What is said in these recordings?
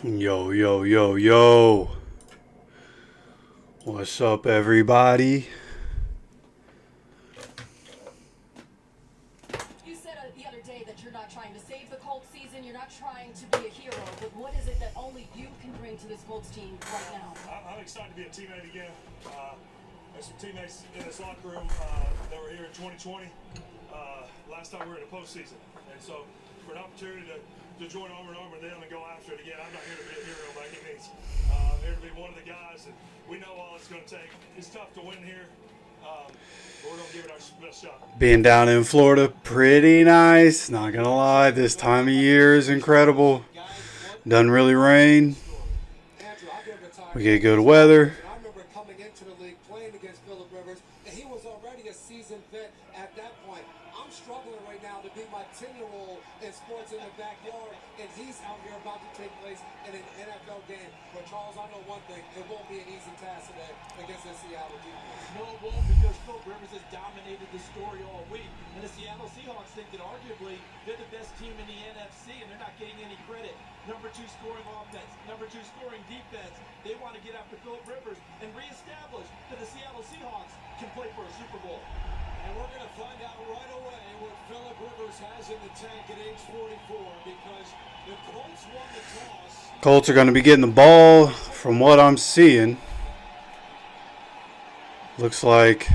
Yo, yo, yo, yo. What's up, everybody? You said the other day that you're not trying to save the Colts season, you're not trying to be a hero, but what is it that only you can bring to this Colts team right now? I'm excited to be a teammate again. There's some teammates in this locker room that were here in 2020. Last time we were in the postseason. And so for an opportunity to join arm in arm with them and go after it again, I'm not here to be a hero by any means. I'm here to be one of the guys, and we know all it's going to take. It's tough to win here, but we're going to give it our best shot. Being down in Florida, pretty nice. Not gonna lie, this time of year is incredible. Doesn't really rain. We get good weather. I remember coming into the league playing against Phillip Rivers, and he was already a seasoned vet at that point. I'm struggling right now to be my 10-year-old in sports in the backyard, and he's out here about to take place in an NFL game. But Charles, I know one thing: it won't be an easy task today against the Seattle defense. No, it won't, because Phillip Rivers has dominated the story all week, and the Seattle Seahawks think that arguably they're the best team in the NFC, and they're not getting any credit. Number 2 scoring offense, number 2 scoring defense. They want to get after Phillip Rivers and reestablish that the Seattle Seahawks can play for a Super Bowl. And we're going to find out right away what Phillip Rivers has in the tank at age 44, because the Colts won the toss. Colts are gonna be getting the ball from what I'm seeing. Looks like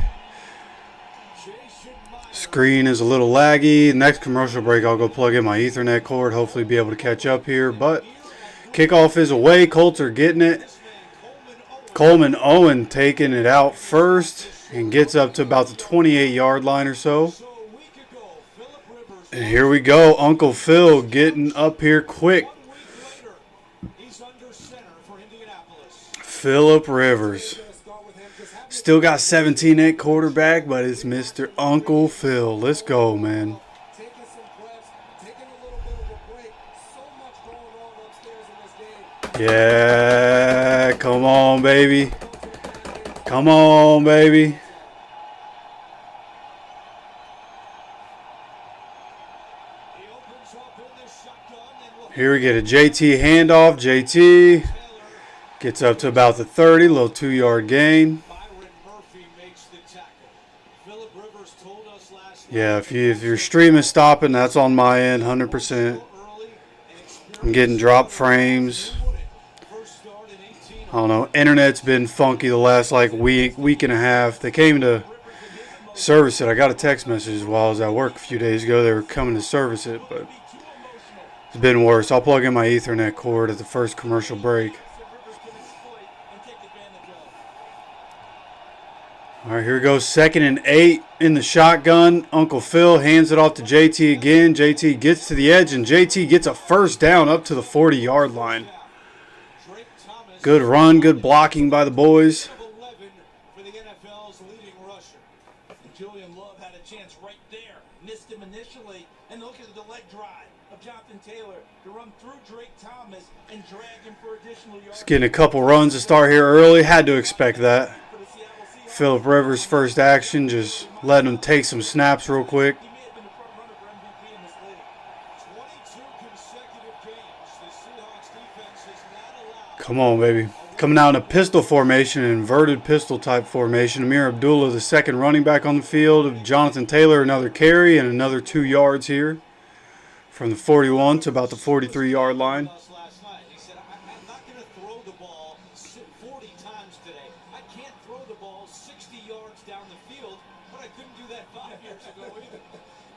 screen is a little laggy. Next commercial break, I'll go plug in my Ethernet cord. Hopefully be able to catch up here. But kickoff is away. Colts are getting it. Coleman Owen taking it out first and gets up to about the 28-yard line or so. And here we go. Uncle Phil getting up here quick. Phillip Rivers. Still got 17 at quarterback, but it's Mr. Uncle Phil. Let's go, man. Taking some breaths, taking a little bit of a break. So much going on upstairs in this game. Yeah, come on, baby. Come on, baby. He opens up in this shotgun and will Here we get a JT handoff. JT gets up to about the 30, little 2-yard gain. Byron Murphy makes the tackle. Phillip Rivers told us last Yeah, if your stream is stopping, that's on my end, 100%. early and I'm getting drop frames. first start in 18. I don't know. Internet's been funky the last week and a half. They came to service it. I got a text message while I was at work a few days ago. They were coming to service it, but it's been worse. I'll plug in my Ethernet cord at the first commercial break. Rivers can exploit and take advantage of. All right, here we go. 2nd and 8 in the shotgun. Uncle Phil hands it off to JT again. JT gets to the edge, and JT gets a first down up to the 40-yard line. Drake Thomas, Good run, good blocking by the boys. 11 for the NFL's leading rusher. Julian Love had a chance right there. Missed him initially, and look at the leg drive of Jonathan Taylor to run through Drake Thomas and drag him for additional yards. Just getting a couple runs to start here early. Had to expect that. For the Seattle Seahawks. Phillip Rivers' first action, just letting him take some snaps real quick. He may have been the front runner for MVP in this league. 22 consecutive games. The Seahawks defense has not allowed. Come on, baby. Coming out in a pistol formation, an inverted pistol type formation. Amir Abdullah, the second running back on the field. Jonathan Taylor, another carry and another 2 yards here. From the 41 to about the 43-yard line. Us last night. He said, I'm not going to throw the ball 40 times today. I can't throw the ball 60 yards down the field, but I couldn't do that 5 years ago either.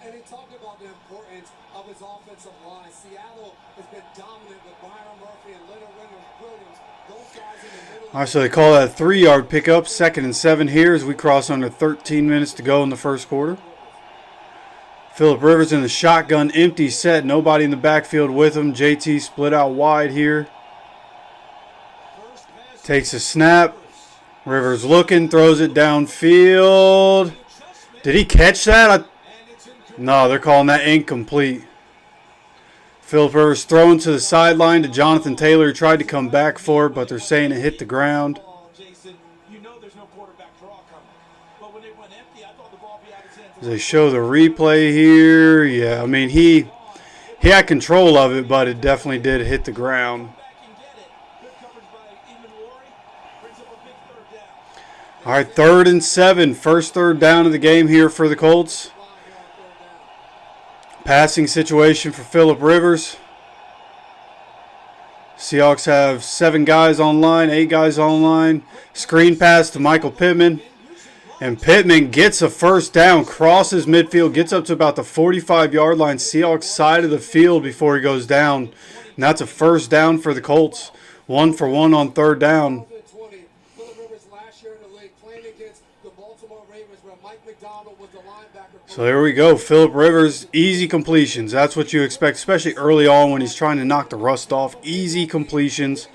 And he talked about the importance of his offensive line. Seattle has been dominant with Byron Murphy and Leonard Williams. Those guys in the middle. All right, so they call that a 3-yard pickup. 2nd and 7 here as we cross under 13 minutes to go in the first quarter. Phillip Rivers in the shotgun, empty set, nobody in the backfield with him. JT split out wide here. Takes a snap. Rivers looking, throws it downfield. Did he catch that? No, they're calling that incomplete. Phillip Rivers throwing to the sideline to Jonathan Taylor. He tried to come back for it, but they're saying it hit the ground. Jason, you know there's no quarterback draw coming. But when it went empty, I thought the ball would be out of his hands. They show the replay here. Yeah, I mean, he had control of it, but it definitely did hit the ground. Back and get All right, 3rd and 7. First third down of the game here for the Colts. Passing situation for Phillip Rivers. Seahawks have 7 guys online, 8 guys online. Screen pass to Michael Pittman. And Pittman gets a first down, crosses midfield, gets up to about the 45-yard line, Seahawks side of the field before he goes down. And that's a first down for the Colts. 1 for 1 on 3rd down. So there we go. Phillip Rivers, easy completions. That's what you expect, especially early on when he's trying to knock the rust off. Easy completions.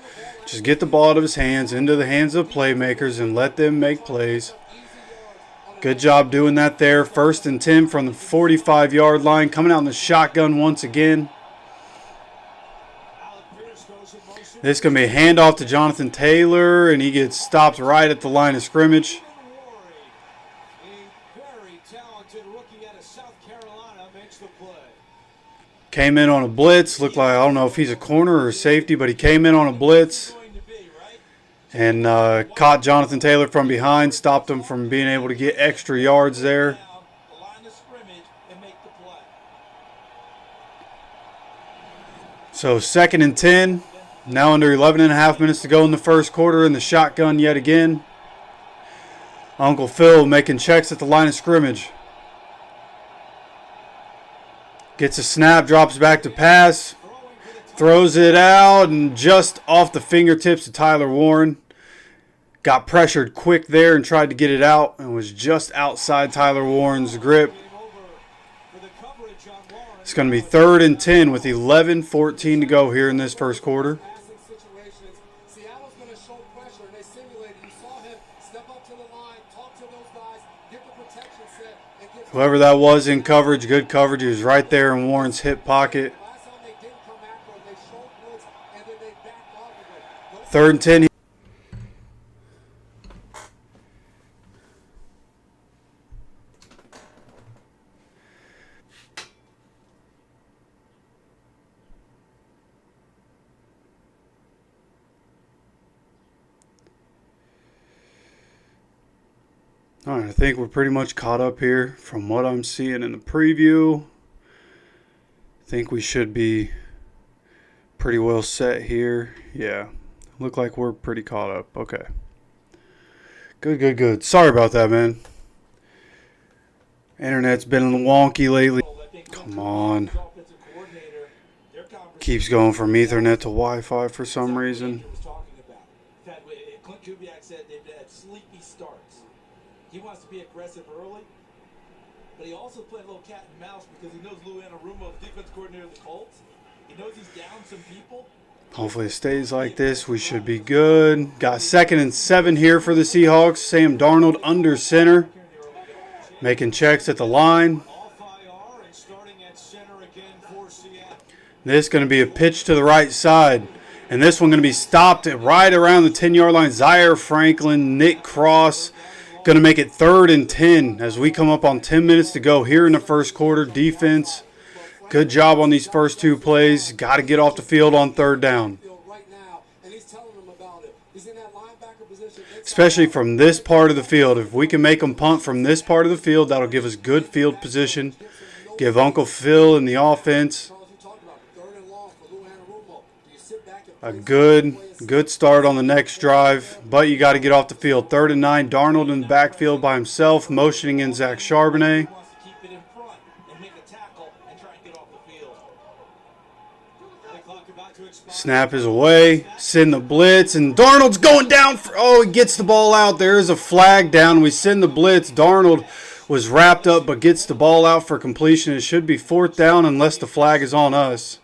Just get the ball out of his hands, into the hands of playmakers, and let them make plays. Good job doing that there. 1st and 10 from the 45-yard line. Coming out in the shotgun once again. This is going to be a handoff to Jonathan Taylor, and he gets stopped right at the line of scrimmage. Came in on a blitz. Looked like, I don't know if he's a corner or a safety, but he came in on a blitz and caught Jonathan Taylor from behind, stopped him from being able to get extra yards there. So 2nd and 10. Now under 11 and a half minutes to go in the first quarter, in the shotgun yet again. Uncle Phil making checks at the line of scrimmage. Gets a snap, drops back to pass, throws it out, and just off the fingertips of Tyler Warren. Got pressured quick there and tried to get it out, and was just outside Tyler Warren's grip. It's going to be 3rd and 10 with 11:14 to go here in this first quarter. Whoever that was in coverage, good coverage. He was right there in Warren's hip pocket. 3rd and 10. All right, I think we're pretty much caught up here from what I'm seeing in the preview. I think we should be pretty well set here. Yeah, look like we're pretty caught up. Okay. Good. Sorry about that, man. Internet's been wonky lately. Come on. Keeps going from Ethernet to Wi-Fi for some reason. He wants to be aggressive early, but he also played a little cat and mouse because he knows Lou Anarumo, the defense coordinator of the Colts. He knows he's down some people. Hopefully it stays like this. We should be good. Got 2nd and 7 here for the Seahawks. Sam Darnold under center, making checks at the line. This is going to be a pitch to the right side. And this one going to be stopped right around the 10-yard line. Zaire Franklin, Nick Cross. Going to make it 3rd and 10 as we come up on 10 minutes to go here in the first quarter. Defense, good job on these first 2 plays. Got to get off the field on 3rd down. Especially from this part of the field. If we can make them punt from this part of the field, that'll give us good field position. Give Uncle Phil and the offense a good start on the next drive, but you got to get off the field. 3rd and 9, Darnold in the backfield by himself, motioning in Zach Charbonnet. Snap is away, send the blitz, and Darnold's going down. He gets the ball out. There's a flag down. We send the blitz. Darnold was wrapped up, but gets the ball out for completion. It should be 4th down unless the flag is on us.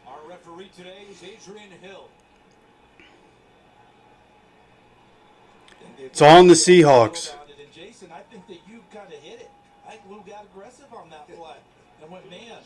It's on the Seahawks. Jason, I think that you kind of hit it. I think Lou got aggressive on that play and went man.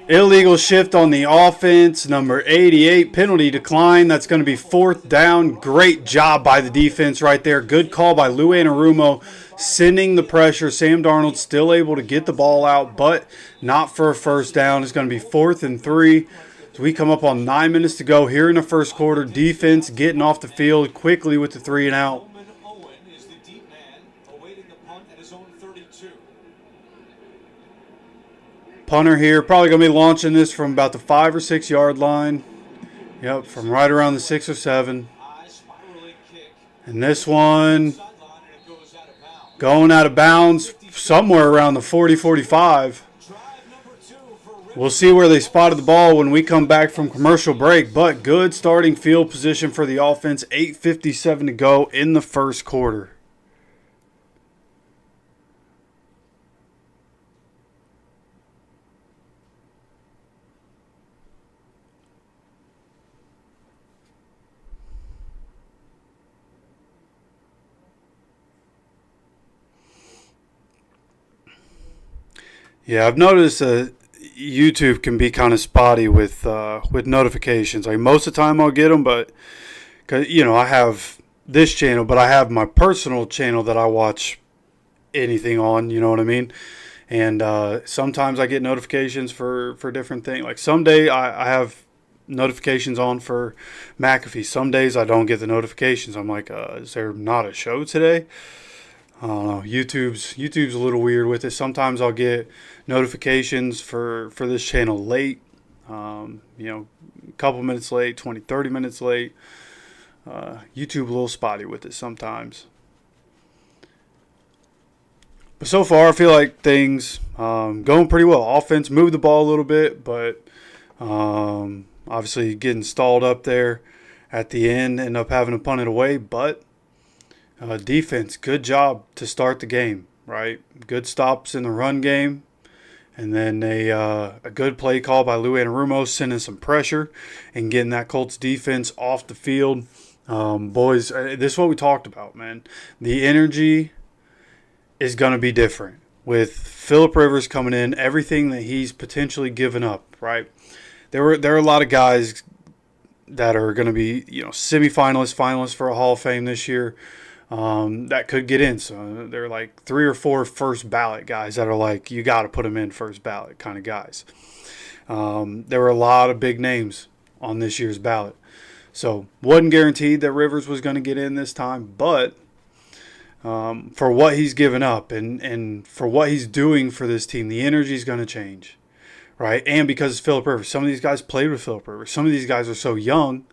Illegal shift on the offense, number 88, penalty decline. That's going to be 4th down. Great job by the defense right there. Good call by Lou Anarumo, sending the pressure. Sam Darnold still able to get the ball out, but not for a first down. It's going to be 4th and 3. So we come up on 9 minutes to go here in the first quarter. Defense getting off the field quickly with the 3 and out. Owen is the deep man, awaiting the punt at his own 32. Punter here, probably going to be launching this from about the 5 or 6 yard line. Yep, from right around the 6 or 7. High spiraling kick. And this one Sideline, and it goes out of bounds. going out of bounds somewhere around the 40-45. Drive number 2 for Rivers. We'll see where they spotted the ball when we come back from commercial break, but good starting field position for the offense. 8:57 to go in the first quarter. Yeah, I've noticed YouTube can be kind of spotty with notifications. Like most of the time I'll get them, but 'cause, I have this channel, but I have my personal channel that I watch anything on. You know what I mean? And sometimes I get notifications for different things. Like some day I have notifications on for McAfee. Some days I don't get the notifications. I'm like, is there not a show today? I don't know. YouTube's a little weird with it. Sometimes I'll get notifications for this channel late, a couple minutes late, 20, 30 minutes late. YouTube a little spotty with it sometimes. But so far, I feel like things going pretty well. Offense moved the ball a little bit, but obviously getting stalled up there at the end, end up having to punt it away, but defense, good job to start the game, right? Good stops in the run game. And then a good play call by Lou Anarumo, sending some pressure and getting that Colts defense off the field. Boys, this is what we talked about, man. The energy is going to be different with Phillip Rivers coming in, everything that he's potentially given up, right? There are a lot of guys that are going to be, semifinalists, finalists for a Hall of Fame this year. That could get in. So they're like 3 or 4 first ballot guys that are like, you got to put them in first ballot kind of guys. There were a lot of big names on this year's ballot. So wasn't guaranteed that Rivers was going to get in this time, but for what he's given up and for what he's doing for this team, the energy is going to change, right? And because it's Phillip Rivers, some of these guys played with Phillip Rivers. Some of these guys are so young,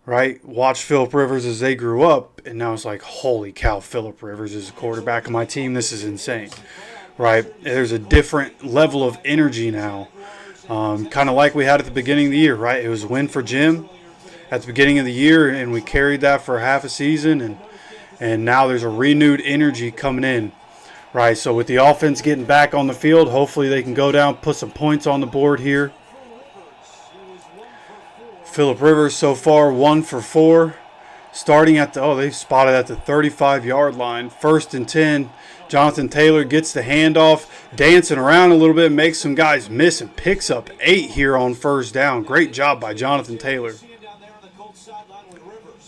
right? Watch Phillip Rivers as they grew up, and now it's like, holy cow, Phillip Rivers is the quarterback of my team. This is insane, right? There's a different level of energy now, kind of like we had at the beginning of the year, right? It was a win for Jim at the beginning of the year, and we carried that for half a season, and now there's a renewed energy coming in, right? So with the offense getting back on the field, hopefully they can go down, put some points on the board here. Phillip Rivers so far 1 for 4. Starting at they've spotted at the 35-yard line. 1st and 10. Jonathan Taylor gets the handoff, dancing around a little bit, makes some guys miss, and picks up 8 here on first down. Great job by Jonathan Taylor.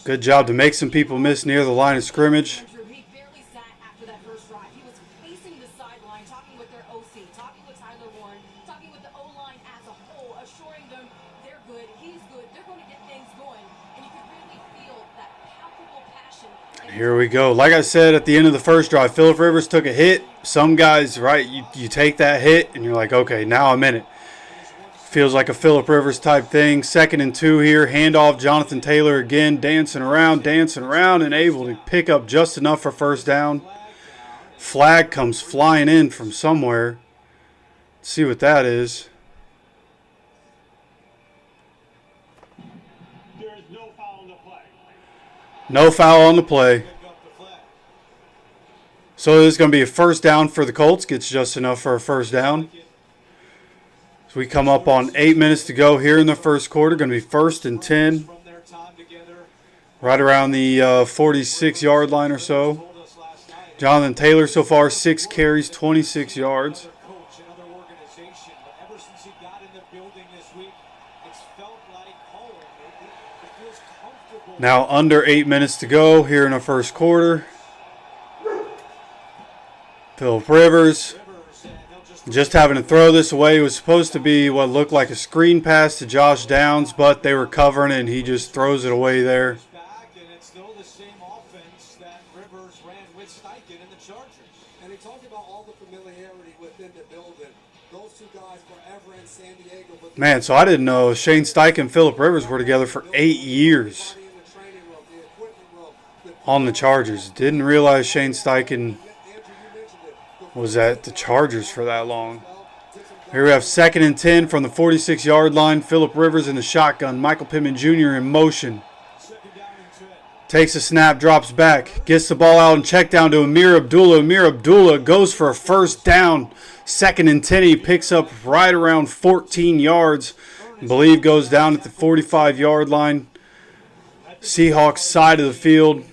Good job to make some people miss near the line of scrimmage. He barely sat after that first drive. He was pacing the sideline, talking with their OC, talking with Tyler Warren, talking with the O-line as a whole, assuring them they're good, he's good, they're going to get things going. And you could really feel that palpable passion. Here we go. Like I said at the end of the first drive, Phillip Rivers took a hit. Some guys, right, you take that hit and you're like, okay, now I'm in it. Feels like a Phillip Rivers type thing. 2nd and 2 here. Handoff. Jonathan Taylor again dancing around, and able to pick up just enough for first down. Flag comes flying in from somewhere. Let's see what that is. There is no foul on the play. No foul on the play. So this is going to be a first down for the Colts. Gets just enough for a first down. We come up on 8 minutes to go here in the first quarter. Going to be 1st and 10. Right around the 46-yard line or so. Jonathan Taylor so far 6 carries, 26 yards. Now under 8 minutes to go here in the first quarter. Phillip Rivers Just having to throw this away. It was supposed to be what looked like a screen pass to Josh Downs, but they were covering it, and he just throws it away there. Back, and it's still the same offense that Rivers ran with Steichen and the Chargers. And he talked about all the familiarity within the building. Those two guys forever in San Diego. But Man, so I didn't know Shane Steichen and Phillip Rivers were together for 8 years in the training room, the equipment room, on the Chargers. Didn't realize Shane Steichen Andrew, you mentioned it. was at the Chargers for that long. Here we have 2nd and 10 from the 46-yard line. Phillip Rivers in the shotgun. Michael Pittman Jr. in motion. Takes a snap, drops back, gets the ball out and check down to Amir Abdullah. Amir Abdullah goes for a first down. 2nd and 10. He picks up right around 14 yards. I believe goes down at the 45-yard line. Seahawks side of the field.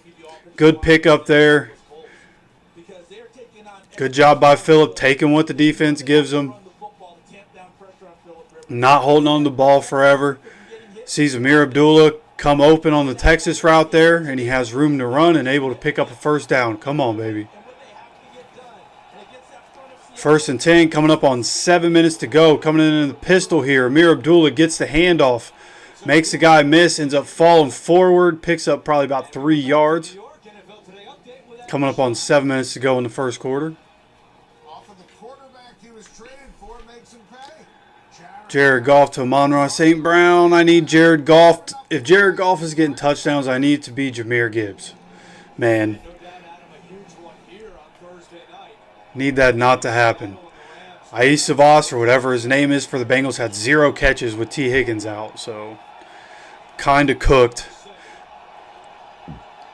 Good pickup there. Good job by Phillip, taking what the defense gives him. Not holding on to the ball forever. Sees Amir Abdullah come open on the Texas route there, and he has room to run and able to pick up a first down. Come on, baby. 1st and 10, coming up on 7 minutes to go. Coming in the pistol here. Amir Abdullah gets the handoff. Makes the guy miss, ends up falling forward. Picks up probably about 3 yards. Coming up on 7 minutes to go in the first quarter. Jared Goff to Amon-Ra St. Brown. I need Jared Goff. If Jared Goff is getting touchdowns, I need it to be Jahmyr Gibbs. Man. Need that not to happen. Ais Savas, or whatever his name is for the Bengals, had 0 catches with T. Higgins out. So, kind of cooked.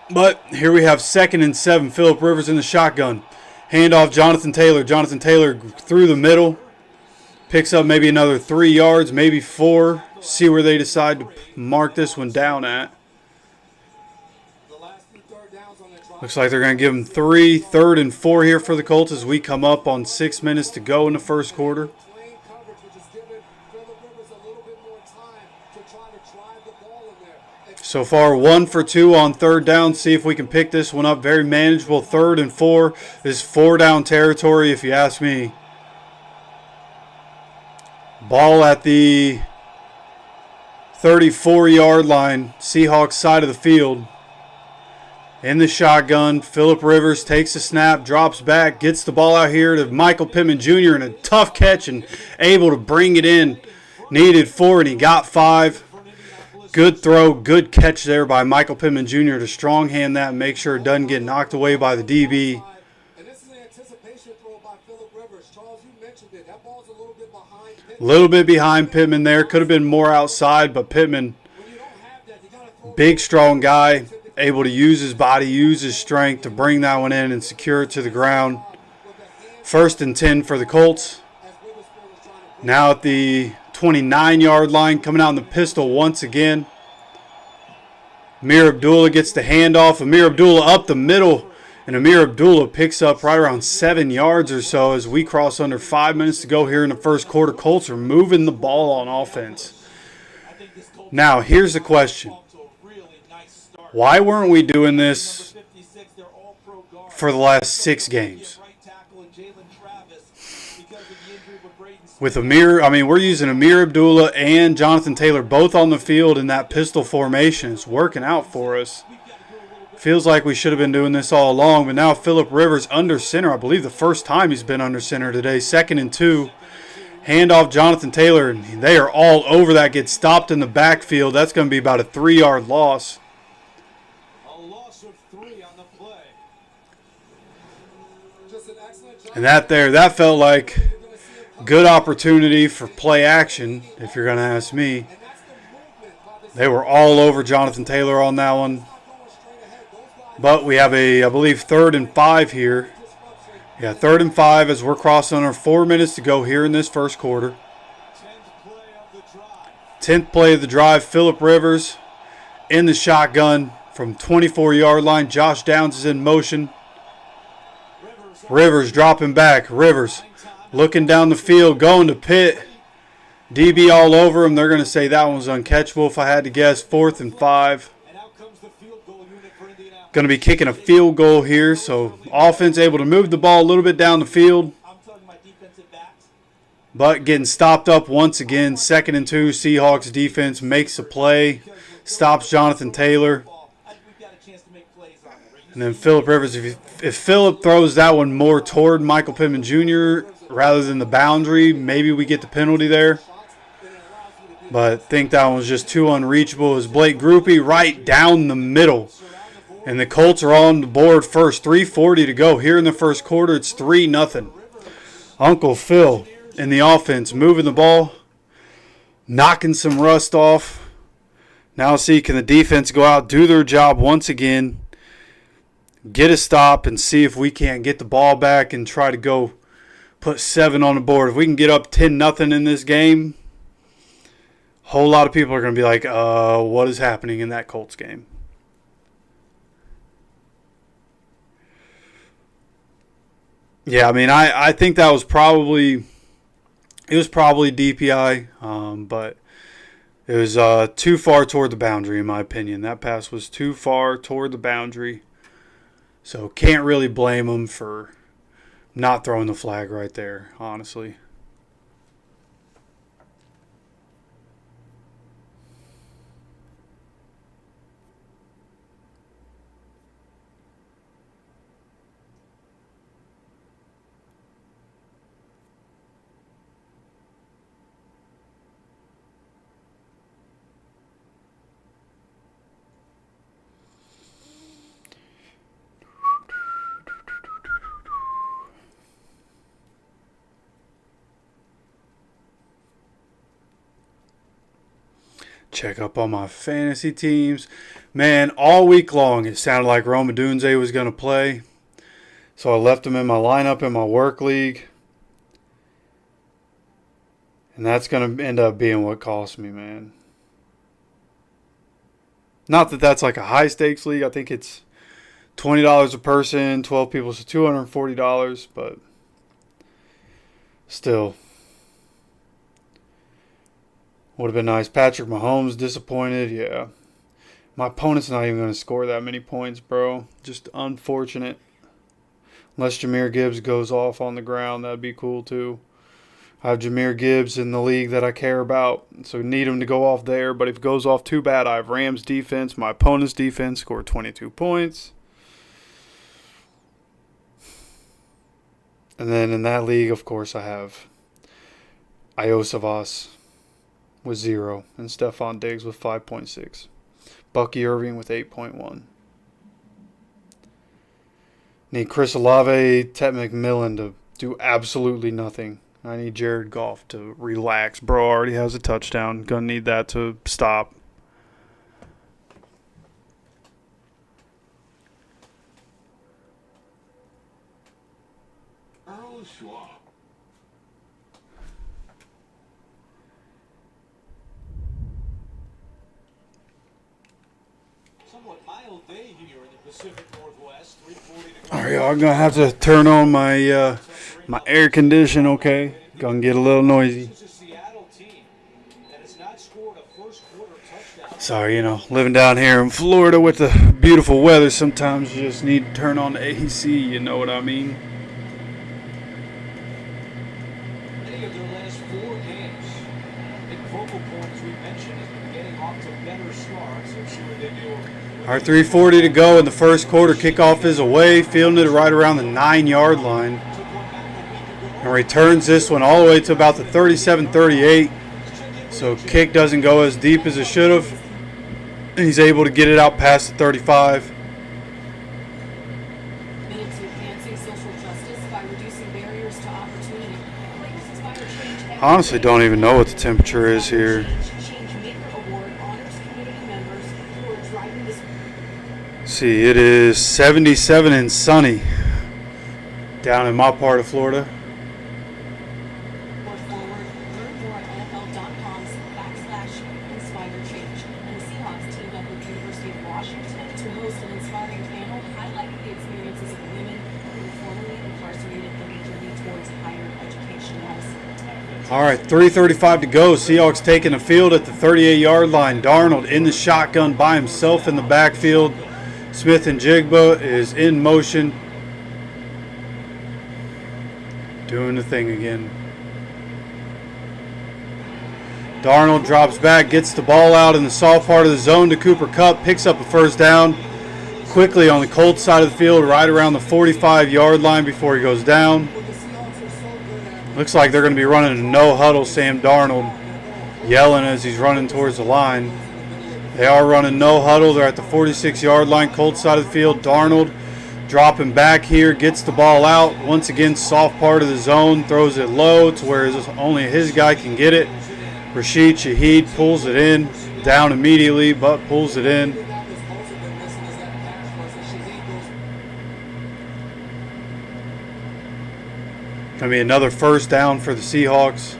But here we have 2nd and 7. Phillip Rivers in the shotgun. Handoff Jonathan Taylor. Jonathan Taylor through the middle. Picks up maybe another 3 yards, maybe 4. See where they decide to mark this one down at. Looks like they're going to give them 3. 3rd and 4 here for the Colts as we come up on 6 minutes to go in the first quarter. So far, 1 for 2 on 3rd down. See if we can pick this one up. Very manageable. 3rd and 4 is 4-down territory if you ask me. Ball at the 34-yard line, Seahawks side of the field. In the shotgun, Phillip Rivers takes a snap, drops back, gets the ball out here to Michael Pittman Jr. and a tough catch and able to bring it in. Needed 4 and he got 5. Good throw, good catch there by Michael Pittman Jr. to strong hand that and make sure it doesn't get knocked away by the DB. A little bit behind Pittman there. Could have been more outside, but Pittman, big, strong guy, able to use his body, use his strength to bring that one in and secure it to the ground. 1st and 10 for the Colts. Now at the 29-yard line, coming out in the pistol once again. Amir Abdullah gets the handoff. Amir Abdullah up the middle. And Amir Abdullah picks up right around 7 yards or so as we cross under 5 minutes to go here in the first quarter. Colts are moving the ball on offense. Now, here's the question. Why weren't we doing this for the last 6 games? With Amir, we're using Amir Abdullah and Jonathan Taylor both on the field in that pistol formation. It's working out for us. Feels like we should have been doing this all along, but now Phillip Rivers under center. I believe the first time he's been under center today. 2nd and 2. Handoff Jonathan Taylor, and they are all over that. Gets stopped in the backfield. That's going to be about a 3-yard loss. A loss of 3 on the play. And that felt like good opportunity for play action, if you're going to ask me. They were all over Jonathan Taylor on that one. But we have I believe, 3rd and 5 here. Yeah, 3rd and 5 as we're crossing under 4 minutes to go here in this first quarter. 10th play of the drive. Phillip Rivers in the shotgun from 24-yard line. Josh Downs is in motion. Rivers dropping back. Rivers looking down the field, going to Pitt. DB all over him. They're going to say that one was uncatchable if I had to guess. 4th and 5. Going to be kicking a field goal here, so offense able to move the ball a little bit down the field. I'm telling my defensive backs, But getting stopped up once again. 2nd and 2. Seahawks defense makes a play. Stops Jonathan Taylor. And then Phillip Rivers, if Phillip throws that one more toward Michael Pittman Jr. rather than the boundary, maybe we get the penalty there. But I think that one was just too unreachable. It was Blake Groupie right down the middle. And the Colts are on the board first. 3:40 to go. Here in the first quarter, it's 3-0. Uncle Phil in the offense, moving the ball, knocking some rust off. Now see, can the defense go out, do their job once again, get a stop, and see if we can't get the ball back and try to go put 7 on the board. If we can get up 10-0 in this game, a whole lot of people are going to be like, what is happening in that Colts game? Yeah, I mean, I think that was probably DPI, but it was too far toward the boundary in my opinion. That pass was too far toward the boundary, so can't really blame them for not throwing the flag right there, honestly. Check up on my fantasy teams. Man, all week long it sounded like Roma Dunze was going to play. So I left him in my lineup in my work league. And that's going to end up being what cost me, man. Not that that's like a high stakes league. I think it's $20 a person, 12 people, so $240. But still. Would have been nice. Patrick Mahomes disappointed. Yeah. My opponent's not even going to score that many points, bro. Just unfortunate. Unless Jahmyr Gibbs goes off on the ground, that'd be cool too. I have Jahmyr Gibbs in the league that I care about, so need him to go off there. But if it goes off too bad, I have Rams defense. My opponent's defense scored 22 points. And then in that league, of course, I have Iosavas with 0 and Stephon Diggs with 5.6. Bucky Irving with 8.1. Need Chris Olave, Ted McMillan to do absolutely nothing. I need Jared Goff to relax. Bro already has a touchdown. Gonna need that to stop. Earl Schwab. Somewhat mild day here in the Pacific Northwest. 340 to All right, y'all. I'm gonna have to turn on my my air condition. Okay, gonna get a little noisy. This is a Seattle team that has not scored a first quarter touchdown. Sorry, you know, living down here in Florida with the beautiful weather, sometimes you just need to turn on the AC. You know what I mean? Many of their last 4 games, big focal points we mentioned has been getting off to better starts. I'm sure they do. All right, 3:40 to go in the first quarter. Kickoff is away, fielding it right around the 9-yard line. And returns this one all the way to about the 37-38. So kick doesn't go as deep as it should have. And he's able to get it out past the 35. Minutes to advancing social justice by reducing barriers to opportunity. Players Inspire Change every Honestly, day. don't even know what the temperature is here. Change Maker Award honors community members who are driving this See, it is 77 and sunny down in my part of Florida. forward. Learn more at NFL.com/Inspire Change. And the Seahawks teamed up with the University of Washington to host an inspiring panel highlighting the experiences of women who were formerly incarcerated and the journey towards higher education. All right, 3:35 to go. Seahawks taking the field at the 38-yard line. Darnold in the shotgun by himself in the backfield. Smith and Jigba is in motion. Doing the thing again. Darnold drops back, gets the ball out in the soft part of the zone to Cooper Kupp, picks up a first down quickly on the Colts side of the field, right around the 45-yard line before he goes down. Looks like they're going to be running a no huddle. Sam Darnold yelling as he's running towards the line. They are running no huddle. They're at the 46-yard line, Colts side of the field. Darnold dropping back here, gets the ball out. Once again, soft part of the zone, throws it low to where only his guy can get it. Rashid Shaheed pulls it in, down immediately, but pulls it in. Going to be another first down for the Seahawks.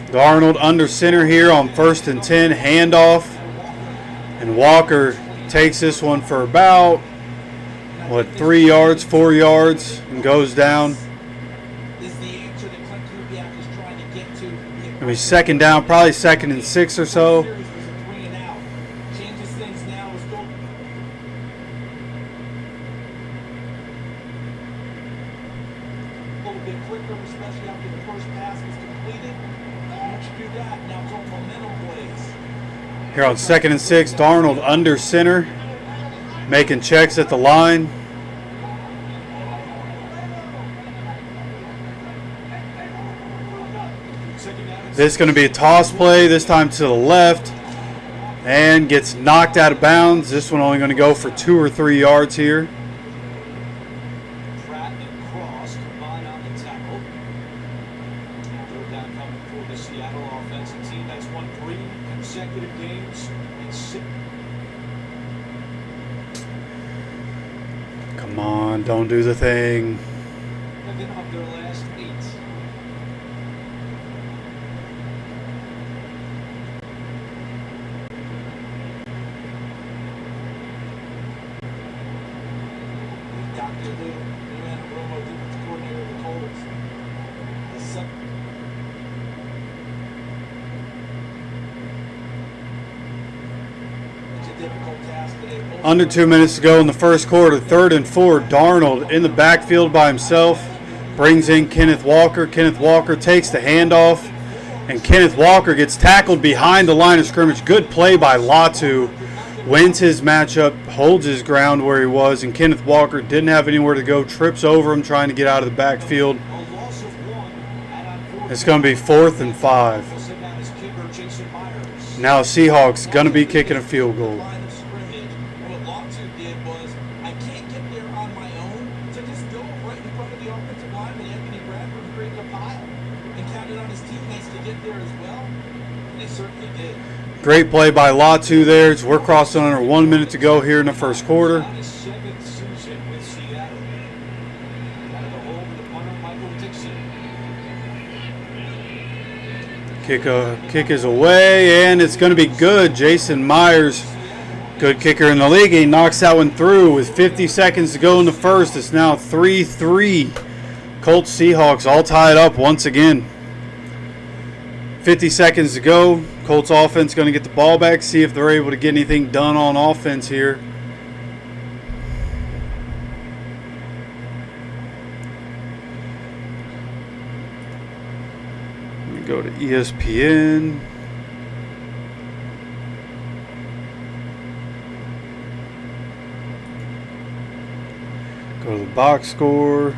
Darnold under center here on 1st and 10, handoff. And Walker takes this one for about, 3 yards, 4 yards, and goes down. Going to be second down, probably 2nd and 6 or so. Here on 2nd and 6, Darnold under center, making checks at the line. This is going to be a toss play, this time to the left, and gets knocked out of bounds. This one only going to go for 2 or 3 yards here. Come on, don't do the thing. Under 2 minutes to go in the first quarter. 3rd and 4. Darnold in the backfield by himself. Brings in Kenneth Walker. Kenneth Walker takes the handoff. And Kenneth Walker gets tackled behind the line of scrimmage. Good play by Latu. Wins his matchup. Holds his ground where he was. And Kenneth Walker didn't have anywhere to go. Trips over him trying to get out of the backfield. It's going to be 4th and 5. Now Seahawks going to be kicking a field goal. Great play by Latu there. We're crossing under 1 minute to go here in the first quarter. Kick is away, and it's going to be good. Jason Myers, good kicker in the league. He knocks that one through with 50 seconds to go in the first. It's now 3-3. Colts Seahawks all tied up once again. 50 seconds to go. Colts offense going to get the ball back, see if they're able to get anything done on offense here. Let me go to ESPN. Go to the box score.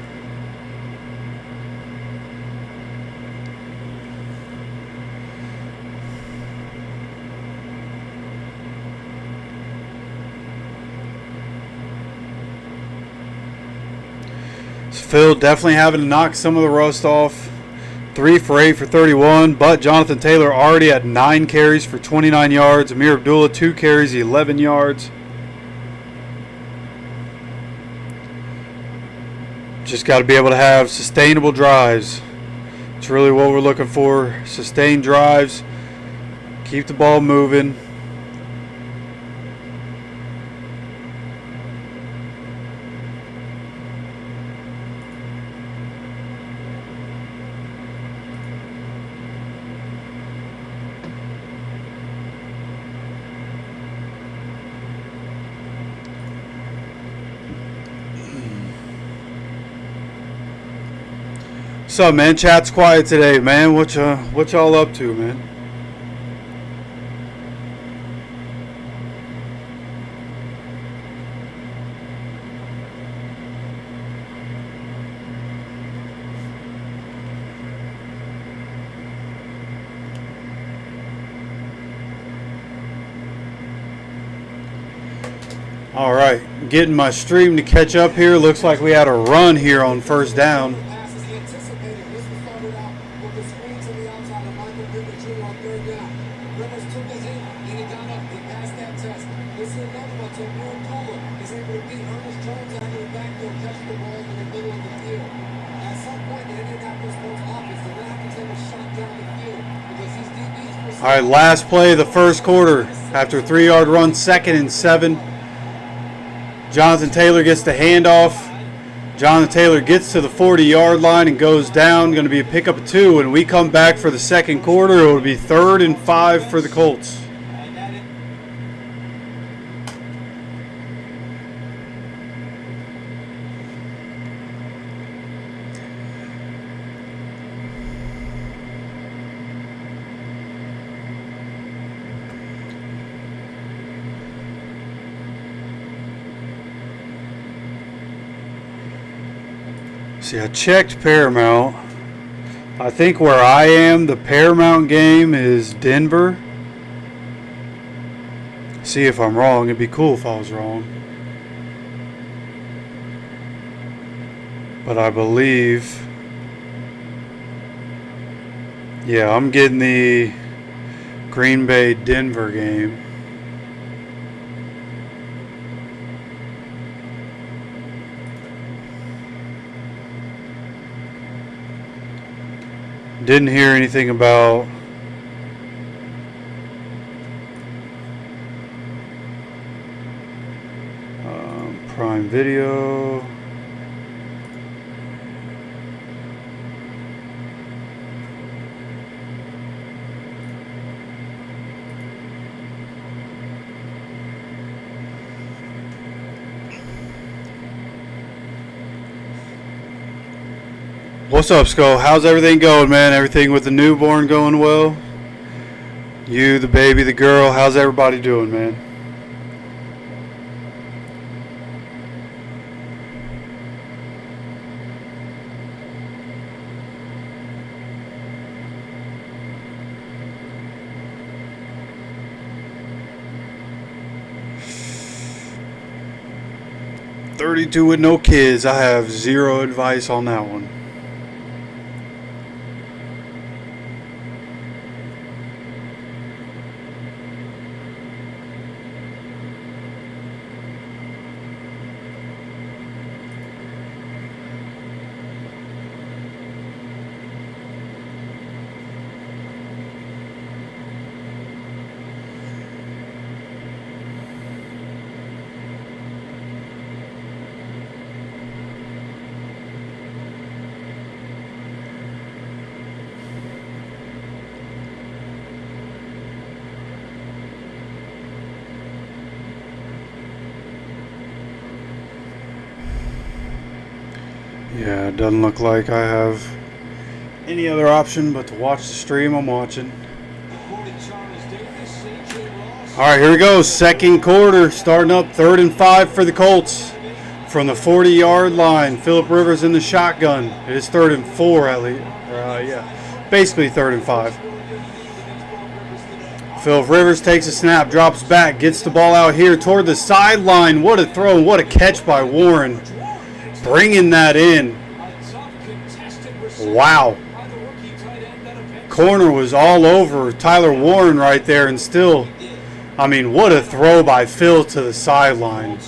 Phil definitely having to knock some of the rust off. 3 for 8 for 31, but Jonathan Taylor already had 9 carries for 29 yards. Amir Abdullah 2 carries, 11 yards. Just got to be able to have sustainable drives. It's really what we're looking for. Sustained drives. Keep the ball moving. What's up, man? Chat's quiet today, man. What y'all up to, man? All right, getting my stream to catch up here. Looks like we had a run here on first down. Passes he anticipated. This was started out with the screen to the outside of Michael Pittman Jr. on third down. Rivers took the hit and he got up. He passed that test. This is another one to Will Cooler. He's able to beat Ernest Jones out of the backfield, catch the ball in the middle of the field. At some point, the Indianapolis Colts offense, they're going to have to take a shot down the field because these DBs. All right, last play of the first quarter. After a 3-yard run, 2nd and 7. Jonathan Taylor gets the handoff. Jonathan Taylor gets to the 40-yard line and goes down. Going to be a pickup of 2. When we come back for the second quarter, it will be 3rd and 5 for the Colts. See, I checked Paramount. I think where I am, the Paramount game is Denver. See if I'm wrong. It'd be cool if I was wrong. But I believe... Yeah, I'm getting the Green Bay Denver game. Didn't hear anything about Prime Video. What's up, Skull? How's everything going, man? Everything with the newborn going well? You, the baby, the girl, how's everybody doing, man? "32 with no kids." I have zero advice on that one. Yeah, it doesn't look like I have any other option but to watch the stream I'm watching. Alright, here we go. Second quarter, starting up 3rd and 5 for the Colts. From the 40-yard line, Phillip Rivers in the shotgun. It is 3rd and 4 at least. Yeah, basically 3rd and 5. Phillip Rivers takes a snap, drops back, gets the ball out here toward the sideline. What a throw, what a catch by Warren. Bringing that in. Wow. Corner was all over Tyler Warren right there, and still, I mean, what a throw by Phil to the sideline.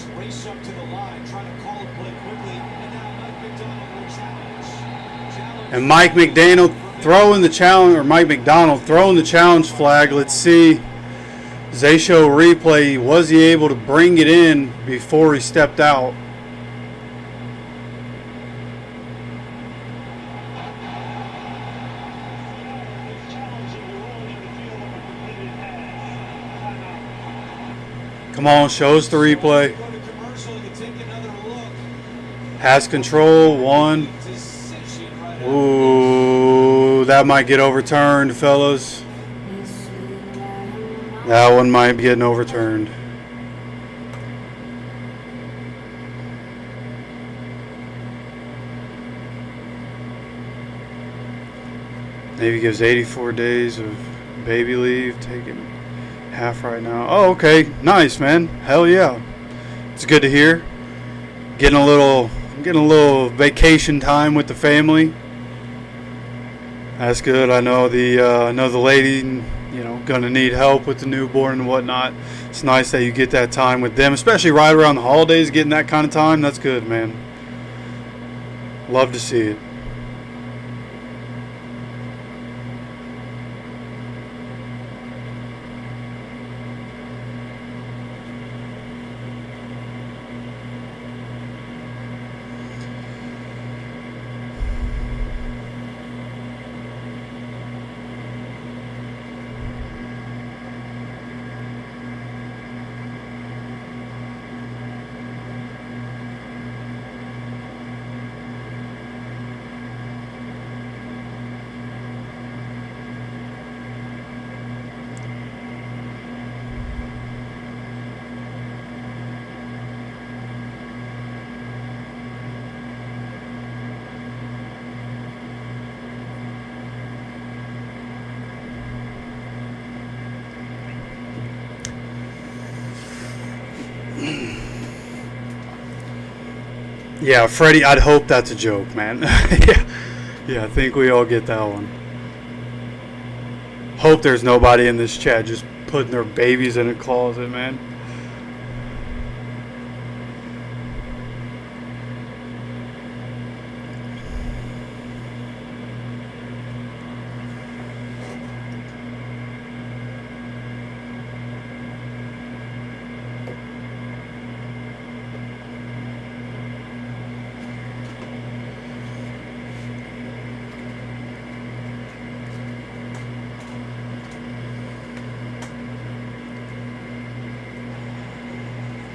And Mike McDonald throwing the challenge flag. Let's see. Zayshow replay. Was he able to bring it in before he stepped out? Come on, show us the replay. Has control, 1. Ooh. that might get overturned, fellas. That one might be getting overturned. Navy gives 84 days of baby leave, taking half right now. Oh, okay. Nice, man. Hell yeah. It's good to hear. Getting a little vacation time with the family. That's good. I know the lady, gonna need help with the newborn and whatnot. It's nice that you get that time with them, especially right around the holidays. Getting that kind of time, that's good, man. Love to see it. Yeah, Freddie, I'd hope that's a joke, man. Yeah, I think we all get that one. Hope there's nobody in this chat just putting their babies in a closet, man.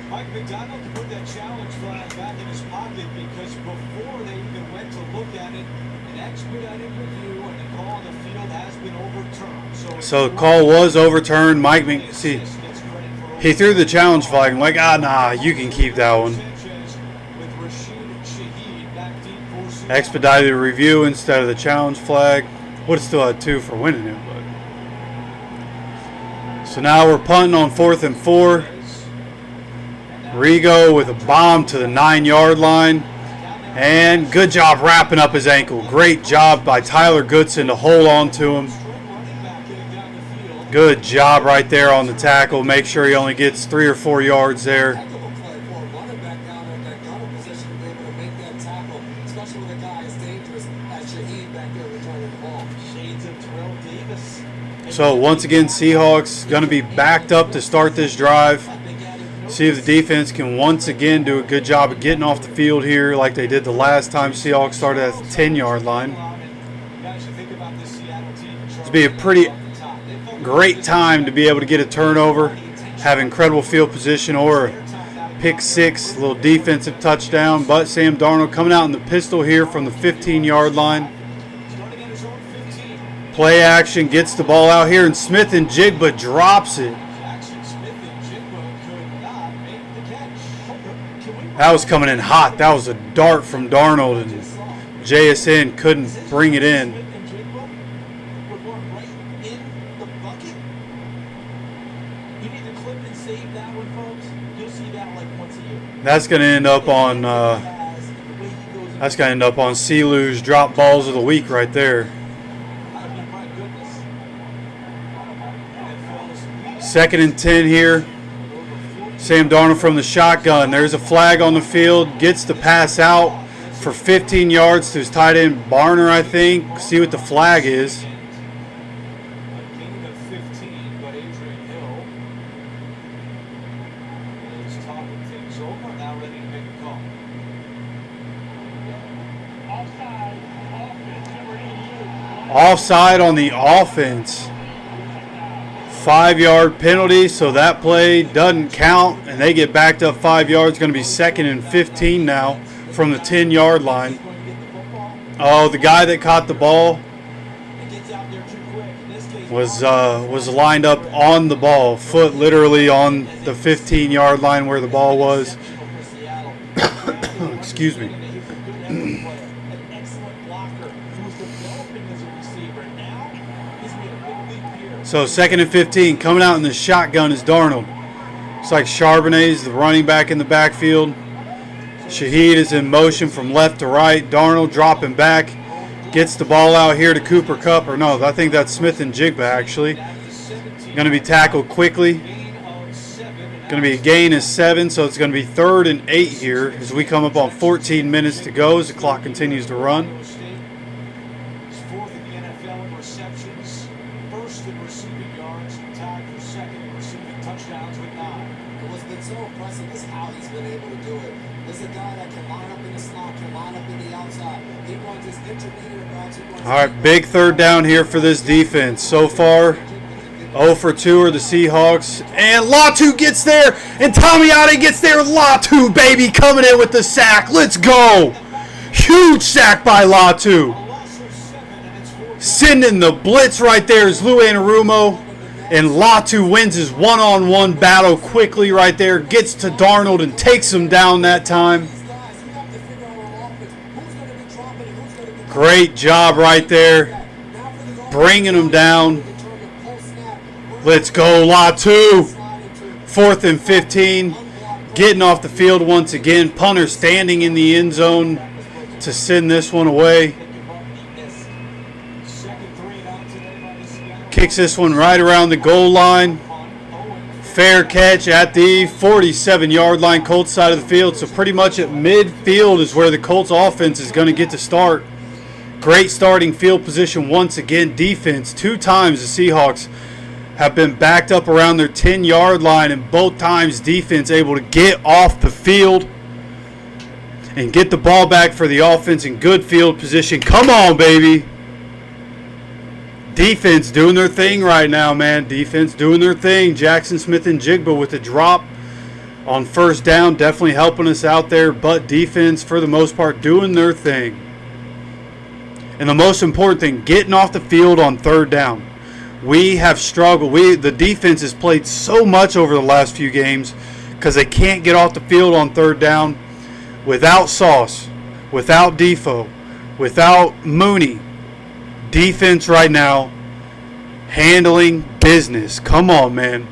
Mike McDonald put that challenge flag back in his pocket because before they even went to look at it, an expedited review and the call on the field has been overturned. So the call was overturned. He threw the challenge flag. I'm like, nah, you can keep that one. Expedited review instead of the challenge flag. Would have still had 2 for winning it, but. So now we're punting on 4th and 4. Rigo with a bomb to the 9-yard line. And good job wrapping up his ankle. Great job by Tyler Goodson to hold on to him. Good job right there on the tackle. Make sure he only gets 3 or 4 yards there. So once again, Seahawks going to be backed up to start this drive. See if the defense can once again do a good job of getting off the field here like they did the last time Seahawks started at the 10-yard line. It's be a pretty great time to be able to get a turnover, have incredible field position, or a pick 6, a little defensive touchdown. But Sam Darnold coming out in the pistol here from the 15-yard line. Play action, gets the ball out here, and Smith and Jigba drops it. That was coming in hot. That was a dart from Darnold, and JSN couldn't bring it in. That's going to end up on CeeLoo's drop balls of the week right there. 2nd and 10 here. Sam Darnold from the shotgun. There's a flag on the field. Gets the pass out for 15 yards to his tight end Barner, I think. See what the flag is. Offside on the offense. 5-yard penalty, so that play doesn't count, and they get backed up 5 yards. Going to be 2nd and 15 now from the 10-yard line. Oh, the guy that caught the ball out there too quick. In this case, was lined up on the ball, foot literally on the 15-yard line where the ball was. Excuse me. An excellent blocker who was developing as a receiver. Now he's made a big leap here. So 2nd and 15, coming out in the shotgun is Darnold. It's like Charbonnet's the running back in the backfield. Shaheed is in motion from left to right. Darnold dropping back. Gets the ball out here to Cooper Kupp. Or no, I think that's Smith and Jigba actually. Going to be tackled quickly. Going to be a gain of 7, so it's going to be 3rd and 8 here as we come up on 14 minutes to go as the clock continues to run. He's 4th in the NFL in receptions, 1st in receiving yards, tied for 2nd in receiving touchdowns with 9. What's been so impressive is how he's been able to do it. This is a guy that can line up in the slot, can line up in the outside. He runs his intermediate routes. All right, big 3rd down here for this defense. So far, 0 for 2 are the Seahawks. And Latu gets there, and Tomiate gets there. Latu, baby, coming in with the sack. Let's go. Huge sack by Latu. Sending the blitz right there is Lou Anarumo. And Latu wins his one-on-one battle quickly right there. Gets to Darnold and takes him down that time. Great job right there. Bringing him down. Let's go, Latu. 4th and 15. Getting off the field once again. Punter standing in the end zone to send this one away. Kicks this one right around the goal line. Fair catch at the 47-yard line, Colts side of the field. So pretty much at midfield is where the Colts offense is going to get to start. Great starting field position once again. Defense, 2 times the Seahawks have been backed up around their 10-yard line, and both times defense able to get off the field and get the ball back for the offense in good field position. Come on, baby. Defense doing their thing right now, man. Defense doing their thing. Jackson Smith and Jigba with a drop on 1st down, definitely helping us out there, but defense for the most part doing their thing. And the most important thing, getting off the field on 3rd down. We have struggled. The defense has played so much over the last few games because they can't get off the field on 3rd down without Sauce, without Defoe, without Mooney. Defense right now handling business. Come on, man.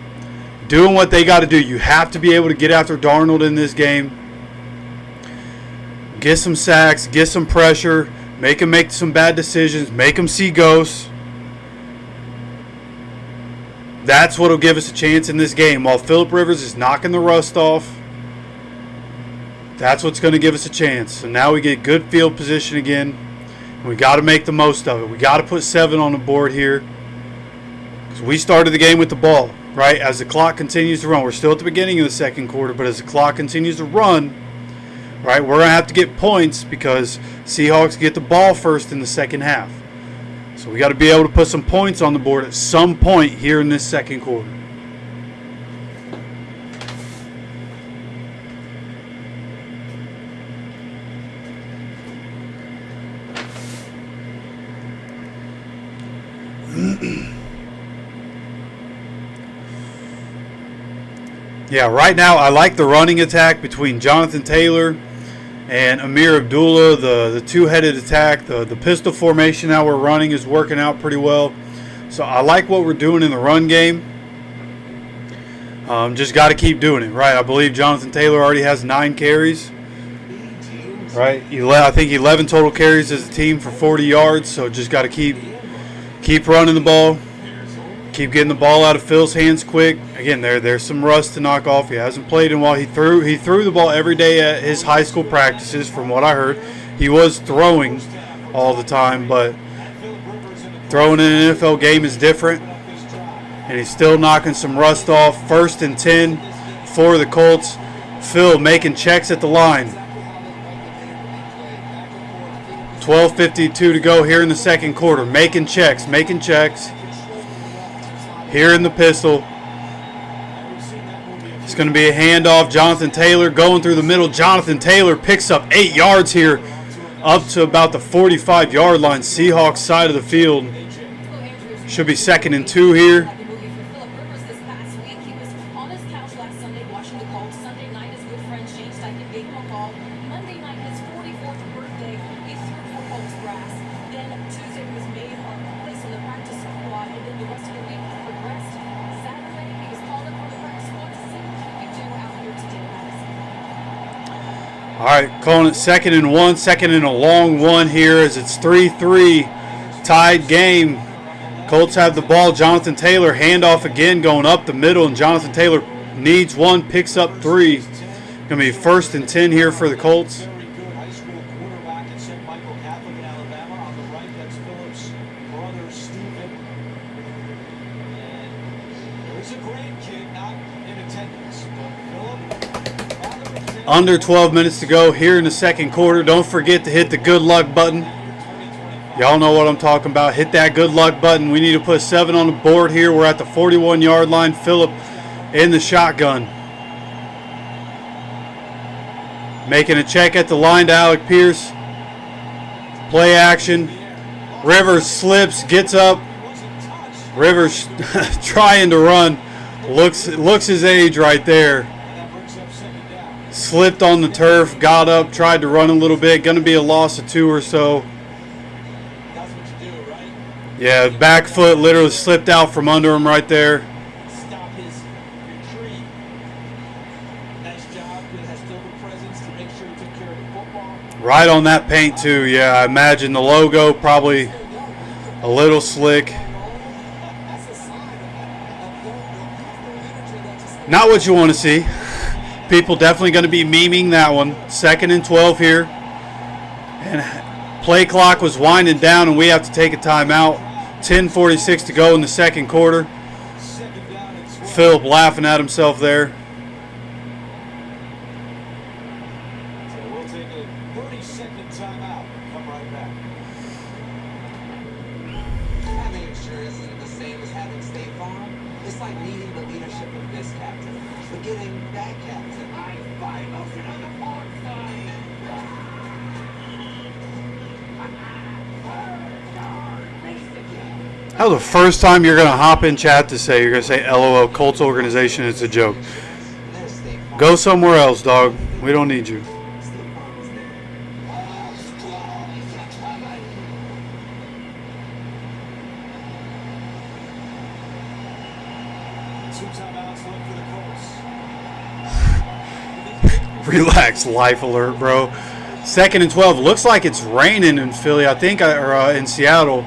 Doing what they got to do. You have to be able to get after Darnold in this game. Get some sacks, get some pressure, make him make some bad decisions, make him see ghosts. That's what will give us a chance in this game. While Phillip Rivers is knocking the rust off, that's what's going to give us a chance. So now we get good field position again. We got to make the most of it. We got to put 7 on the board here. Because we started the game with the ball, right? As the clock continues to run. We're still at the beginning of the 2nd quarter, but as the clock continues to run, right, we're going to have to get points because Seahawks get the ball first in the 2nd half. So we got to be able to put some points on the board at some point here in this 2nd quarter. Yeah, right now I like the running attack between Jonathan Taylor and Amir Abdullah. The two-headed attack, the pistol formation that we're running is working out pretty well. So I like what we're doing in the run game. Just got to keep doing it, right? I believe Jonathan Taylor already has 9 carries, right? I think 11 total carries as a team for 40 yards. So just got to keep running the ball. Keep getting the ball out of Phil's hands quick. Again, there's some rust to knock off. He hasn't played in a while. He threw the ball every day at his high school practices, from what I heard. He was throwing all the time, but throwing in an NFL game is different. And he's still knocking some rust off. 1st and 10 for the Colts. Phil making checks at the line. 12:52 to go here in the 2nd quarter. Making checks. Here in the pistol. It's going to be a handoff. Jonathan Taylor going through the middle. Jonathan Taylor picks up 8 yards here up to about the 45-yard line. Seahawks side of the field. Should be 2nd and 2 here. Like a movie for Philip Rivers this past week. He was on his couch last Sunday watching the Colts. Sunday night, his good friend Shane Steichen gave him a call. Monday night, his 44th birthday, he threw for Colts grass. Then Tuesday was made a place on the practice squad, and then the rest of the week progressed. Saturday, he was called up on the practice squad to see what he could do out here today in Madison. All right, calling it 2nd and 1, 2nd and a long one here as it's 3-3, tied game. Colts have the ball. Jonathan Taylor, handoff again going up the middle, and Jonathan Taylor needs one, picks up 3. Going to be 1st and 10 here for the Colts. Very good high school quarterback at St. Michael Catholic in Alabama. On the right, that's Phillips' brother, Stephen. And there's a grandkid not in attendance. But Philip, Under 12 minutes to go here in the second quarter. Don't forget to hit the good luck button. Y'all know what I'm talking about. Hit that good luck button. We need to put 7 on the board here. We're at the 41-yard line. Phillip in the shotgun. Making a check at the line to Alec Pierce. Play action. Rivers slips, gets up. Rivers trying to run. Looks his age right there. Slipped on the turf, got up, tried to run a little bit. Going to be a loss of 2 or so. Yeah, back foot literally slipped out from under him right there. Stop his retreat. Nice job. It has still the presence to make sure he took care of the football. Right on that paint too. Yeah, I imagine the logo probably a little slick. Not what you want to see. People definitely going to be memeing that one. 2nd and 12 here. And play clock was winding down, and we have to take a timeout. 10:46 to go in the second quarter. Philip laughing at himself there. So we'll take a 30-second timeout. Come right back. Having insurance isn't the same as having State Farm. It's like needing the leadership of this captain, but getting that captain. I buy motion on the porch side. That was the first time you're going to hop in chat to say, you're going to say, LOL, Colts organization, it's a joke. Go somewhere else, dog. We don't need you. Two timeouts left for the Colts. Relax, life alert, bro. 2nd and 12. Looks like it's raining in Philly, I think, or in Seattle.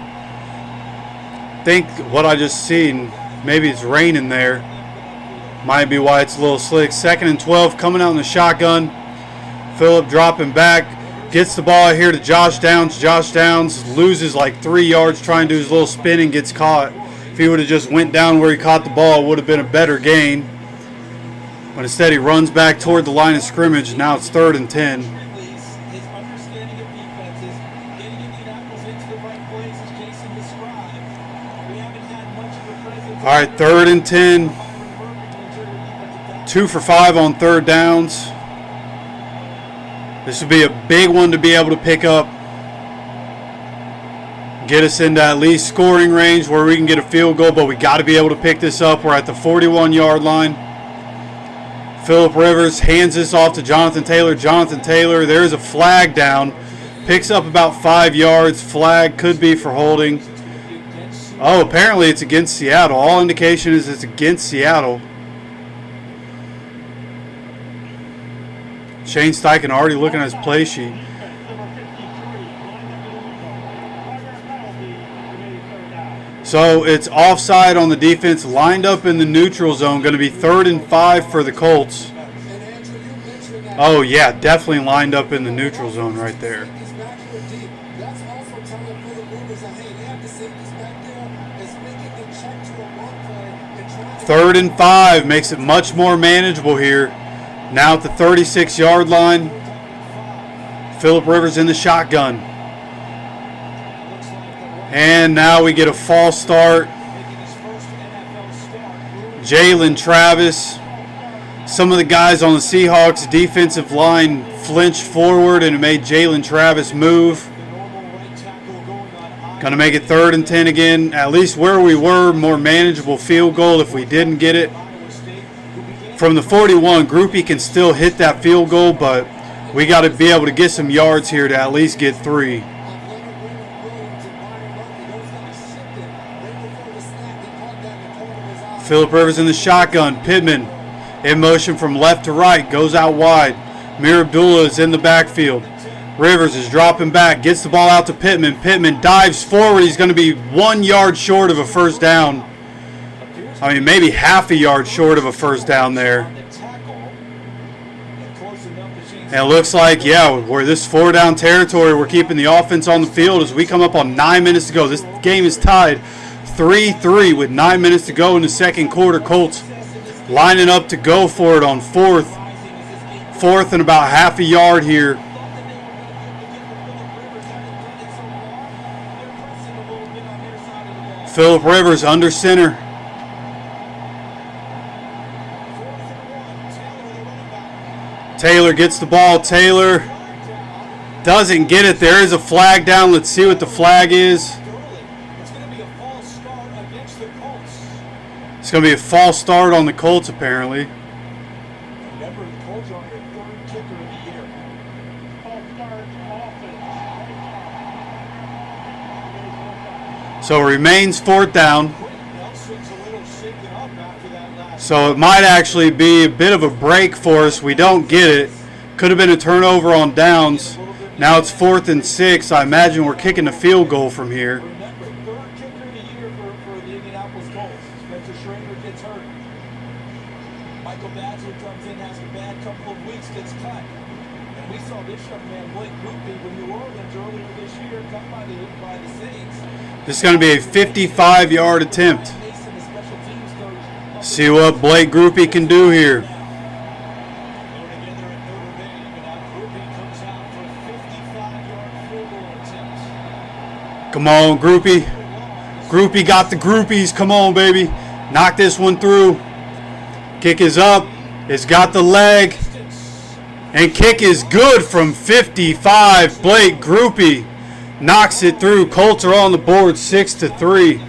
I think what I just seen, maybe it's raining there. Might be why it's a little slick. 2nd and 12, coming out in the shotgun. Phillip dropping back. Gets the ball here to Josh Downs. Josh Downs loses like 3 yards trying to do his little spin and gets caught. If he would have just went down where he caught the ball, it would have been a better gain. But instead he runs back toward the line of scrimmage. Now it's 3rd and 10. His understanding of defenses, getting Indianapolis into the right place, as Jason described. We haven't had much of a presence. All right, 3rd and 10. 2 for 5 on 3rd downs. This would be a big one to be able to pick up. Get us into at least scoring range where we can get a field goal, but we got to be able to pick this up. We're at the 41-yard line. Philip Rivers hands this off to Jonathan Taylor. Jonathan Taylor, there's a flag down. Picks up about 5 yards. Flag could be for holding. Oh, apparently it's against Seattle. All indication is it's against Seattle. Shane Steichen already looking at his play sheet. So it's offside on the defense, lined up in the neutral zone. Going to be 3rd and 5 for the Colts. Oh, yeah, definitely lined up in the neutral zone right there. That's also telling Philip Rivers that, hey, they have the safeties back there. It's making the check to a run play and trying to 3rd and 5 makes it much more manageable here. Now at the 36-yard line, Philip Rivers in the shotgun. And now we get a false start. Jalen Travis. Some of the guys on the Seahawks defensive line flinched forward and it made Jalen Travis move. Going to make it 3rd and 10 again. At least where we were, more manageable field goal if we didn't get it. From the 41, Groupie can still hit that field goal, but we got to be able to get some yards here to at least get 3. Phillip Rivers in the shotgun. Pittman in motion from left to right. Goes out wide. Mir Abdullah is in the backfield. Rivers is dropping back. Gets the ball out to Pittman. Pittman dives forward. He's going to be 1 yard short of a first down. I mean, maybe half a yard short of a first down there. And it looks like, yeah, we're this 4-down territory. We're keeping the offense on the field as we come up on 9 minutes to go. This game is tied 3-3 with 9 minutes to go in the second quarter. Colts lining up to go for it on 4th and about half a yard here. Phillip Rivers under center. Taylor gets the ball. Taylor doesn't get it. There is a flag down. Let's see what the flag is. It's going to be a false start on the Colts, apparently. Remember, the Colts are on their 3rd kicker of the year. So it remains 4th down. So it might actually be a bit of a break for us. We don't get it. Could have been a turnover on downs. Now it's 4th and 6. I imagine we're kicking a field goal from here. Remember, 3rd kicker of the year for the Indianapolis Colts. Spencer Schrader gets hurt. Michael Badger comes in, has a bad couple of weeks, gets cut. And we saw this young man, Blake Groupie, with New Orleans earlier this year, cut by the Saints. This is going to be a 55-yard attempt. See what Blake Groupie can do here. Come on, Groupie. Groupie got the groupies. Come on, baby. Knock this one through. Kick is up. It's got the leg. And kick is good from 55. Blake Groupie knocks it through. Colts are on the board 6-3.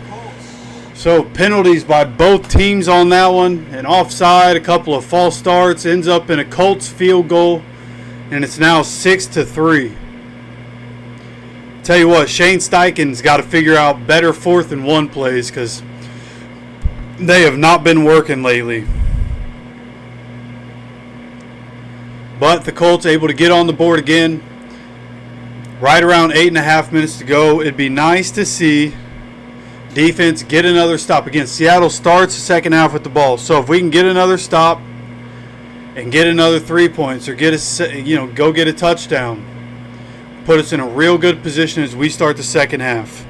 So penalties by both teams on that one. An offside, a couple of false starts. Ends up in a Colts field goal. And it's now 6-3. Tell you what, Shane Steichen's got to figure out better 4th and 1 plays because they have not been working lately. But the Colts able to get on the board again. Right around 8.5 minutes to go. It'd be nice to see defense get another stop. Again, Seattle starts the second half with the ball. So if we can get another stop and get another 3 points or get a, go get a touchdown, put us in a real good position as we start the second half.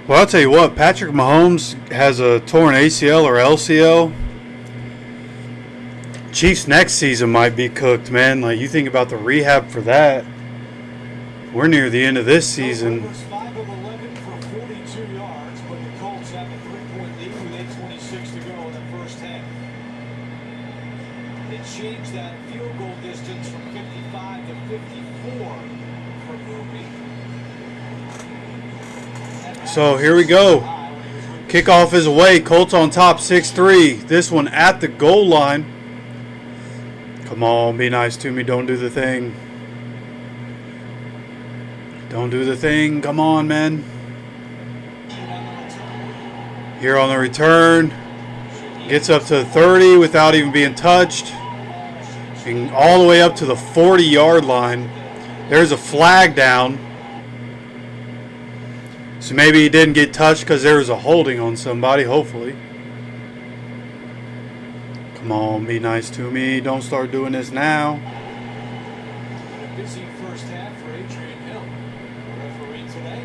Well, I'll tell you what, Patrick Mahomes has a torn ACL or LCL. Chiefs next season might be cooked, man. Like, you think about the rehab for that. We're near the end of this season. Rivers 5 of 11 for 42 yards, but the Colts have a 3-point lead with 8:26 to go in the first half. They changed that field goal distance from 55 to 54 for Ruby. So here we go. Kickoff is away. Colts on top 6-3. This one at the goal line. Come on, be nice to me. Don't do the thing. Don't do the thing. Come on, man. Here on the return. Gets up to 30 without even being touched. And all the way up to the 40-yard line. There's a flag down. So maybe he didn't get touched because there was a holding on somebody, hopefully. Come on, be nice to me. Don't start doing this now. A busy first half for Adrian Hill, referee today.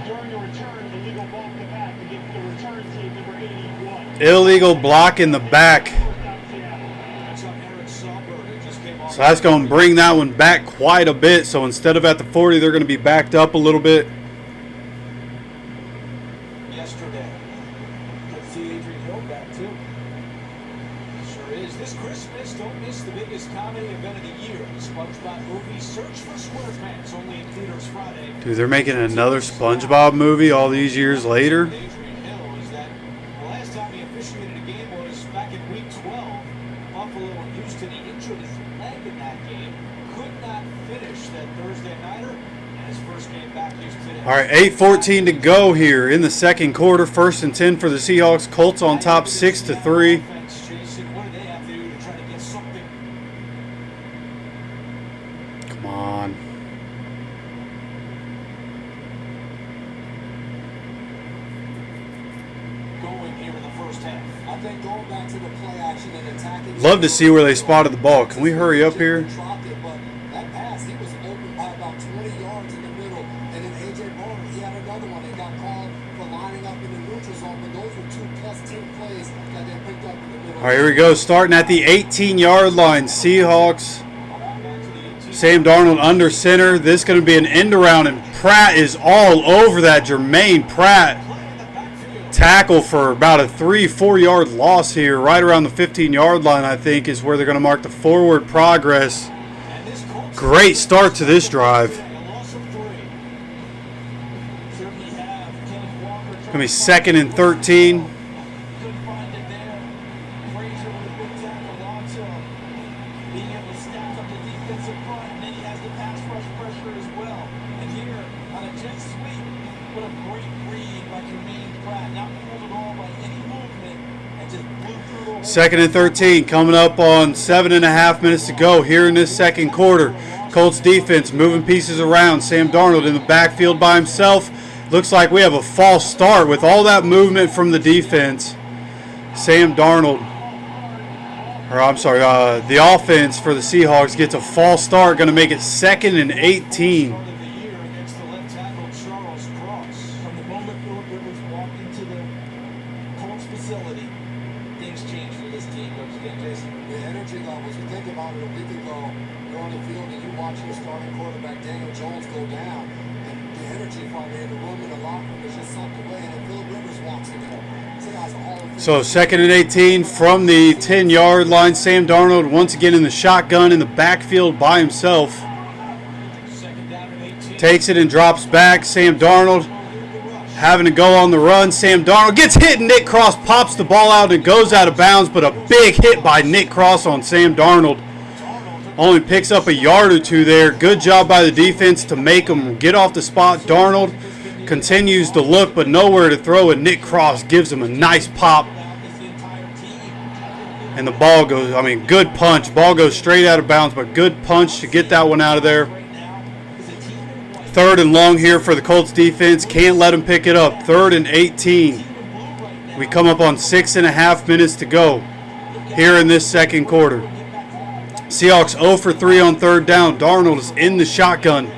During the return, illegal ball in the back against the return team number 81. Illegal block in the back. That's on Eric Sauber, who just came off. So that's going to bring that one back quite a bit. So instead of at the 40, they're going to be backed up a little bit. Yesterday. Good to see Adrian Hill back too. Sure is. This Christmas, don't miss the biggest comedy event of the year. The SpongeBob movie Search for SquarePants, only in theaters Friday. Dude, they're making another SpongeBob movie all these years later. Adrian Hill is that the last time he officiated a game was back in week 12. Buffalo and Houston. He injured his leg in that game. Could not finish that Thursday nighter. And his first game back is today. All right, 8:14 to go here in the second quarter. 1st and 10 for the Seahawks. Colts on top 6-3. Jason, what do they have to do to try to get something? Come on. Going here in the first half. I think going back to the play action and attacking. Love to see where they spotted the ball. Can we hurry up here? Dropped it, but that pass, he was open by about 20 yards in the middle. And then A.J. Barner, he had another one. They got called for lining up in the neutral zone, but those were 2+10 plays that they picked up in the middle. All right, here we go. Starting at the 18-yard line. Seahawks. Sam Darnold under center. This is going to be an end around, and Pratt is all over that. Jermaine Pratt. Tackle for about a 3-4 yard loss here, right around the 15-yard line, I think, is where they're going to mark the forward progress. Great start to this drive. Going to be 2nd and 13. Being able to stack up the defensive front, and then he has the pass rush pressure as well. And here on a jet sweep, what a great read by Jermaine Pratt. Not pulled at all by any movement, and just blew through the whole. 2nd and 13, coming up on 7.5 minutes to go here in this second quarter. Colts defense moving pieces around. Sam Darnold in the backfield by himself. Looks like we have a false start with all that movement from the defense. Sam Darnold, or I'm sorry, the offense for the Seahawks gets a false start, going to make it 2nd and 18. Start of the year against the left tackle Charles Cross. From the moment Philip Rivers walked into the Colts facility, things changed for this team. Don't you think, Jason? The energy levels, you think about it a week ago, you're on the field and you watch your starting quarterback Daniel Jones go down, and the energy probably in the room in the locker room is just sucked away, and then Philip Rivers walks in there. This guy's a Hall of Fame. So 2nd and 18 from the 10-yard line. Sam Darnold once again in the shotgun in the backfield by himself. Second down and 18. Takes it and drops back. Sam Darnold having to go on the run. Sam Darnold gets hit and Nick Cross pops the ball out and goes out of bounds, but a big hit by Nick Cross on Sam Darnold. Only picks up a yard or two there. Good job by the defense to make him get off the spot. Darnold continues to look, but nowhere to throw, and Nick Cross gives him a nice pop. And the ball goes, I mean, good punch. Ball goes straight out of bounds, but good punch to get that one out of there. 3rd and long here for the Colts defense. Can't let them pick it up. 3rd and 18. We come up on 6.5 minutes to go here in this second quarter. Seahawks 0 for 3 on 3rd down. Darnold is in the shotgun.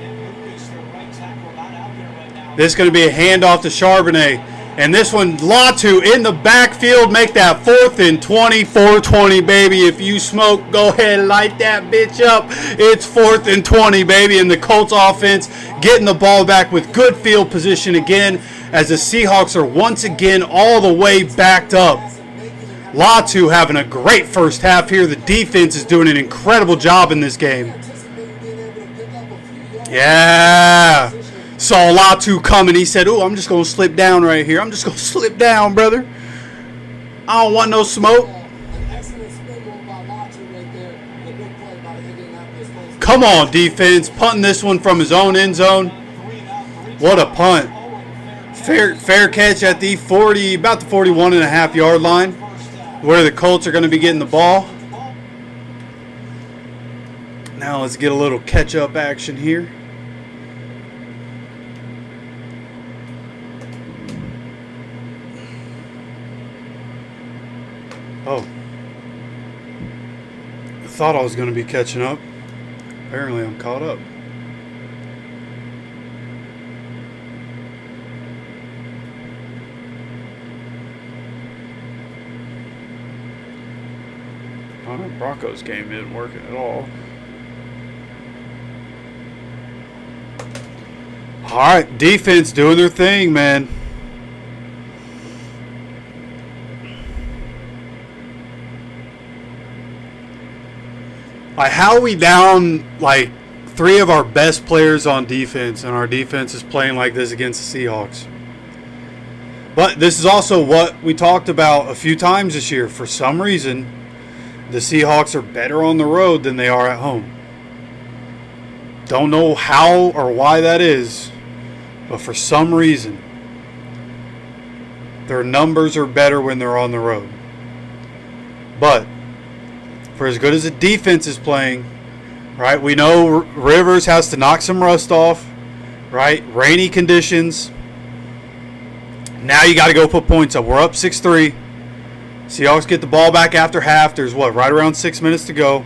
This is going to be a handoff to Charbonnet. And this one, Latu in the backfield, make that 4th and 20, 420, baby. If you smoke, go ahead and light that bitch up. It's 4th and 20, baby. And the Colts offense getting the ball back with good field position again, as the Seahawks are once again all the way backed up. Latu having a great first half here. The defense is doing an incredible job in this game. Yeah. Saw Latu coming. He said, "Ooh, I'm just going to slip down right here. I'm just going to slip down, brother. I don't want no smoke." Come on, defense. Punting this one from his own end zone. What a punt. Fair catch at the 40, about the 41.5-yard line, where the Colts are going to be getting the ball. Now let's get a little catch-up action here. Oh. I thought I was going to be catching up. Apparently I'm caught up. Broncos game isn't working at all. All right, defense doing their thing, man. How are we down like 3 of our best players on defense, and our defense is playing like this against the Seahawks? But this is also what we talked about a few times this year. For some reason, the Seahawks are better on the road than they are at home. Don't know how or why that is, but for some reason, their numbers are better when they're on the road. But for as good as the defense is playing, right, we know Rivers has to knock some rust off, right? Rainy conditions. Now you got to go put points up. We're up 6-3. Seahawks get the ball back after half. There's right around 6 minutes to go.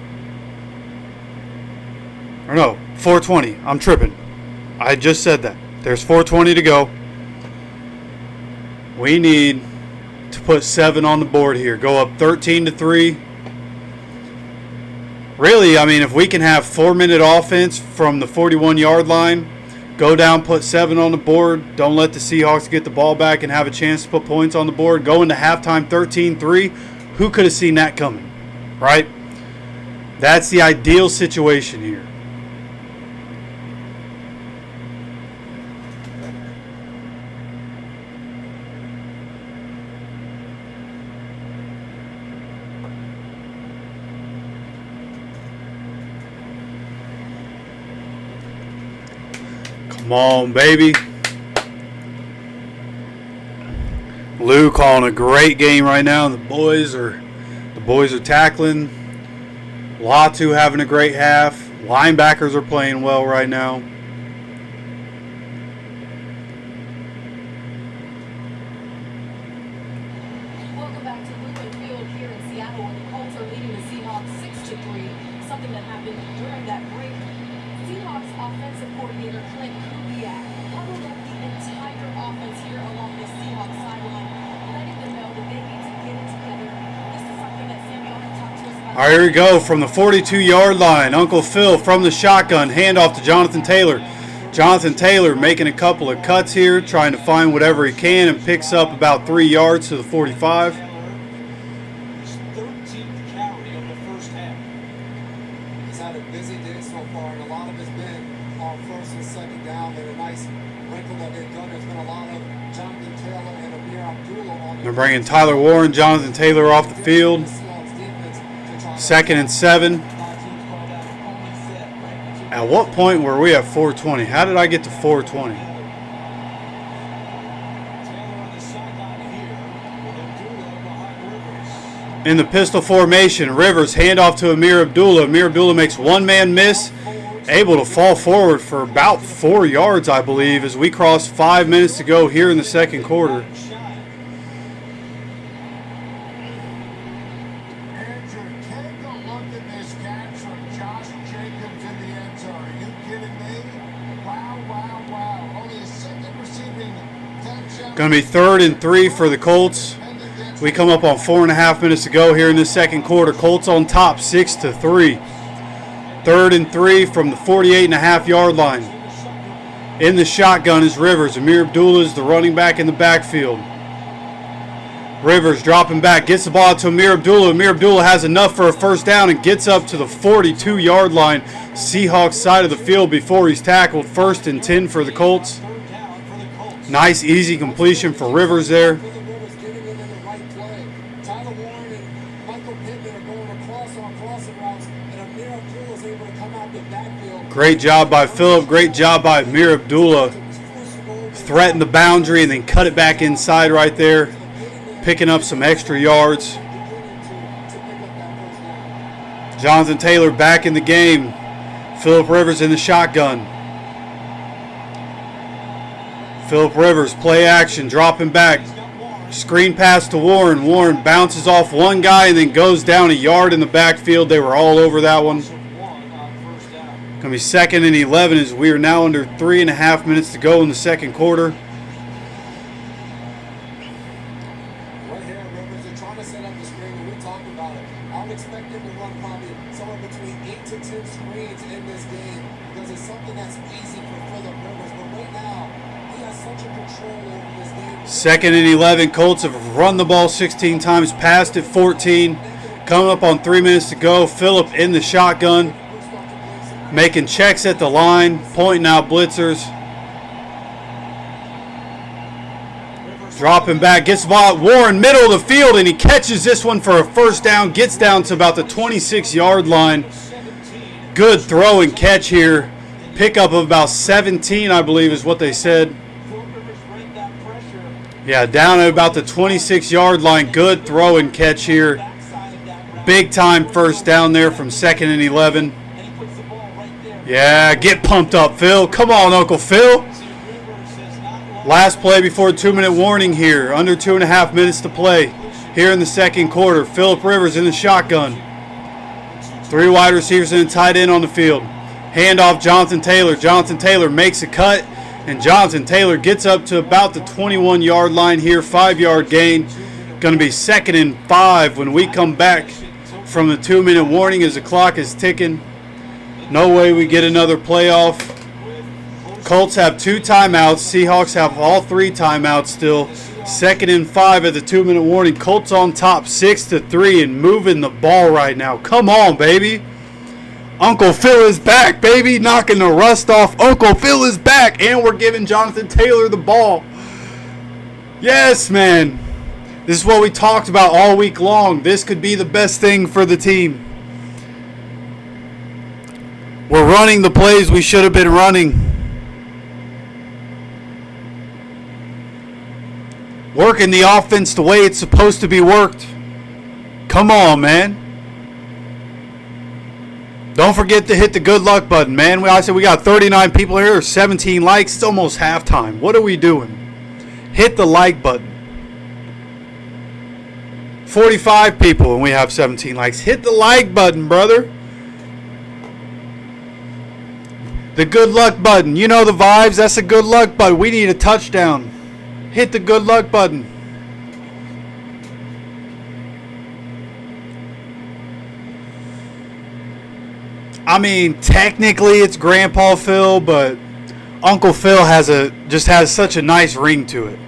Or no, 4:20. I'm tripping. I just said that. There's 4:20 to go. We need to put 7 on the board here. Go up 13-3. Really, I mean, if we can have 4-minute offense from the 41-yard line, go down, put 7 on the board. Don't let the Seahawks get the ball back and have a chance to put points on the board. Go into halftime 13-3. Who could have seen that coming, right? That's the ideal situation here. Come on, baby. Lou calling a great game right now. The boys are tackling. Latu having a great half. Linebackers are playing well right now. Welcome back to Lumen Field here in Seattle, where the Colts are leading the Seahawks 6-3. Something that happened during that break. Seahawks offensive coordinator Clint Kubiak huddled up the entire offense here along the Seahawks sideline, letting them know that they need to get it together. This is something that Sam Darnold talked to us about. All right, here we go from the 42-yard line. Uncle Phil from the shotgun. Handoff to Jonathan Taylor. Jonathan Taylor making a couple of cuts here, trying to find whatever he can, and picks up about 3 yards to the 45. His 13th carry of the first half. He's had a busy day so far, and a lot of it's been on first and second down. And a nice wrinkle that they've done. There's been a lot of Jonathan Taylor and Amir Abdullah on the. They're bringing Tyler Warren, Jonathan Taylor off the field. 2nd and 7. At what point were we at 4:20? How did I get to 4:20? In the pistol formation, Rivers handoff to Amir Abdullah. Amir Abdullah makes one-man miss, able to fall forward for about 4 yards, I believe, as we cross 5 minutes to go here in the second quarter. Going to be 3rd and 3 for the Colts. We come up on 4.5 minutes to go here in the second quarter. Colts on top, 6-3. 3rd and 3 from the 48.5-yard line. In the shotgun is Rivers. Amir Abdullah is the running back in the backfield. Rivers dropping back, gets the ball to Amir Abdullah. Amir Abdullah has enough for a first down and gets up to the 42-yard line. Seahawks side of the field before he's tackled. 1st and 10 for the Colts. Nice, easy completion for Rivers there. Great job by Phillip. Great job by Amir Abdullah. Threaten the boundary and then cut it back inside right there. Picking up some extra yards. Jonathan Taylor back in the game. Phillip Rivers in the shotgun. Phillip Rivers, play action, dropping back. Screen pass to Warren. Warren bounces off one guy and then goes down a yard in the backfield. They were all over that one. Going to be 2nd and 11 as we are now under 3.5 minutes to go in the second quarter. Right here, Rivers, they're trying to set up the screen, and we talked about it. I would expect them to run probably somewhere between 8 to 10 screens in this game because it's something that's easy for Phillip Rivers. But right now, he has such a control over this game. 2nd and 11. Colts have run the ball 16 times, passed it 14. Coming up on 3 minutes to go. Phillip in the shotgun. Making checks at the line, pointing out blitzers. Dropping back, gets the ball at Warren, middle of the field, and he catches this one for a first down. Gets down to about the 26-yard line. Good throw and catch here. Pickup of about 17, I believe is what they said. Yeah, down at about the 26-yard line. Good throw and catch here. Big time first down there from 2nd and 11. Yeah, get pumped up, Phil. Come on, Uncle Phil. Last play before 2-minute warning here. Under 2.5 minutes to play here in the second quarter. Phillip Rivers in the shotgun. 3 wide receivers and a tight end on the field. Handoff Jonathan Taylor. Jonathan Taylor makes a cut, and Jonathan Taylor gets up to about the 21-yard line here. 5-yard gain. Going to be 2nd and 5 when we come back from the 2-minute warning as the clock is ticking. No way we get another playoff. Colts have 2 timeouts. Seahawks have all 3 timeouts still. 2nd and 5 at the 2-minute warning. Colts on top 6-3 and moving the ball right now. Come on, baby. Uncle Phil is back, baby. Knocking the rust off. Uncle Phil is back. And we're giving Jonathan Taylor the ball. Yes, man. This is what we talked about all week long. This could be the best thing for the team. We're running the plays we should have been running. Working the offense the way it's supposed to be worked. Come on, man. Don't forget to hit the good luck button, man. I said we got 39 people here, or 17 likes. It's almost halftime. What are we doing? Hit the like button. 45 people and we have 17 likes. Hit the like button, brother. The good luck button. You know the vibes. That's a good luck button. We need a touchdown. Hit the good luck button. I mean, technically it's Grandpa Phil, but Uncle Phil just has such a nice ring to it.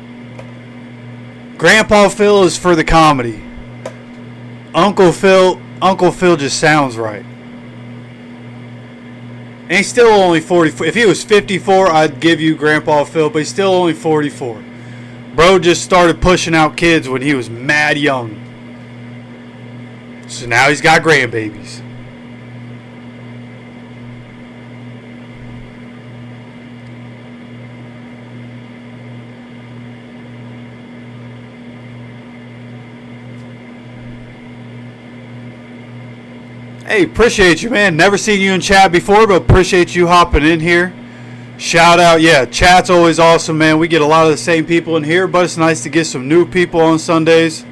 Grandpa Phil is for the comedy. Uncle Phil just sounds right. And he's still only 44. If he was 54, I'd give you Grandpa Phil, but he's still only 44. Bro just started pushing out kids when he was mad young. So now he's got grandbabies. Hey, appreciate you, man. Never seen you in chat before, but appreciate you hopping in here. Shout out. Yeah, chat's always awesome, man. We get a lot of the same people in here, but it's nice to get some new people on Sundays.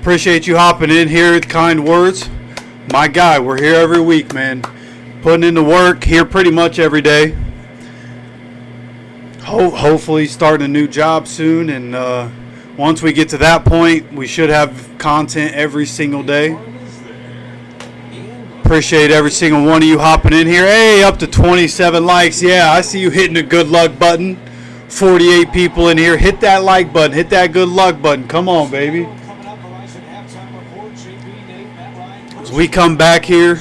Appreciate you hopping in here. Kind words. My guy, we're here every week, man. Putting in the work here pretty much every day. Hopefully starting a new job soon, and once we get to that point, we should have content every single day. Appreciate every single one of you hopping in here. Hey, up to 27 likes. Yeah, I see you hitting the good luck button. 48 people in here. Hit that like button. Hit that good luck button. Come on, baby. As we come back here.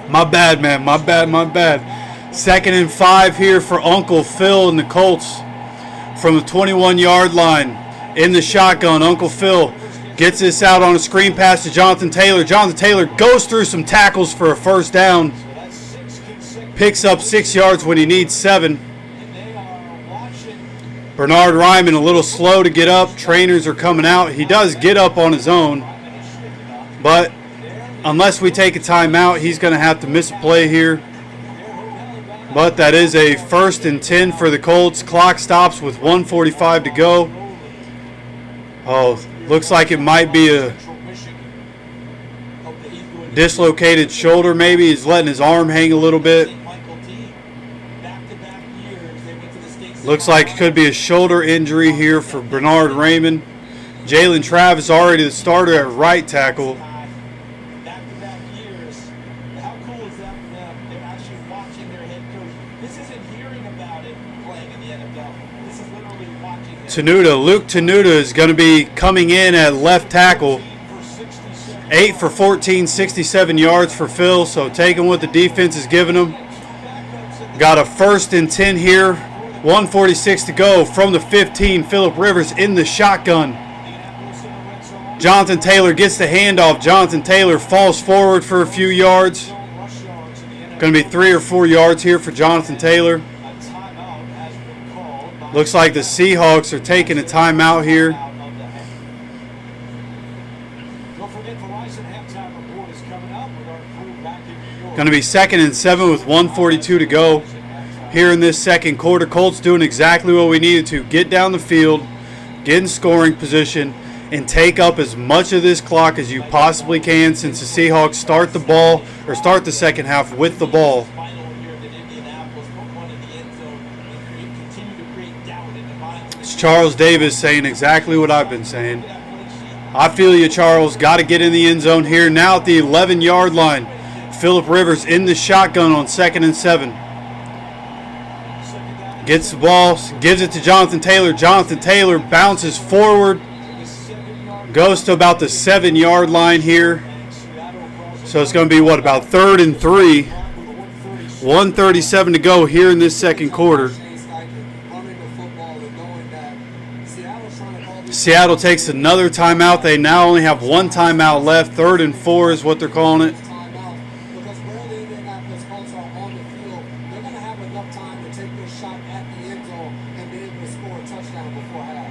My bad, man. My bad. 2nd and 5 here for Uncle Phil and the Colts from the 21-yard line. In the shotgun, Uncle Phil gets this out on a screen pass to Jonathan Taylor. Jonathan Taylor goes through some tackles for a first down. Picks up 6 yards when he needs 7. Bernard Ryman a little slow to get up. Trainers are coming out. He does get up on his own. But unless we take a timeout, he's going to have to miss a play here. But that is a 1st and 10 for the Colts. Clock stops with 1:45 to go. Oh, looks like it might be a dislocated shoulder maybe. He's letting his arm hang a little bit. Looks like it could be a shoulder injury here for Bernard Raymond. Jalen Travis already the starter at right tackle. Luke Tenuta is going to be coming in at left tackle. 8 for 14, 67 yards for Phil, so taking what the defense is giving him. Got a 1st and 10 here. 1:46 to go from the 15. Phillip Rivers in the shotgun. Jonathan Taylor gets the handoff. Jonathan Taylor falls forward for a few yards. Going to be 3 or 4 yards here for Jonathan Taylor. Looks like the Seahawks are taking a timeout here. Going to be 2nd and 7 with 1:42 to go here in this second quarter. Colts doing exactly what we needed to. Get down the field, get in scoring position, and take up as much of this clock as you possibly can since the Seahawks start the second half with the ball. It's Charles Davis saying exactly what I've been saying. I feel you, Charles. Got to get in the end zone here. Now at the 11-yard line. Phillip Rivers in the shotgun on 2nd and 7. Gets the ball, gives it to Jonathan Taylor. Jonathan Taylor bounces forward. Goes to about the 7-yard line here. So it's going to be, about 3rd and 3. 1:37 to go here in this second quarter. Seattle takes another timeout. They now only have 1 timeout left. 3rd and 4 is what they're calling it. Because where the Indianapolis Colts are on the field, they're going to have enough time to take their shot at the end zone and be able to score a touchdown before half.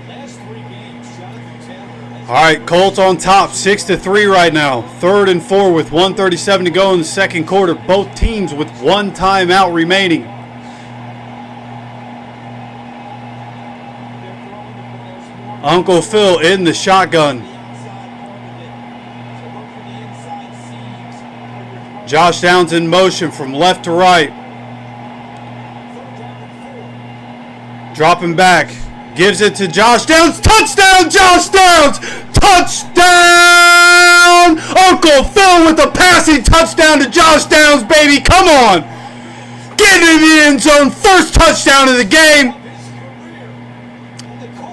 Last 3 games, Jonathan Taylor. All right, Colts on top, 6-3 right now. 3rd and 4 with 1:37 to go in the second quarter. Both teams with 1 timeout remaining. Uncle Phil in the shotgun. Josh Downs in motion from left to right. Dropping back. Gives it to Josh Downs. Touchdown, Josh Downs! Touchdown! Uncle Phil with a passing touchdown to Josh Downs, baby. Come on. Get in the end zone. First touchdown of the game.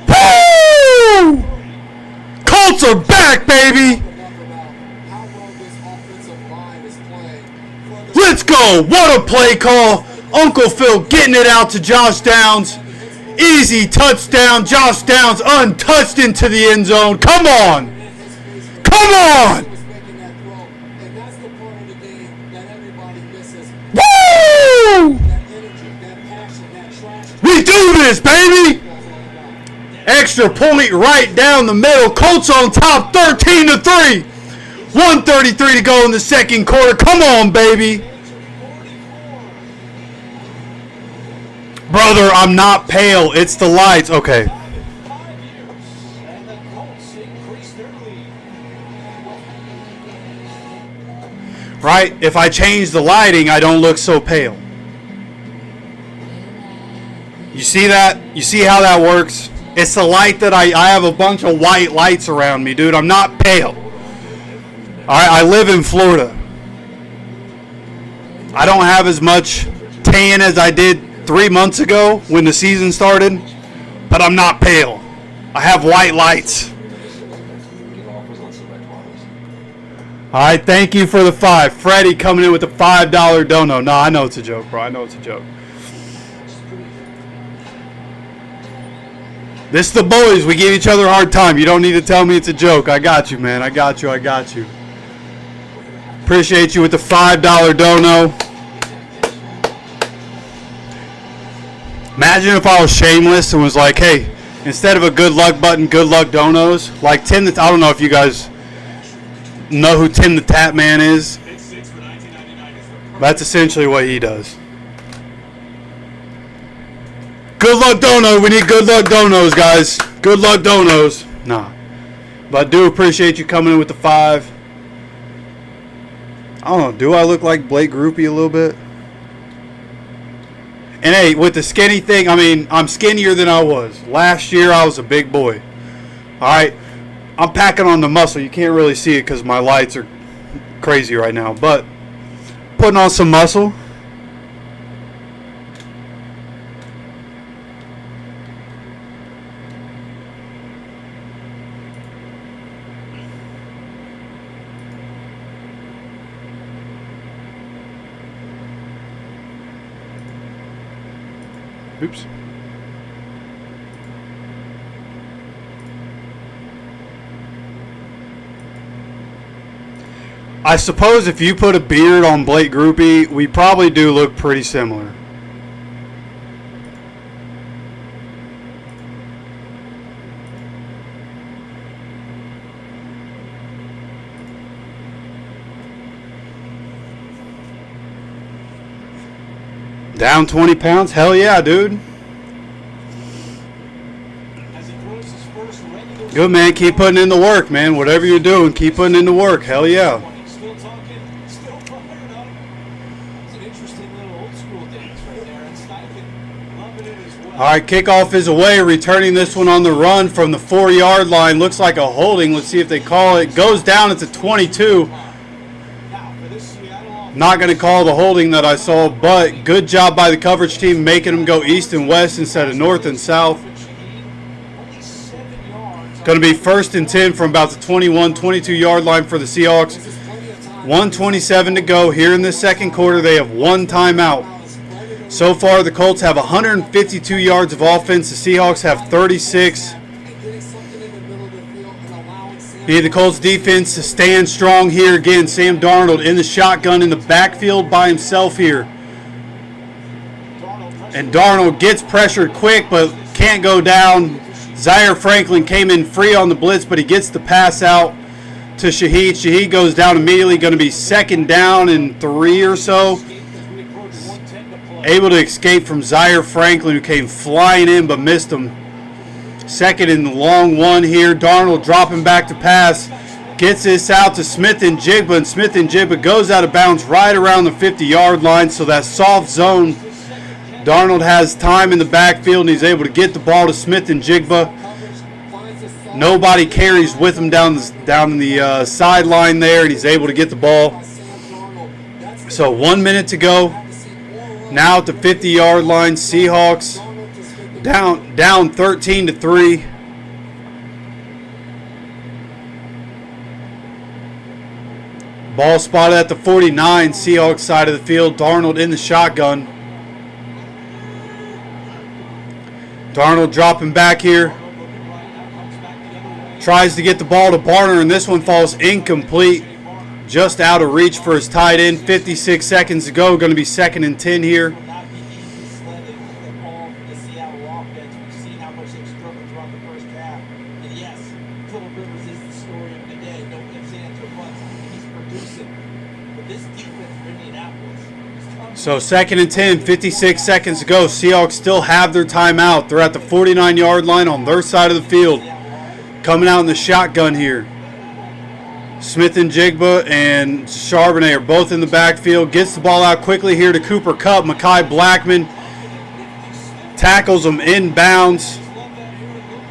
Woo! Colts are back, baby. Let's go. What a play call. Uncle Phil getting it out to Josh Downs. Easy touchdown. Josh Downs untouched into the end zone. Come on. Come on. Woo! We do this, baby. Extra point right down the middle. Colts on top, 13-3. 1:33 to go in the second quarter. Come on, baby. Brother, I'm not pale. It's the lights. Okay. right? If I change the lighting, I don't look so pale. You see that? You see how that works? It's the light that I have a bunch of white lights around me, dude. I'm not pale. All right, I live in Florida. I don't have as much tan as I did 3 months ago when the season started, but I'm not pale. I have white lights. All right, thank you for the 5. Freddie coming in with the $5 dono. No, I know it's a joke, bro. I know it's a joke. This is the boys. We give each other a hard time. You don't need to tell me it's a joke. I got you, man. I got you. I got you. Appreciate you with the $5 dono. Imagine if I was shameless and was like, hey, instead of a good luck button, good luck donos. Like Tim, I don't know if you guys know who Tim the Tap Man is. That's essentially what he does. Good luck dono. We need good luck donos, guys. Good luck donos. Nah. But I do appreciate you coming in with the 5. I don't know. Do I look like Blake Groupie a little bit? And hey, with the skinny thing, I mean, I'm skinnier than I was. Last year, I was a big boy. All right. I'm packing on the muscle. You can't really see it because my lights are crazy right now. But putting on some muscle. Oops. I suppose if you put a beard on Blake Groupie, we probably do look pretty similar. Down 20 pounds? Hell yeah, dude. Good, man. Keep putting in the work, man. Whatever you're doing, keep putting in the work. Hell yeah. Still talking, still fired up. It's an interesting little old school dance right there. And Steichen loving it as well. All right, kickoff is away. Returning this one on the run from the 4-yard line. Looks like a holding. Let's see if they call it. Goes down. It's a 22. Not going to call the holding that I saw, but good job by the coverage team making them go east and west instead of north and south. Going to be 1st and 10 from about the 21, 22-yard line for the Seahawks. 1:27 to go here in the second quarter. They have one timeout. So far, the Colts have 152 yards of offense. The Seahawks have 36. Need the Colts defense to stand strong here. Again, Sam Darnold in the shotgun in the backfield by himself here. And Darnold gets pressured quick but can't go down. Zaire Franklin came in free on the blitz, but he gets the pass out to Shaheed. Shaheed goes down immediately. Going to be 2nd down and 3 or so. Able to escape from Zaire Franklin, who came flying in but missed him. 2nd and long 1 here. Darnold dropping back to pass. Gets this out to Smith and Jigba. And Smith and Jigba goes out of bounds right around the 50-yard line. So that soft zone. Darnold has time in the backfield and he's able to get the ball to Smith and Jigba. Nobody carries with him down the sideline there, and he's able to get the ball. So 1 minute to go. Now at the 50-yard line, Seahawks down 13-3. Ball spotted at the 49, Seahawks side of the field. Darnold in the shotgun. Darnold dropping back here. Tries to get the ball to Barner, and this one falls incomplete. Just out of reach for his tight end. 56 seconds to go. Going to be 2nd and 10 here. So 2nd and 10, 56 seconds to go. Seahawks still have their timeout. They're at the 49-yard line on their side of the field. Coming out in the shotgun here. Smith and Jigba and Charbonnet are both in the backfield. Gets the ball out quickly here to Cooper Kupp. Mekhi Blackman tackles him inbounds.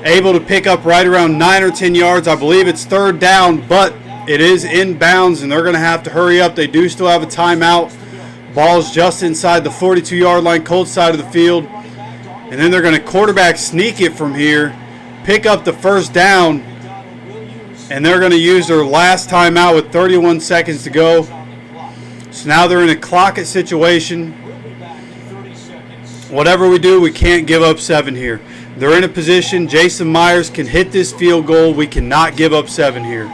Able to pick up right around 9 or 10 yards. I believe it's third down, but it is inbounds, and they're going to have to hurry up. They do still have a timeout. Ball's just inside the 42-yard line, Colts side of the field. And then they're going to quarterback sneak it from here, pick up the first down, and they're going to use their last timeout with 31 seconds to go. So now they're in a clock it situation. Whatever we do, we can't give up 7 here. They're in a position. Jason Myers can hit this field goal. We cannot give up 7 here.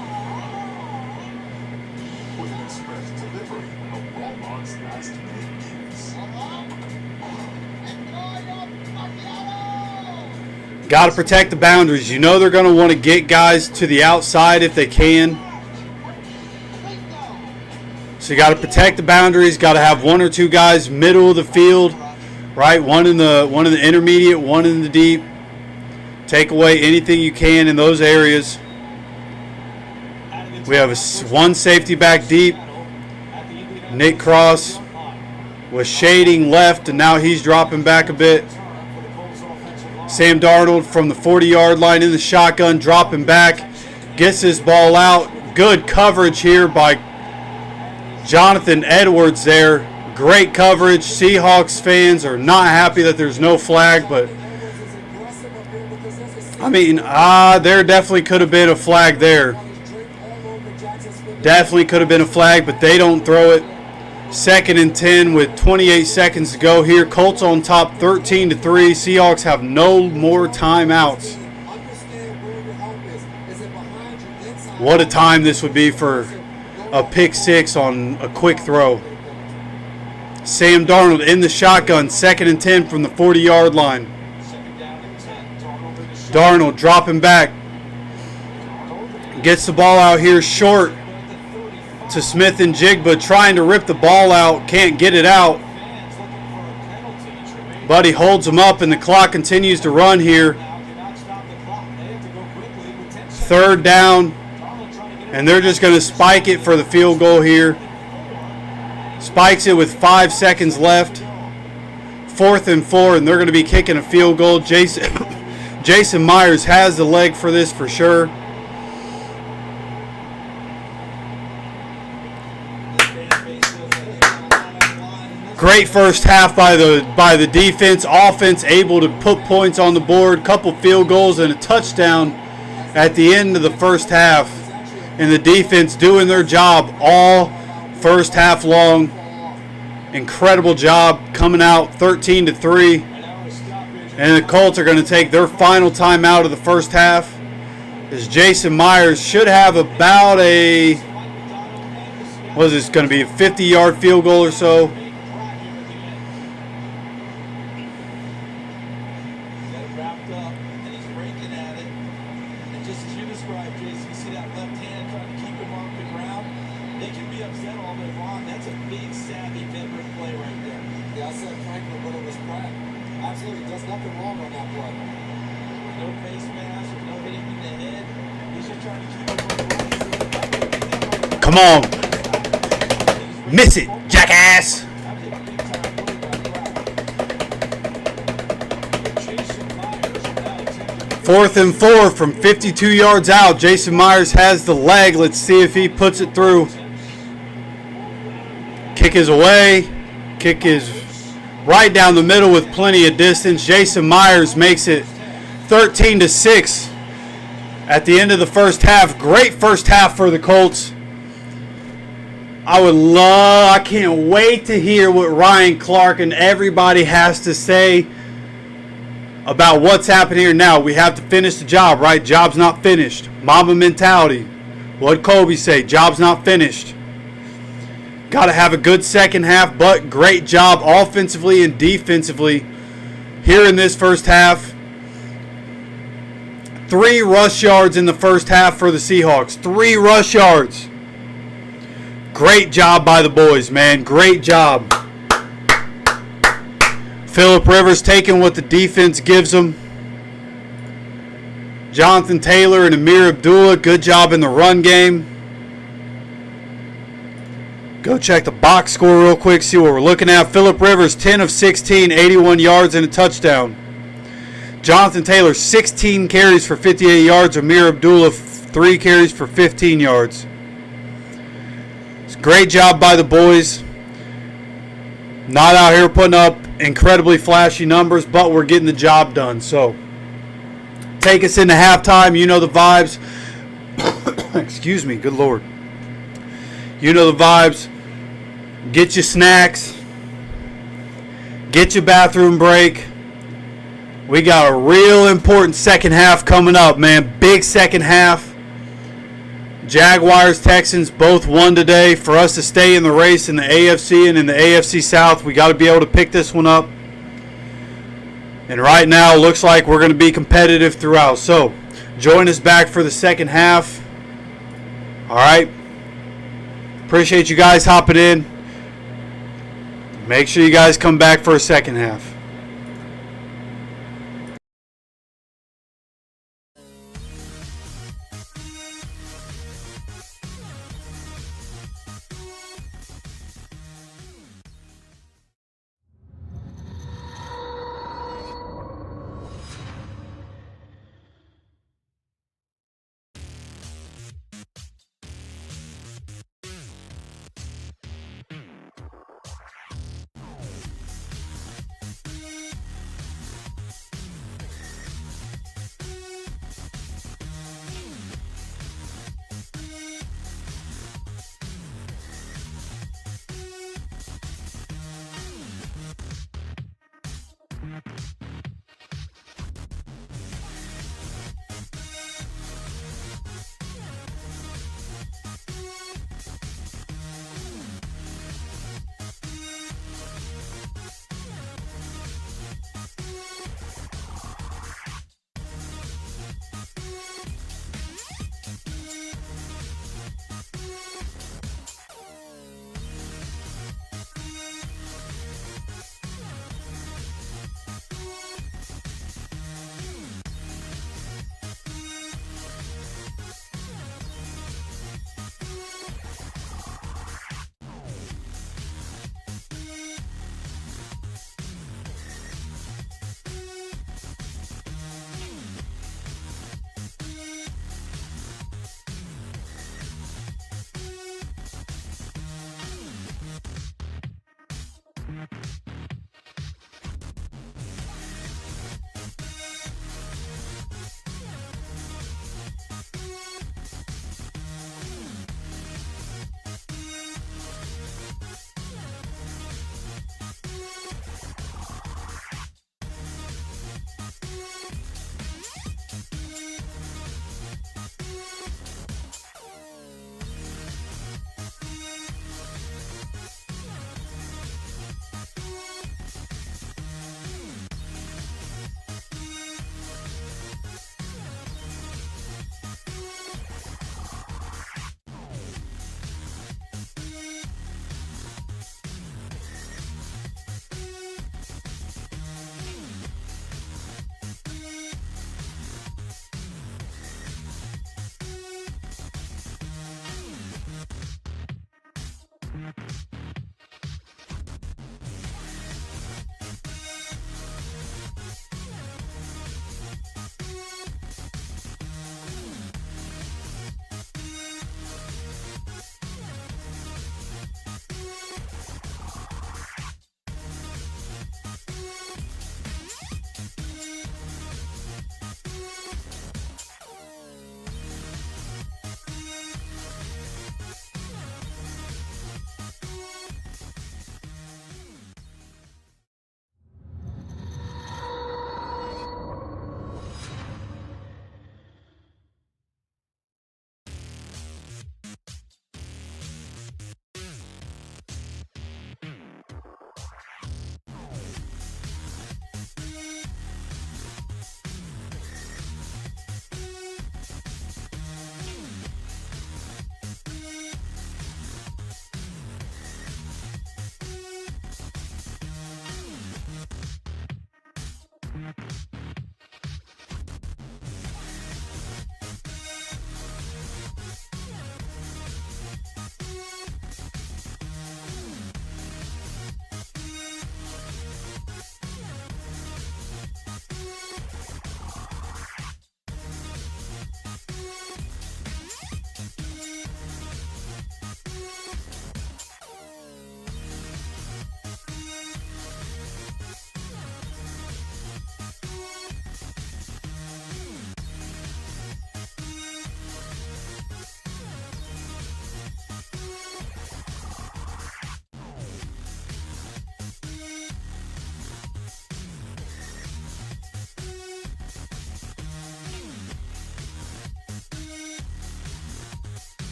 Got to protect the boundaries. You know they're going to want to get guys to the outside if they can. So you got to protect the boundaries. Got to have 1 or 2 guys middle of the field, right? One in the intermediate, one in the deep. Take away anything you can in those areas. We have one safety back deep. Nick Cross was shading left, and now he's dropping back a bit. Sam Darnold from the 40-yard line in the shotgun, dropping back. Gets this ball out. Good coverage here by Jonathan Edwards there. Great coverage. Seahawks fans are not happy that there's no flag, but I mean, there definitely could have been a flag there. Definitely could have been a flag, but they don't throw it. 2nd and 10 with 28 seconds to go here. Colts on top 13-3. Seahawks have no more timeouts. What a time this would be for a pick 6 on a quick throw. Sam Darnold in the shotgun. 2nd and 10 from the 40-yard line. Darnold dropping back. Gets the ball out here short to Smith and Jigba, trying to rip the ball out. Can't get it out. But he holds him up, and the clock continues to run here. 3rd down. And they're just going to spike it for the field goal here. Spikes it with 5 seconds left. 4th and 4, and they're going to be kicking a field goal. Jason Myers has the leg for this for sure. Great first half by the defense. Offense able to put points on the board. Couple field goals and a touchdown at the end of the first half. And the defense doing their job all first half long. Incredible job coming out 13-3. And the Colts are going to take their final timeout of the first half. As Jason Myers should have about a, what is this going to be, a 50-yard field goal or so. Come on. Miss it, jackass. Fourth and 4 from 52 yards out. Jason Myers has the leg. Let's see if he puts it through. Kick is away. Kick is right down the middle with plenty of distance. Jason Myers makes it 13-6 at the end of the first half. Great first half for the Colts. I can't wait to hear what Ryan Clark and everybody has to say about what's happening here now. We have to finish the job, right? Job's not finished. Mamba mentality. What'd Kobe say? Job's not finished. Got to have a good second half, but great job offensively and defensively here in this first half. 3 rush yards in the first half for the Seahawks. 3 rush yards. Great job by the boys, man. Great job. Phillip Rivers taking what the defense gives him. Jonathan Taylor and Amir Abdullah, good job in the run game. Go check the box score real quick, see what we're looking at. Phillip Rivers, 10 of 16, 81 yards and a touchdown. Jonathan Taylor, 16 carries for 58 yards. Amir Abdullah, 3 carries for 15 yards. It's a great job by the boys. Not out here putting up incredibly flashy numbers, but we're getting the job done. So, take us into halftime. You know the vibes. Excuse me, good Lord. You know the vibes. Get your snacks. Get your bathroom break. We got a real important second half coming up, man. Big second half. Jaguars, Texans both won today. For us to stay in the race in the AFC and in the AFC South, we got to be able to pick this one up. And right now, it looks like we're going to be competitive throughout. So, join us back for the second half. All right. Appreciate you guys hopping in. Make sure you guys come back for a second half.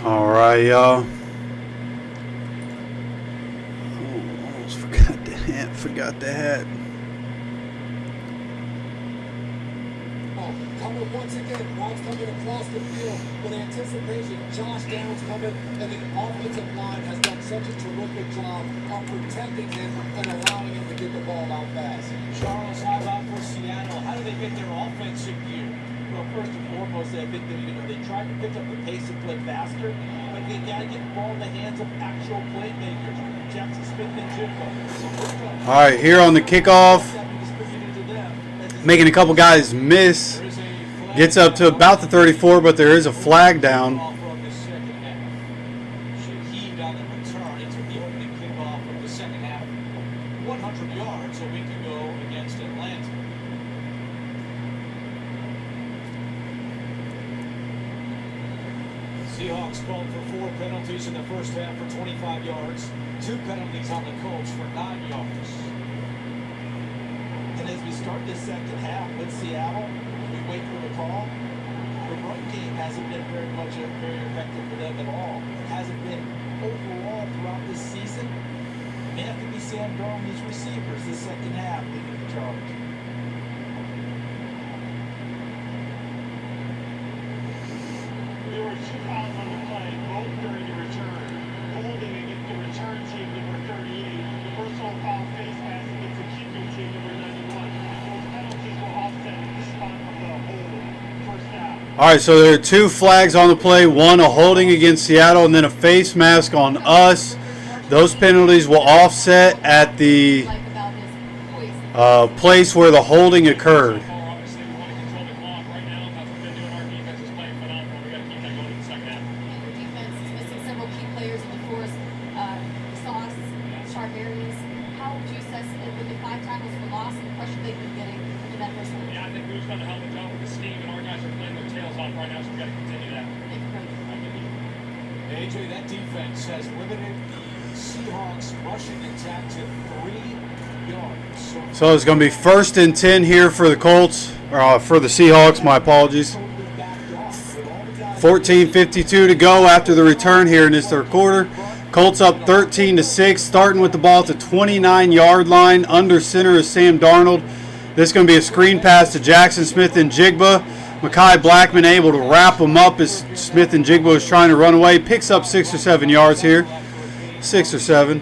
Alright, y'all. Almost forgot the hat. Forgot the hat. Coming once again, Browns coming across the field with anticipation. Josh Downs coming, and the offensive line has done such a terrific job of protecting him and allowing him to get the ball out fast. Charles, how about for Seattle? How do they get their offense in gear? Well, first and foremost, I think that, they tried to pick up the pace and play faster, but they got to get the ball in the hands of actual playmakers. Jackson Smith and Jigba. All right, here on the kickoff, making a couple guys miss. Gets up to about the 34, but there is a flag down. Shaheed on the return. It took the opening kickoff of the second half 100 yards a week ago against Atlanta. Seahawks called for 4 penalties in the first half for 25 yards. 2 penalties on the Colts for 9 yards. And as we start this second half with Seattle, we wait for the call. The run game hasn't been very effective for them at all. It hasn't been overall throughout this season. It may have to be Sam Darnold and his receivers this second half leading the charge. There were 2 fouls on the play, both during the return. Holding against the return team, number 38. The personal foul face mask against the kicking team, number 91. Those penalties will offset the spot of the hold. First down. All right, so there are 2 flags on the play. One, a holding against Seattle, and then a face mask on us. Those penalties will offset at the Like about his poison. place where the holding occurred. Obviously, we want to control the clock right now. That's what they're doing. Our defense is playing phenomenal. We got to keep that going in the second half. And your defense is missing several key players in the force. Sauce, sharp areas. How would you assess it with the 5 tackles for loss and the pressure they've been getting in that first one? Yeah, I think we've done a hell of a job with the scheme, and our guys are playing their tails off right now, so we got to continue that. Thank you, Coach. AJ, that defense has limited the Seahawks rushing attack to 3 yards. So it's going to be 1st and 10 here for the Colts, or for the Seahawks, my apologies. 14:52 to go after the return here in this third quarter. Colts up 13-6, starting with the ball at the 29-yard line. Under center is Sam Darnold. This is going to be a screen pass to Jackson Smith and Jigba. Mekhi Blackman able to wrap him up as Smith and Jigba is trying to run away. Picks up 6 or 7 yards here. 6 or 7.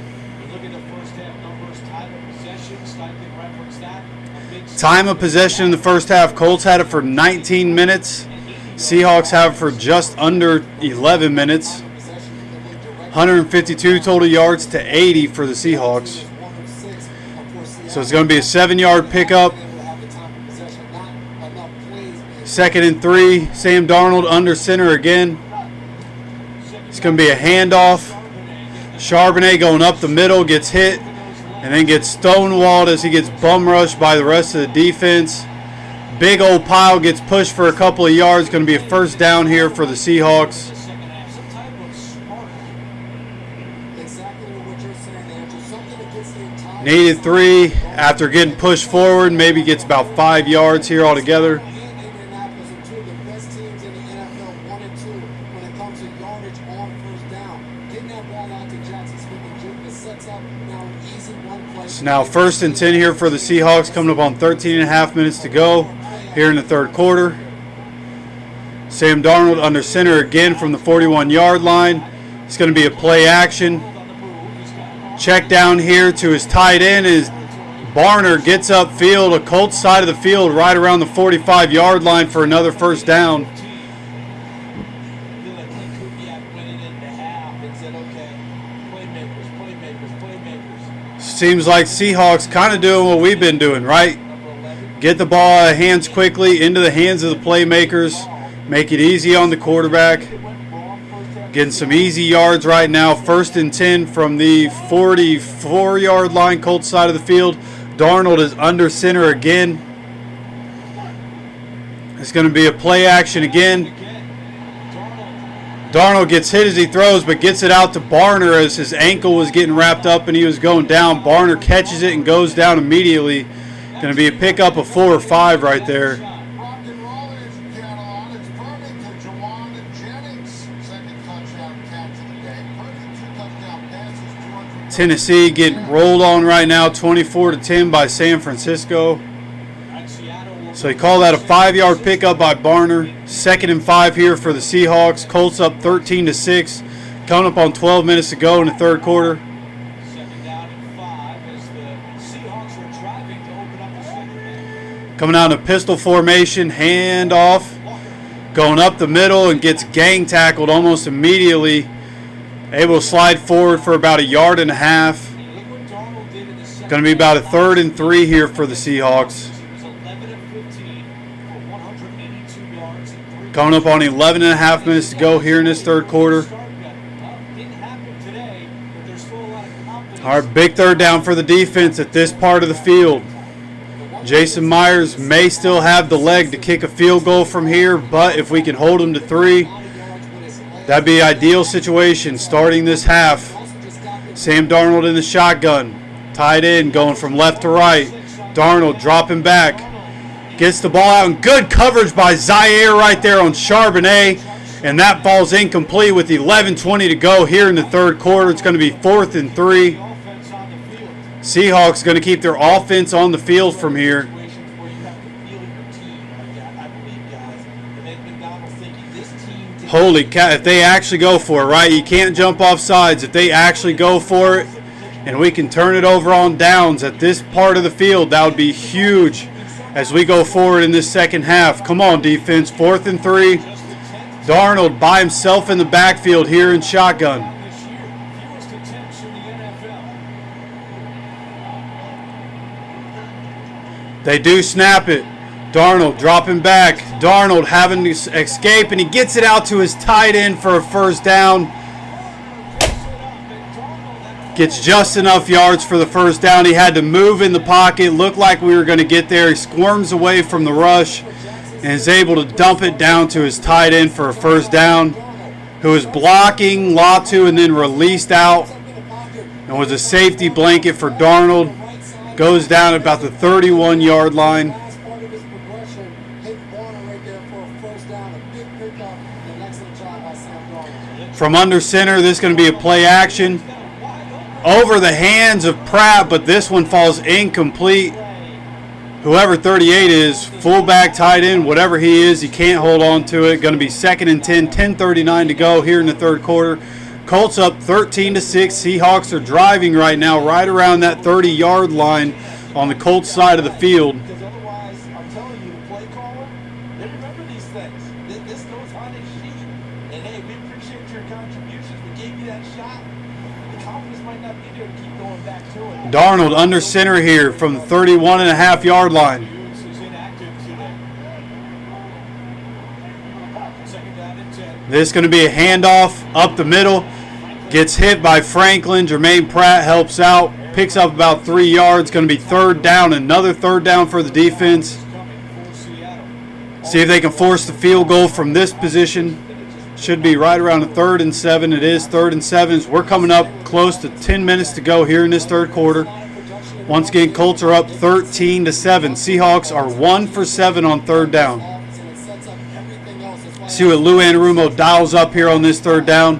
Look at the first half numbers, time of possession. Steichen referenced that. A big Time of possession in the first half, Colts had it for 19 minutes. Seahawks have it for just under 11 minutes. 152 total yards to 80 for the Seahawks. So it's going to be a 7-yard pickup. 2nd and 3. Sam Darnold under center again. It's going to be a handoff. Charbonnet going up the middle, gets hit, and then gets stonewalled as he gets bum rushed by the rest of the defense. Big old pile gets pushed for a couple of yards. Going to be a first down here for the Seahawks. second half. Some type of smart. Exactly what you're saying, Andrew. Something that gets the entire Needed 3 after getting pushed forward. Maybe gets about 5 yards here altogether. Indianapolis are 2 of the best teams in the NFL, 1 and 2 when it comes to yardage on first down. Getting that ball out to Jackson Smith and Jigba sets up now an easy one play. So now 1st and 10 here for the Seahawks, coming up on 13.5 minutes to go here in the third quarter. Sam Darnold under center again from the 41-yard line. It's going to be a play action. Check down here to his tight end is Barner, gets upfield, a Colts side of the field right around the 45-yard line for another first down. I feel like Clint Kubiak went in the half and said, okay, playmakers. Seems like Seahawks kind of doing what we've been doing, right? Number 11. Get the ball out of hands quickly into the hands of the playmakers. Make it easy on the quarterback. It went wrong first half. Getting some easy yards right now. 1st and 10 from the 44-yard line, Colts side of the field. Darnold is under center again. It's going to be a play action again. Darnold gets hit as he throws, but gets it out to Barner as his ankle was getting wrapped up and he was going down. Barner catches it and goes down immediately. Going to be a pickup of 4 or 5 right there. Rock and roll is Catalan. It's Purdy to Jawan Jennings. Second touchdown catch of the day. Purdy 2 touchdown passes, 200. Tennessee getting rolled on right now, 24-10 by San Francisco. So they call that a 5-yard pickup by Barner. 2nd and 5 here for the Seahawks. Colts up 13-6. Coming up on 12 minutes to go in the third quarter. Second down and 5 as the Seahawks were driving to open up the second half. Coming out in a pistol formation, hand off. Going up the middle and gets gang tackled almost immediately. Able to slide forward for about 1.5 yards. Going to be about a 3rd and 3 here for the Seahawks. Coming up on 11.5 minutes to go here in this third quarter. All right, big 3rd down for the defense at this part of the field. Jason Myers may still have the leg to kick a field goal from here, but if we can hold him to 3, that'd be an ideal situation starting this half. Sam Darnold in the shotgun. Tied in, going from left to right. Darnold dropping back. Gets the ball out, and good coverage by Zaire right there on Charbonnet. And that falls incomplete with 11:20 to go here in the third quarter. It's going to be 4th and 3. Seahawks going to keep their offense on the field from here. Holy cow, if they actually go for it, right? You can't jump off sides. If they actually go for it and we can turn it over on downs at this part of the field, that would be huge as we go forward in this second half. Come on, defense. 4th and 3. Darnold by himself in the backfield here in shotgun. They do snap it. Darnold dropping back. Darnold having to escape, and he gets it out to his tight end for a 1st down. Gets just enough yards for the 1st down. He had to move in the pocket. Looked like we were going to get there. He squirms away from the rush and is able to dump it down to his tight end for a 1st down, who is blocking Latu and then released out. And was a safety blanket for Darnold. Goes down at about the 31-yard line. From under center, this is going to be a play action. Over the hands of Pratt, but this one falls incomplete. Whoever 38 is, fullback, tight end, whatever he is, he can't hold on to it. Going to be 2nd and 10, 10:39 to go here in the third quarter. Colts up 13-6. Seahawks are driving right now right around that 30-yard line on the Colts side of the field. Because otherwise, I'm telling you, the play caller, they remember these things. This goes on a sheet. And hey, we appreciate your contributions. We gave you that shot. The confidence might not be there to keep going back to it. Darnold under center here from the 31.5-yard line. Hughes is inactive today. 2nd down and 10. This is going to be a handoff up the middle. Gets hit by Franklin. Jermaine Pratt helps out. Picks up about 3 yards. Going to be 3rd down. Another 3rd down for the defense. See if they can force the field goal from this position. Should be right around a 3rd and 7. It is 3rd and 7. We're coming up close to 10 minutes to go here in this third quarter. Once again, Colts are up 13-7. Seahawks are 1 for 7 on 3rd down. See what Lou Anarumo dials up here on this 3rd down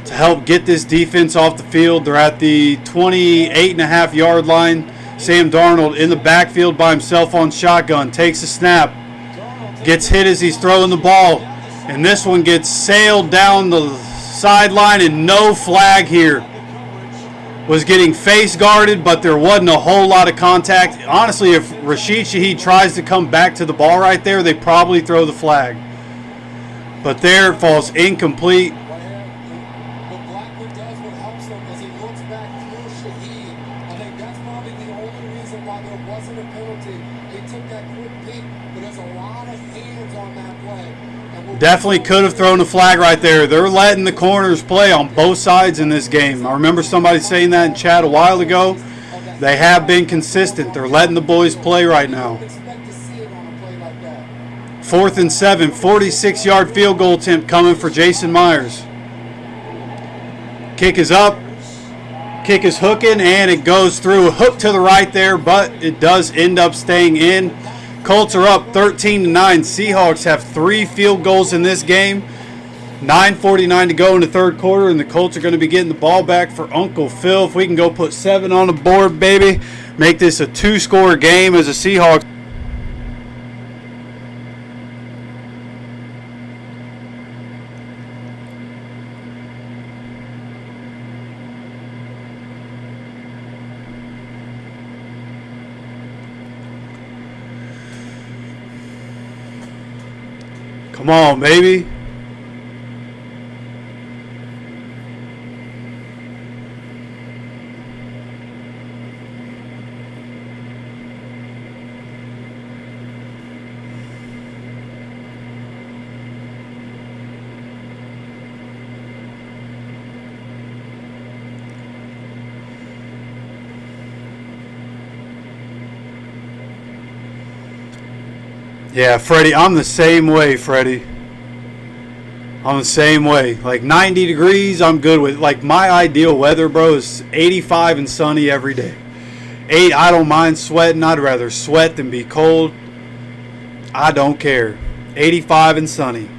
to help get this defense off the field. They're at the 28.5-yard line. Sam Darnold in the backfield by himself on shotgun. Takes a snap. Gets hit as he's throwing the ball. And this one gets sailed down the sideline and no flag here. Was getting face guarded, but there wasn't a whole lot of contact. Honestly, if Rashid Shaheed tries to come back to the ball right there, they probably throw the flag. But there it falls incomplete. Definitely could have thrown a flag right there. They're letting the corners play on both sides in this game. I remember somebody saying that in chat a while ago. They have been consistent. They're letting the boys play right now. 4th and 7, 46-yard field goal attempt coming for Jason Myers. Kick is up. Kick is hooking, and it goes through. A hook to the right there, but it does end up staying in. Colts are up 13-9. Seahawks have 3 field goals in this game. 9:49 to go in the third quarter, and the Colts are going to be getting the ball back for Uncle Phil. If we can go put 7 on the board, baby, make this a 2-score game as the Seahawks. Come on, baby. Yeah, Freddie, I'm the same way, Freddie. I'm the same way. Like 90 degrees, I'm good with. Like my ideal weather, bro, is 85 and sunny every day. I don't mind sweating. I'd rather sweat than be cold. I don't care. 85 and sunny.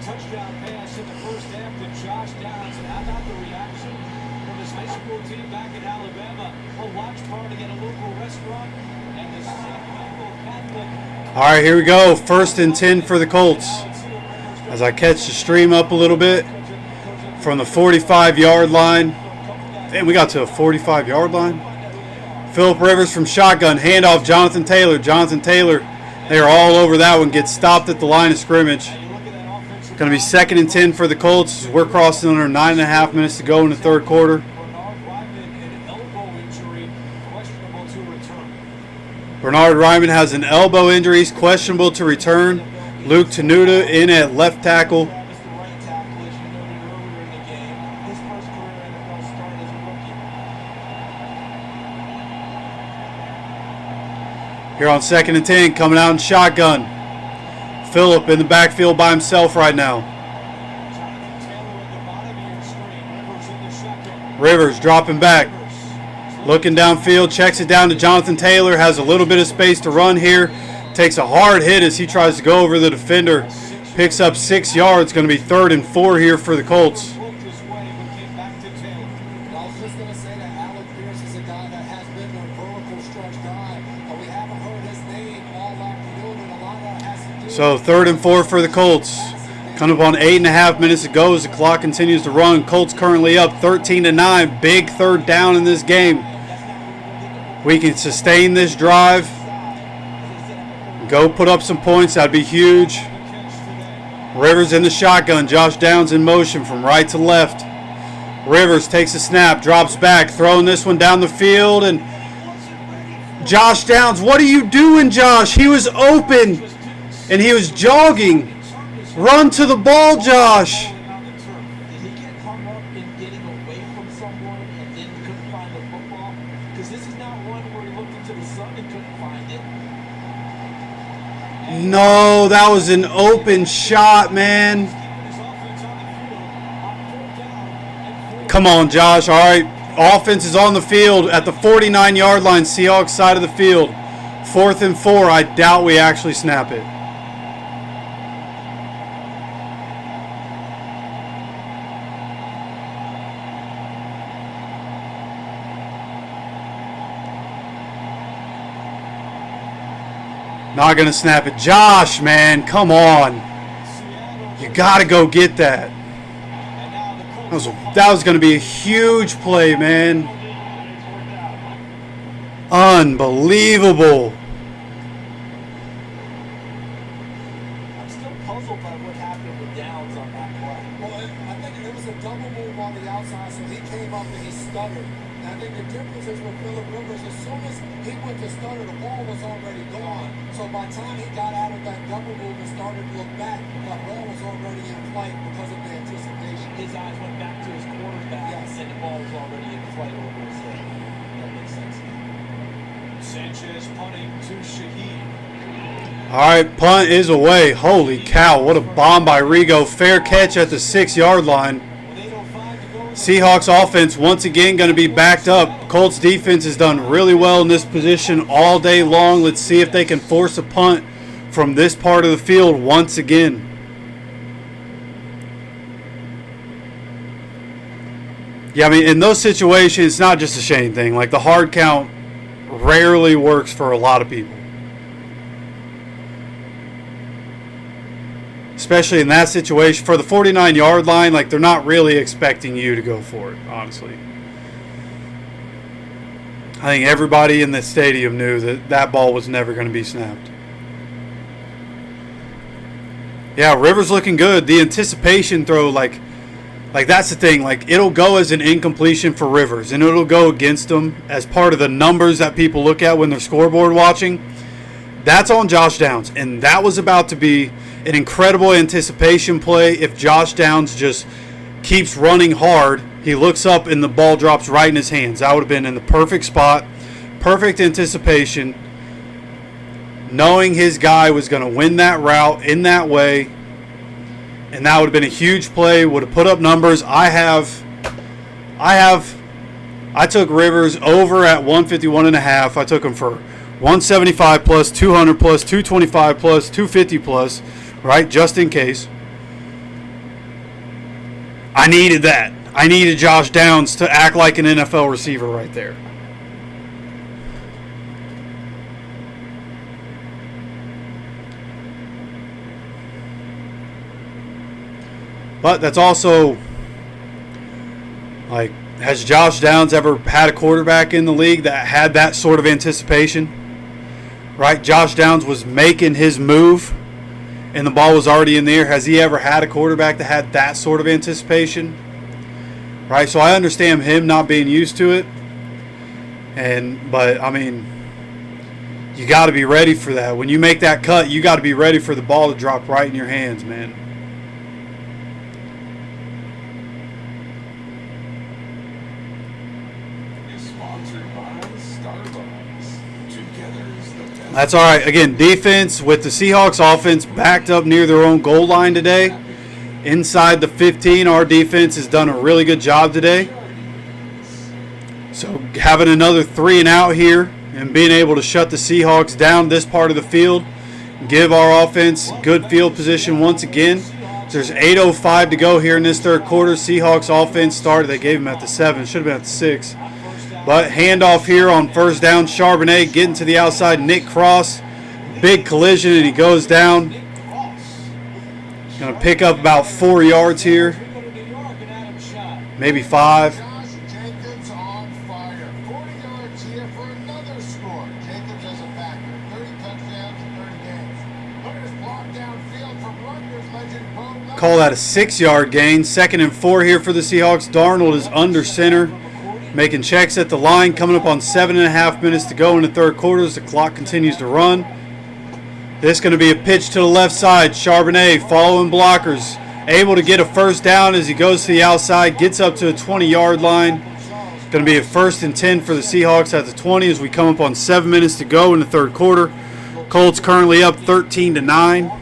Touchdown pass in the first half to Josh Downs. And how about the reaction from his high school team back in Alabama? A watch party at a local restaurant and the Syndicate Catholic. All right, here we go. 1st and 10 for the Colts. As I catch the stream up a little bit from the 45-yard line. And we got to a 45-yard line. Phillip Rivers from shotgun. Handoff, Jonathan Taylor. Jonathan Taylor, they are all over that one. Gets stopped at the line of scrimmage. Going to be 2nd and 10 for the Colts. We're crossing under 9.5 minutes to go in the third quarter. Bernard Ryman has an elbow injury. He's questionable to return. Luke Tenuta in at left tackle. Here on 2nd and 10, coming out in shotgun. Phillip in the backfield by himself right now. Rivers dropping back. Looking downfield, checks it down to Jonathan Taylor. Has a little bit of space to run here. Takes a hard hit as he tries to go over the defender. Picks up 6 yards. Going to be 3rd and 4 here for the Colts. I was just going to say that Alec Pierce is a guy that has been a vertical stretch guy, but we haven't heard his name all afternoon, and a lot of that has to do. So 3rd and 4 for the Colts. Coming up on 8.5 minutes to go as the clock continues to run. Colts currently up 13-9. Big 3rd down in this game. We can sustain this drive. Go put up some points. That'd be huge. Rivers in the shotgun. Josh Downs in motion from right to left. Rivers takes a snap, drops back, throwing this one down the field. And Josh Downs, what are you doing, Josh? He was open and he was jogging. Run to the ball, Josh. Did he get hung up in getting away from someone and then couldn't find the football? Because this is not one where he looked into the sun and couldn't find it. No, that was an open shot, man. Come on, Josh. All right. Offense is on the field at the 49-yard line, Seahawks side of the field. 4th and 4. I doubt we actually snap it. Not going to snap it. Josh, man, come on. You got to go get that. That was going to be a huge play, man. Unbelievable. I'm still puzzled by what happened with Downs on that play. Well, I think it was a double move on the outside, so he came up and he stuttered. And I think the difference is with Phillip Rivers, as soon as he went to stutter, the ball was already gone. So by the time he got out of that double move and started to look back, the ball was already in flight because of the anticipation. His eyes went back to his quarterback, Yes. and the ball was already in flight over his head. That makes sense. Sanchez punting to Shaheed. All right, punt is away. Holy cow, what a bomb by Rigo. Fair catch at the 6-yard line. Seahawks offense once again going to be backed up. Colts defense has done really well in this position all day long. Let's see if they can force a punt from this part of the field once again. Yeah, I mean, in those situations, it's not just a Shane thing. Like, the hard count rarely works for a lot of people. Especially in that situation. For the 49-yard line, like, they're not really expecting you to go for it, honestly. I think everybody in the stadium knew that that ball was never going to be snapped. Yeah, Rivers looking good. The anticipation throw, like that's the thing. Like, it'll go as an incompletion for Rivers, and it'll go against them as part of the numbers that people look at when they're scoreboard watching. That's on Josh Downs, and that was about to be an incredible anticipation play. If Josh Downs just keeps running hard, he looks up and the ball drops right in his hands. That would have been in the perfect spot, perfect anticipation, knowing his guy was going to win that route in that way, and that would have been a huge play, would have put up numbers. I took Rivers over at 151.5. I took him for 175 plus, 200 plus, 225 plus, 250 plus, right, just in case. I needed that. I needed Josh Downs to act like an NFL receiver right there. But that's also, like, has Josh Downs ever had a quarterback in the league that had that sort of anticipation? Right? Josh Downs was making his move and the ball was already in the air. Has he ever had a quarterback that had that sort of anticipation? Right? So I understand him not being used to it. But I mean, you got to be ready for that. When you make that cut, you got to be ready for the ball to drop right in your hands, man. That's all right. Again, defense with the Seahawks offense backed up near their own goal line today. Inside the 15, our defense has done a really good job today. So having another 3 and out here and being able to shut the Seahawks down this part of the field, give our offense good field position once again. There's 8:05 to go here in this third quarter. Seahawks offense started. They gave him at the 7. Should have been at the 6. But handoff here on first down. Charbonnet getting to the outside. Nick Cross. Big collision, and he goes down. Going to pick up about 4 yards here. Maybe 5. Josh Jacobs on fire. 40 yards here for another score. Jacobs as a backer. 30 touchdowns in 30 games. Look at his block downfield from Rutgers legend Bo. Call that a 6-yard gain. 2nd and 4 here for the Seahawks. Darnold is under center, making checks at the line. Coming up on 7.5 minutes to go in the third quarter as the clock continues to run. This is going to be a pitch to the left side. Charbonnet following blockers. Able to get a first down as he goes to the outside. Gets up to a 20-yard line. Going to be a 1st and 10 for the Seahawks at the 20 as we come up on 7 minutes to go in the third quarter. Colts currently up 13-9.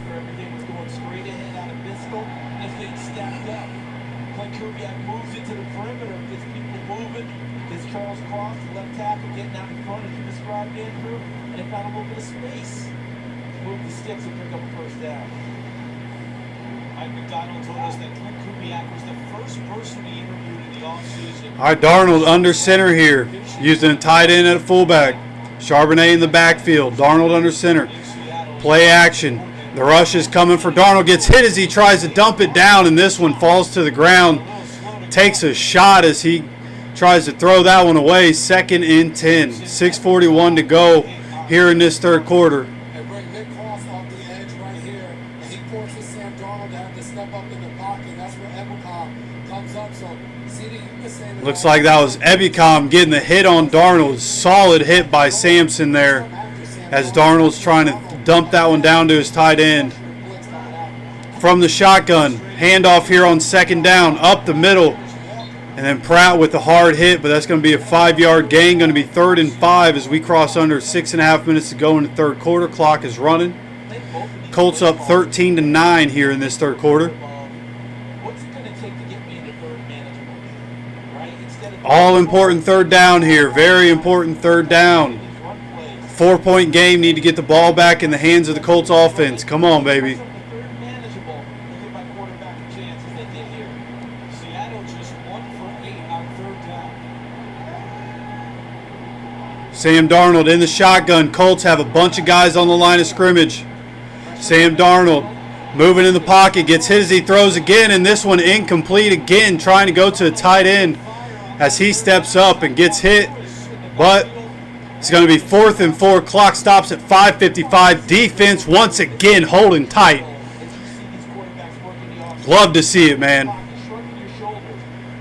All right, Darnold under center here, using a tight end at a fullback. Charbonnet in the backfield. Darnold under center. Play action. The rush is coming for Darnold. Gets hit as he tries to dump it down, and this one falls to the ground. Takes a shot as he tries to throw that one away. 2nd and 10. 6:41 to go here in this third quarter. And bring Nick Cross off the edge right here. And he forces Sam Darnold to have to step up in the pocket. That's where Ebukam comes up. So, CD, you can say that. Looks like that was Ebukam getting the hit on Darnold. Solid hit by Sampson there as Darnold's trying to dump that one down to his tight end. From the shotgun, handoff here on 2nd down, up the middle. And then Pratt with the hard hit, but that's going to be a 5-yard gain. Going to be 3rd and 5 as we cross under 6.5 minutes to go in the third quarter. Clock is running. Colts up 13-9 here in this third quarter. What's it going to take to get me into third manageable? Right? Instead of All important third down here. Very important third down. these run plays, 4-point game. Need to get the ball back in the hands of the Colts offense. Come on, baby. something third manageable and give my quarterback a chance as they did here. Seattle just 1 for 8 on third down. Sam Darnold in the shotgun. Colts have a bunch of guys on the line of scrimmage. Sam Darnold moving in the pocket. Gets hit as he throws again. And this one incomplete again. Trying to go to a tight end as he steps up and gets hit. But it's going to be 4th and 4. Clock stops at 5:55. Defense once again holding tight. As you see these quarterbacks working the offense, Love to see it, man. shorten your shoulders.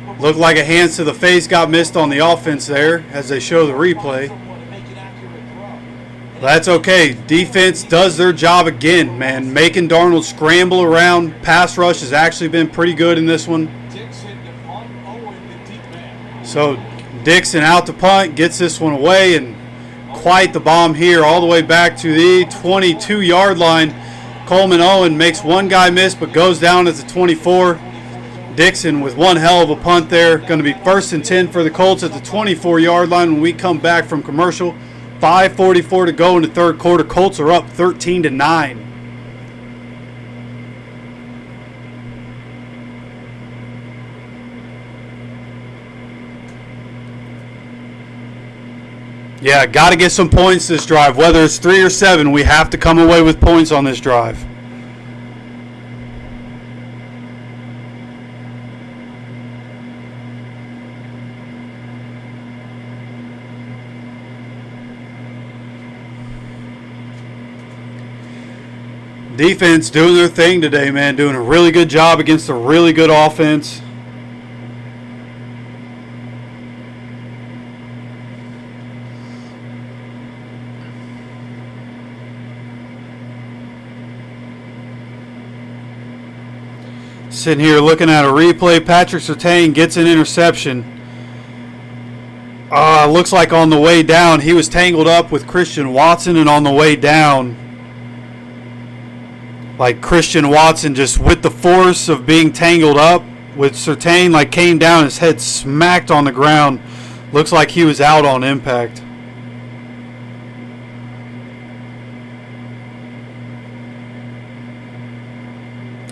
But Looked like a hands to the face got missed on the offense there as they show the replay. someone to make an accurate throw. That's okay. Defense does their job again, man. Making Darnold scramble around. Pass rush has actually been pretty good in this one. Dixon to punt, Owen the deep man. So Dixon out to punt, gets this one away, and quite the bomb here all the way back to the 22-yard line. Coleman Owen makes one guy miss but goes down at the 24. Dixon with one hell of a punt there. Going to be 1st and 10 for the Colts at the 24-yard line when we come back from commercial. 5:44 to go in the third quarter. Colts are up 13-9. Yeah, got to get some points this drive. Whether it's 3 or 7, we have to come away with points on this drive. Defense doing their thing today, man. Doing a really good job against a really good offense. Sitting here looking at a replay. Patrick Surtain gets an interception. Looks like on the way down, he was tangled up with Christian Watson, and on the way down, like Christian Watson just with the force of being tangled up with Surtain, like came down, his head smacked on the ground. Looks like he was out on impact.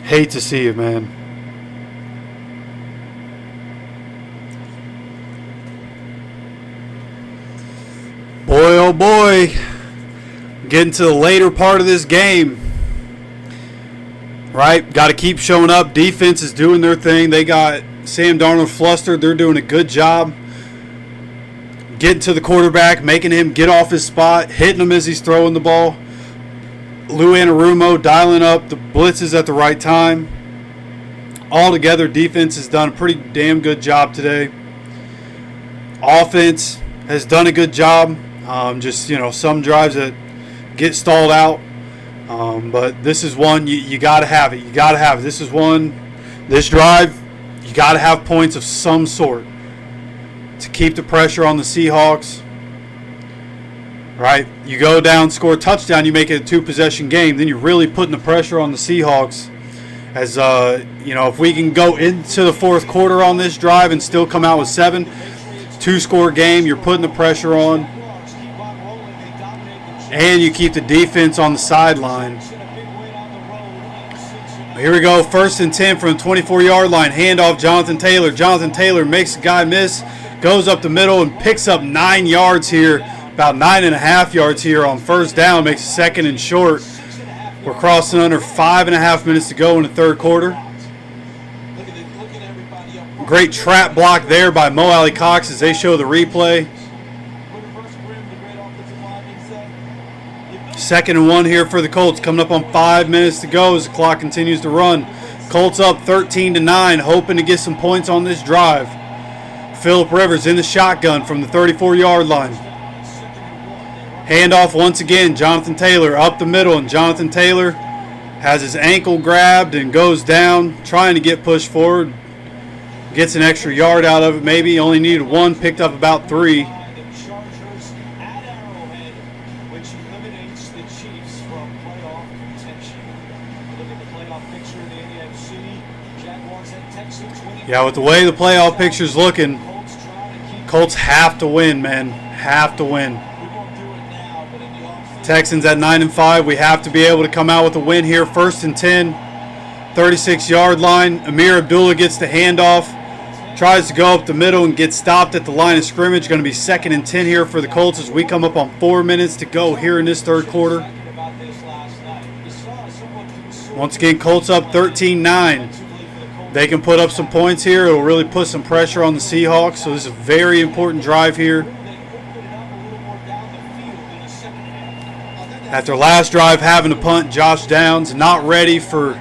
Hate to see it, man. Boy, oh boy. Getting to the later part of this game. Right? Got to keep showing up. Defense is doing their thing. They got Sam Darnold flustered. They're doing a good job getting to the quarterback, making him get off his spot, hitting him as he's throwing the ball. Lou Anarumo dialing up the blitzes at the right time. Altogether, defense has done a pretty damn good job today. Offense has done a good job. Just, some drives that get stalled out. But this is one you got to have it. You got to have it. This drive, you got to have points of some sort to keep the pressure on the Seahawks. Right? You go down, score a touchdown, you make it a 2-possession game. Then you're really putting the pressure on the Seahawks. As, if we can go into the fourth quarter on this drive and still come out with 7, 2-score game, you're putting the pressure on. And you keep the defense on the sideline. Here we go, 1st and 10 from the 24-yard line. Handoff, Jonathan Taylor. Jonathan Taylor makes the guy miss, goes up the middle and picks up 9 yards here. About 9.5 yards here on 1st down. Makes it 2nd and short. We're crossing under 5.5 minutes to go in the third quarter. Great trap block there by Mo Alley Cox as they show the replay. 2nd and 1 here for the Colts. Coming up on 5 minutes to go as the clock continues to run. Colts up 13-9, hoping to get some points on this drive. Phillip Rivers in the shotgun from the 34-yard line. Handoff once again, Jonathan Taylor up the middle, and Jonathan Taylor has his ankle grabbed and goes down, trying to get pushed forward. Gets an extra yard out of it, maybe. Only needed 1, picked up about 3. Yeah, with the way the playoff picture's looking, Colts have to win, man. Have to win. Texans at 9-5. We have to be able to come out with a win here. 1st and 10. 36-yard line. Amir Abdullah gets the handoff. Tries to go up the middle and gets stopped at the line of scrimmage. Going to be 2nd and 10 here for the Colts as we come up on 4 minutes to go here in this third quarter. Once again, Colts up 13-9. They can put up some points here. It'll really put some pressure on the Seahawks. So this is a very important drive here. After last drive having to punt, Josh Downs not ready for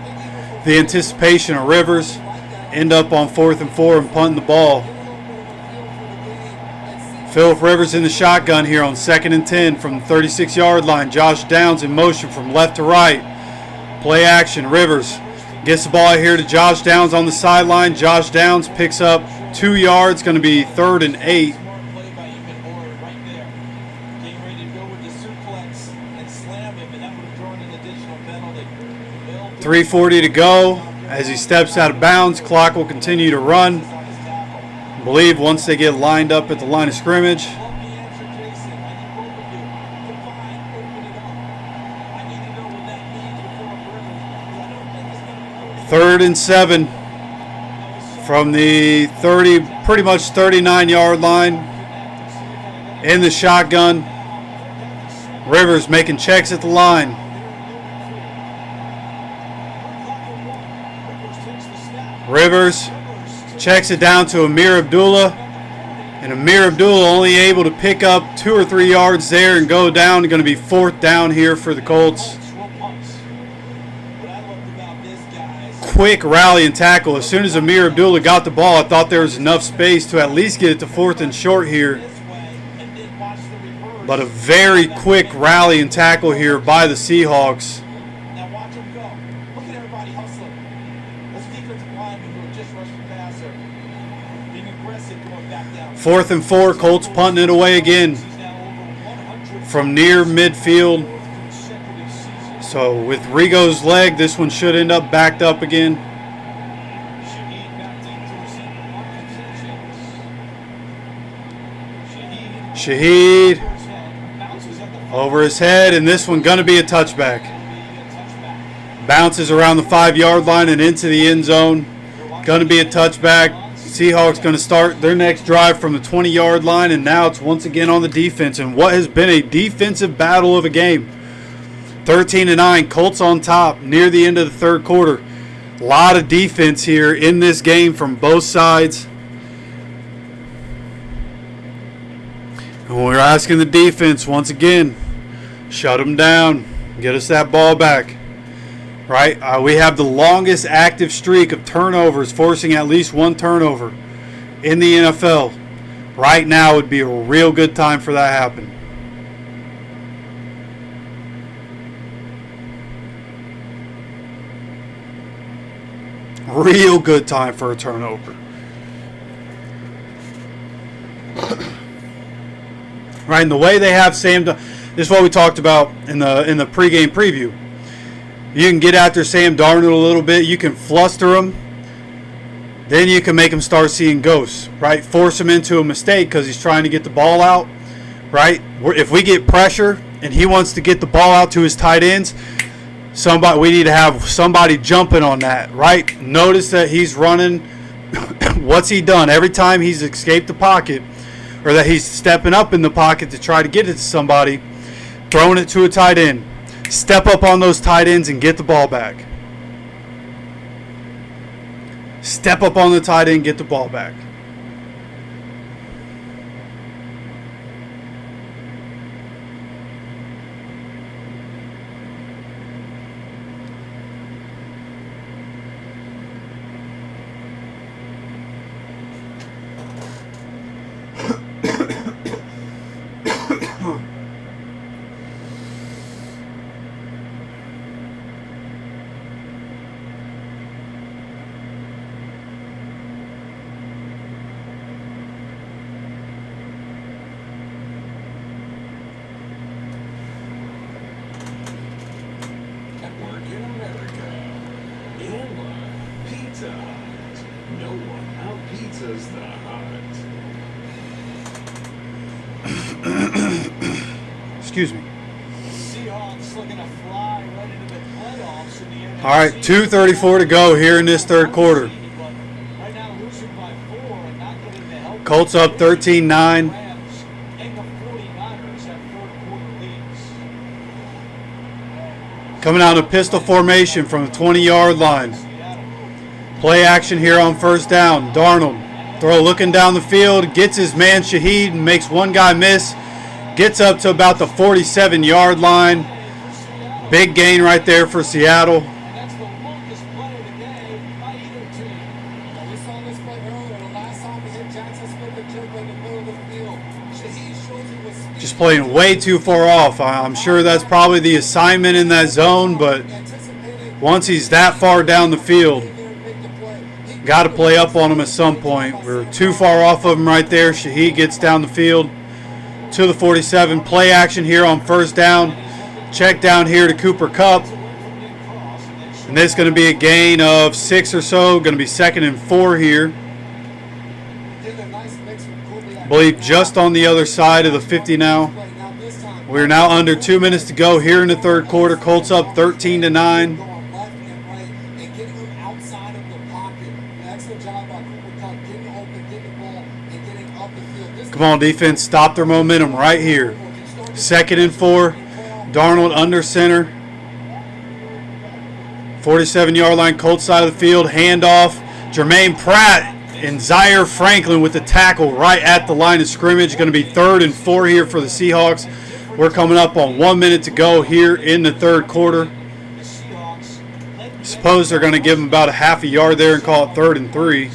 the anticipation of Rivers. End up on 4th and 4 and punting the ball. Phillip Rivers in the shotgun here on 2nd and 10 from the 36-yard line. Josh Downs in motion from left to right. Play action. Rivers gets the ball here to Josh Downs on the sideline. Josh Downs picks up 2 yards. Going to be 3rd and 8. 3:40 to go. As he steps out of bounds, clock will continue to run. I believe once they get lined up at the line of scrimmage. 3rd and 7 from the 30, pretty much 39-yard line. In the shotgun. Rivers making checks at the line. Rivers checks it down to Amir Abdullah. And Amir Abdullah only able to pick up 2 or 3 yards there and go down. Going to be 4th down here for the Colts. Quick rally and tackle. As soon as Amir Abdullah got the ball, I thought there was enough space to at least get it to 4th and short here. But a very quick rally and tackle here by the Seahawks. 4th and 4, Colts punting it away again from near midfield. So with Rigo's leg, this one should end up backed up again. Shaheed over his head, and this one going to be a touchback. Bounces around the 5-yard line and into the end zone. Going to be a touchback. Seahawks going to start their next drive from the 20-yard line, and now it's once again on the defense in what has been a defensive battle of a game. 13-9, Colts on top near the end of the third quarter. A lot of defense here in this game from both sides. And we're asking the defense once again, shut them down, get us that ball back. Right? We have the longest active streak of turnovers, forcing at least one turnover in the NFL. Right now would be a real good time for that to happen. Real good time for a turnover. Right, and the way they have Sam, this is what we talked about in the pregame preview. You can get after Sam Darnold a little bit. You can fluster him. Then you can make him start seeing ghosts, right? Force him into a mistake because he's trying to get the ball out, right? If we get pressure and he wants to get the ball out to his tight ends, we need to have somebody jumping on that, right? Notice that he's running. What's he done? Every time he's escaped the pocket, or that he's stepping up in the pocket to try to get it to somebody, throwing it to a tight end. Step up on those tight ends and get the ball back. Step up on the tight end, get the ball back. is the Excuse me. Seahawks looking to fly right into the playoffs in the NFC. All right, 2:34 to go here in this third quarter. Right now losing by 4 and not getting the help. Colts up 13-9. Rams and the 49ers have fourth quarter leads. Coming out of pistol formation from the 20-yard line. Play action here on first down. Darnold, throw looking down the field, gets his man Shaheed and makes one guy miss. Gets up to about the 47-yard line. Big gain right there for Seattle. That's the longest play of the game by either team. And we saw this play earlier. The last time we hit Jackson Smith and Jigba in the middle of the field. Shaheed shows he was speed. Just playing way too far off. I'm sure that's probably the assignment in that zone, but once he's that far down the field, got to play up on him at some point. We're too far off of him right there. Shaheed gets down the field to the 47. Play action here on first down. Check down here to Cooper Kupp. And this is going to be a gain of 6 or so. Going to be 2nd and 4 here. I believe just on the other side of the 50 now. We're now under 2 minutes to go here in the third quarter. Colts up 13-9. Come on, defense, stop their momentum right here. 2nd and 4. Darnold under center. 47-yard line, Colts side of the field. Handoff. Jermaine Pratt and Zaire Franklin with the tackle right at the line of scrimmage. Going to be 3rd and 4 here for the Seahawks. We're coming up on 1 minute to go here in the third quarter. Suppose they're going to give them about a half a yard there and call it 3rd and 3.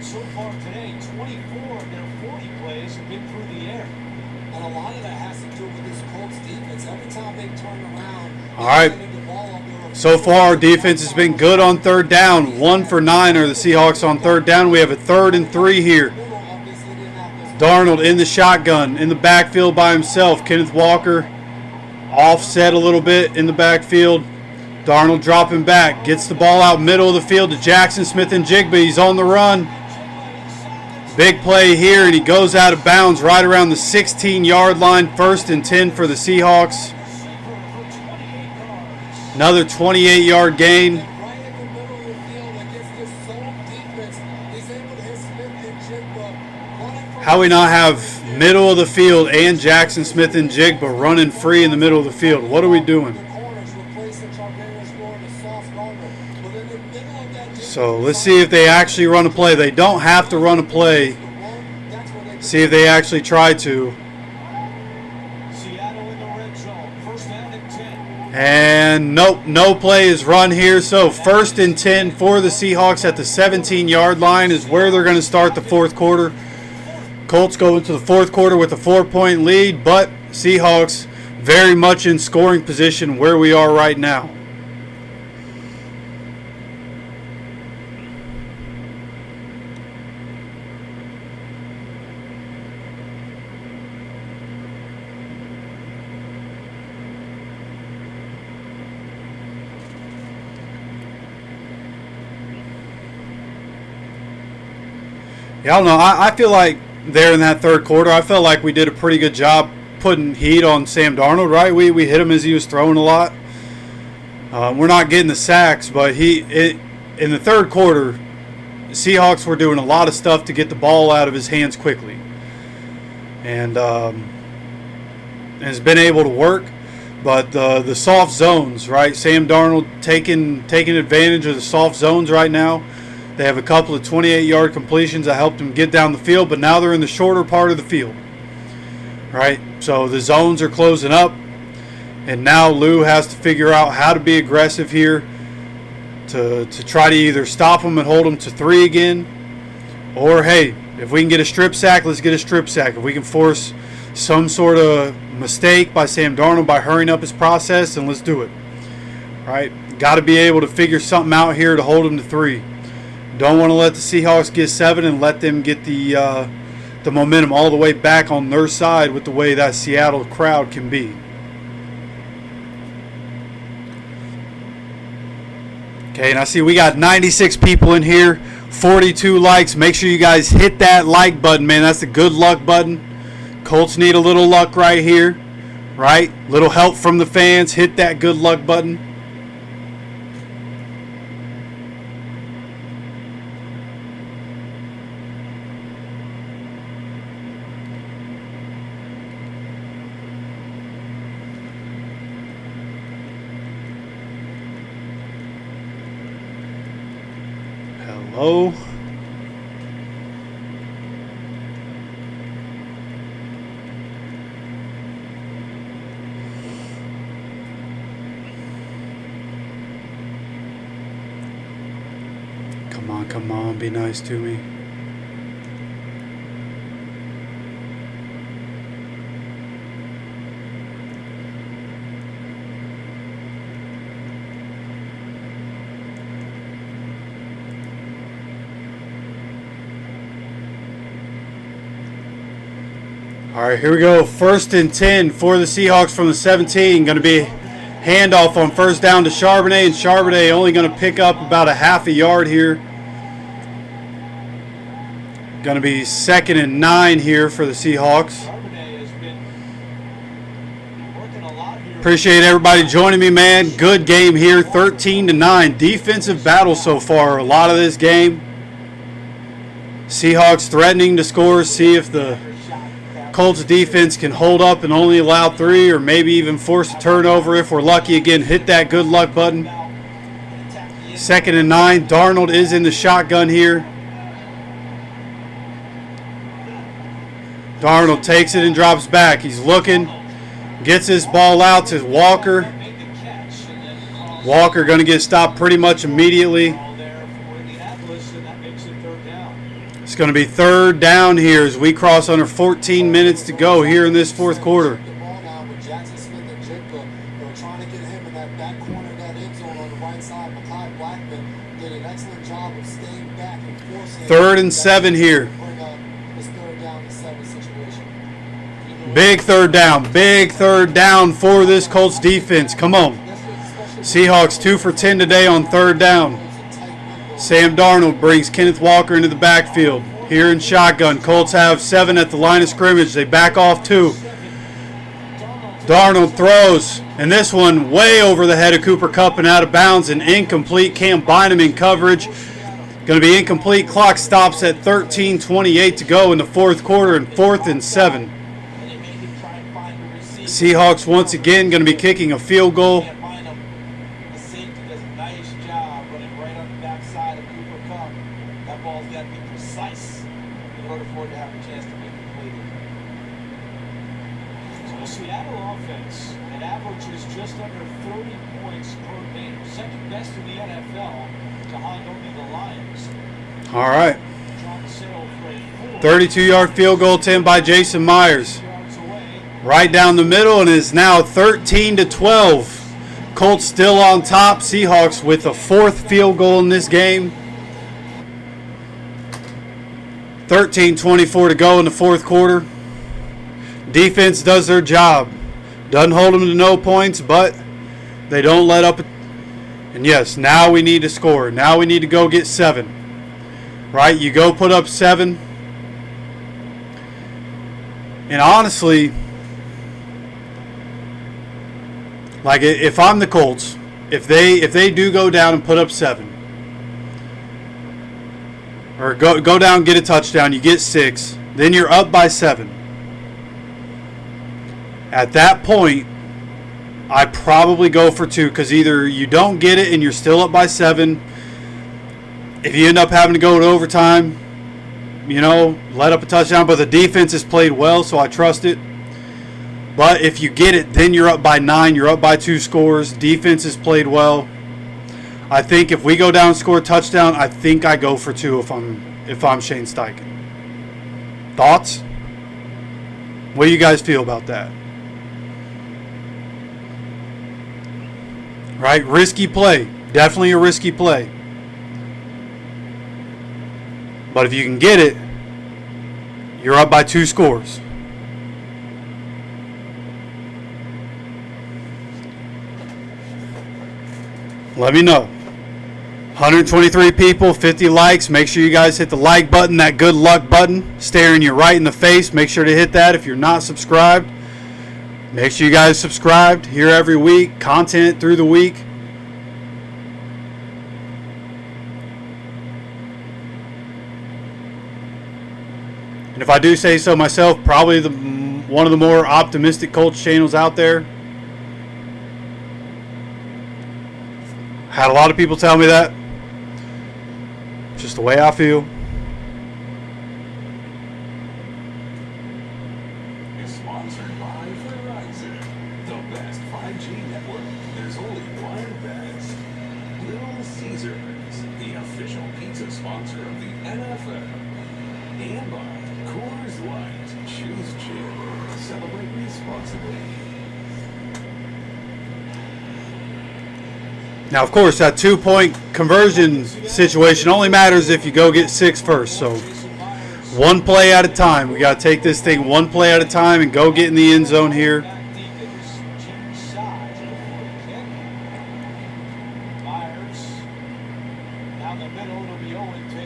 So far today, 24 of their 40 plays have been through the air. And a lot of that has to do with this Colts defense. Every time they turn around, All right. So far, our defense has been good on third down. 1 for 9 are the Seahawks on third down. We have a 3rd and 3 here. Darnold in the shotgun, in the backfield by himself. Kenneth Walker offset a little bit in the backfield. Darnold dropping back, gets the ball out middle of the field to Jackson Smith and Jigba. He's on the run. Big play here, and he goes out of bounds right around the 16-yard line. 1st and 10 for the Seahawks. Another 28-yard gain. How we not have middle of the field and Jackson Smith and Jigba running free in the middle of the field? What are we doing? So let's see if they actually run a play. They don't have to run a play. See if they actually try to. Seattle in the red zone. 1st down and 10. And nope, no play is run here. So 1st and 10 for the Seahawks at the 17-yard line is where they're going to start the fourth quarter. Colts go into the fourth quarter with a 4-point lead, but Seahawks very much in scoring position where we are right now. Yeah, I don't know. I feel like there in that third quarter, I felt like we did a pretty good job putting heat on Sam Darnold, right? We hit him as he was throwing a lot. We're not getting the sacks, but in the third quarter, Seahawks were doing a lot of stuff to get the ball out of his hands quickly. And has been able to work. But the soft zones, right? Sam Darnold taking advantage of the soft zones right now. They have a couple of 28-yard completions that helped them get down the field, but now they're in the shorter part of the field, right? So the zones are closing up, and now Lou has to figure out how to be aggressive here to try to either stop them and hold them to 3 again, or, hey, if we can get a strip sack, let's get a strip sack. If we can force some sort of mistake by Sam Darnold by hurrying up his process, then let's do it, right? Got to be able to figure something out here to hold them to 3. Don't want to let the Seahawks get 7 and let them get the momentum all the way back on their side with the way that Seattle crowd can be. Okay, and I see we got 96 people in here. 42 likes. Make sure you guys hit that like button, man. That's the good luck button. Colts need a little luck right here, right? Little help from the fans. Hit that good luck button. Hello. Come on, be nice to me. All right, here we go. 1st and 10 for the Seahawks from the 17. Going to be handoff on first down to Charbonnet, and Charbonnet only going to pick up about a half a yard here. Going to be 2nd and 9 here for the Seahawks. Appreciate everybody joining me, man. Good game here, 13-9. Defensive battle so far. A lot of this game. Seahawks threatening to score. See if the Colts defense can hold up and only allow 3, or maybe even force a turnover if we're lucky. Again, hit that good luck button. 2nd and 9. Darnold is in the shotgun here. Darnold takes it and drops back. He's looking. Gets this ball out to Walker. Walker going to get stopped pretty much immediately. It's going to be 3rd down here as we cross under 14 minutes to go here in this 4th quarter. The ball now with Jackson Smith and Jigba. They're trying to get him in that back corner of that end zone on the right side. Mekhi Blackman did an excellent job of staying back and forcing. 3rd and 7 here. Bring up this 3rd down and 7 situation. Big 3rd down. Big 3rd down for this Colts defense. Come on. Seahawks 2 for 10 today on 3rd down. Sam Darnold brings Kenneth Walker into the backfield. Here in shotgun. Colts have 7 at the line of scrimmage. They back off 2. Darnold throws. And this one way over the head of Cooper Kupp and out of bounds and incomplete. Can't bind him in coverage. Going to be incomplete. Clock stops at 13:28 to go in the 4th quarter and 4th and 7. Seahawks once again going to be kicking a field goal. All right. 32-yard field goal attempt by Jason Myers. Right down the middle, and is now 13-12. Colts still on top. Seahawks with a 4th field goal in this game. 13:24 to go in the 4th quarter. Defense does their job. Doesn't hold them to no points, but they don't let up. And yes, now we need to score. Now we need to go get 7. Right? You go put up 7. And honestly, like if I'm the Colts, if they do go down and put up 7, or go down and get a touchdown, you get 6, then you're up by 7. At that point, I probably go for 2, because either you don't get it and you're still up by 7. If you end up having to go to overtime, let up a touchdown, but the defense has played well, so I trust it. But if you get it, then you're up by 9. You're up by 2 scores. Defense has played well. I think if we go down and score a touchdown, I think I go for 2 if I'm Shane Steichen. Thoughts? What do you guys feel about that? Right? Risky play. Definitely a risky play. But if you can get it, you're up by 2 scores. Let me know. 123 people, 50 likes. Make sure you guys hit the like button, that good luck button, staring you right in the face. Make sure to hit that if you're not subscribed. Make sure you guys subscribed here every week, content through the week. And if I do say so myself, probably one of the more optimistic Colts channels out there. Had a lot of people tell me that. Just the way I feel. Is sponsored by Verizon, the best 5G network. There's only one best. Little Caesars, the official pizza sponsor of the NFL. And by Coors Light. Choose chill. Celebrate responsibly. Now, of course, that 2-point conversion situation only matters if you go get 6 first. So, one play at a time. We got to take this thing one play at a time and go get in the end zone here.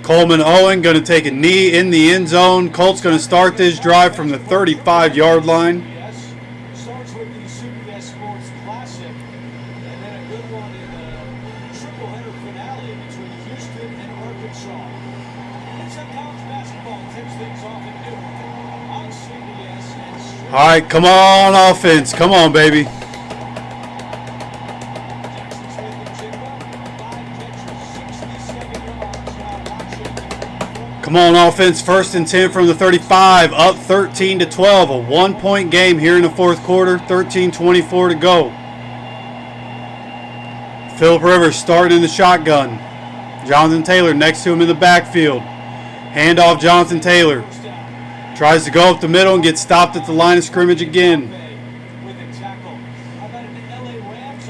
Coleman Owen going to take a knee in the end zone. Colts going to start this drive from the 35-yard line. Starts with the Syndicate Sports Classic, and then a good one in a triple-header finale between Houston and Arkansas. It's a college basketball tips things off at noon on CBS and streaming. All right, come on, offense. Come on, baby. Come on, offense. 1st and 10 from the 35. Up 13-12. A 1-point game here in the fourth quarter. 13:24 to go. Phillip Rivers starting in the shotgun. Jonathan Taylor next to him in the backfield. Handoff Jonathan Taylor. Tries to go up the middle and gets stopped at the line of scrimmage again.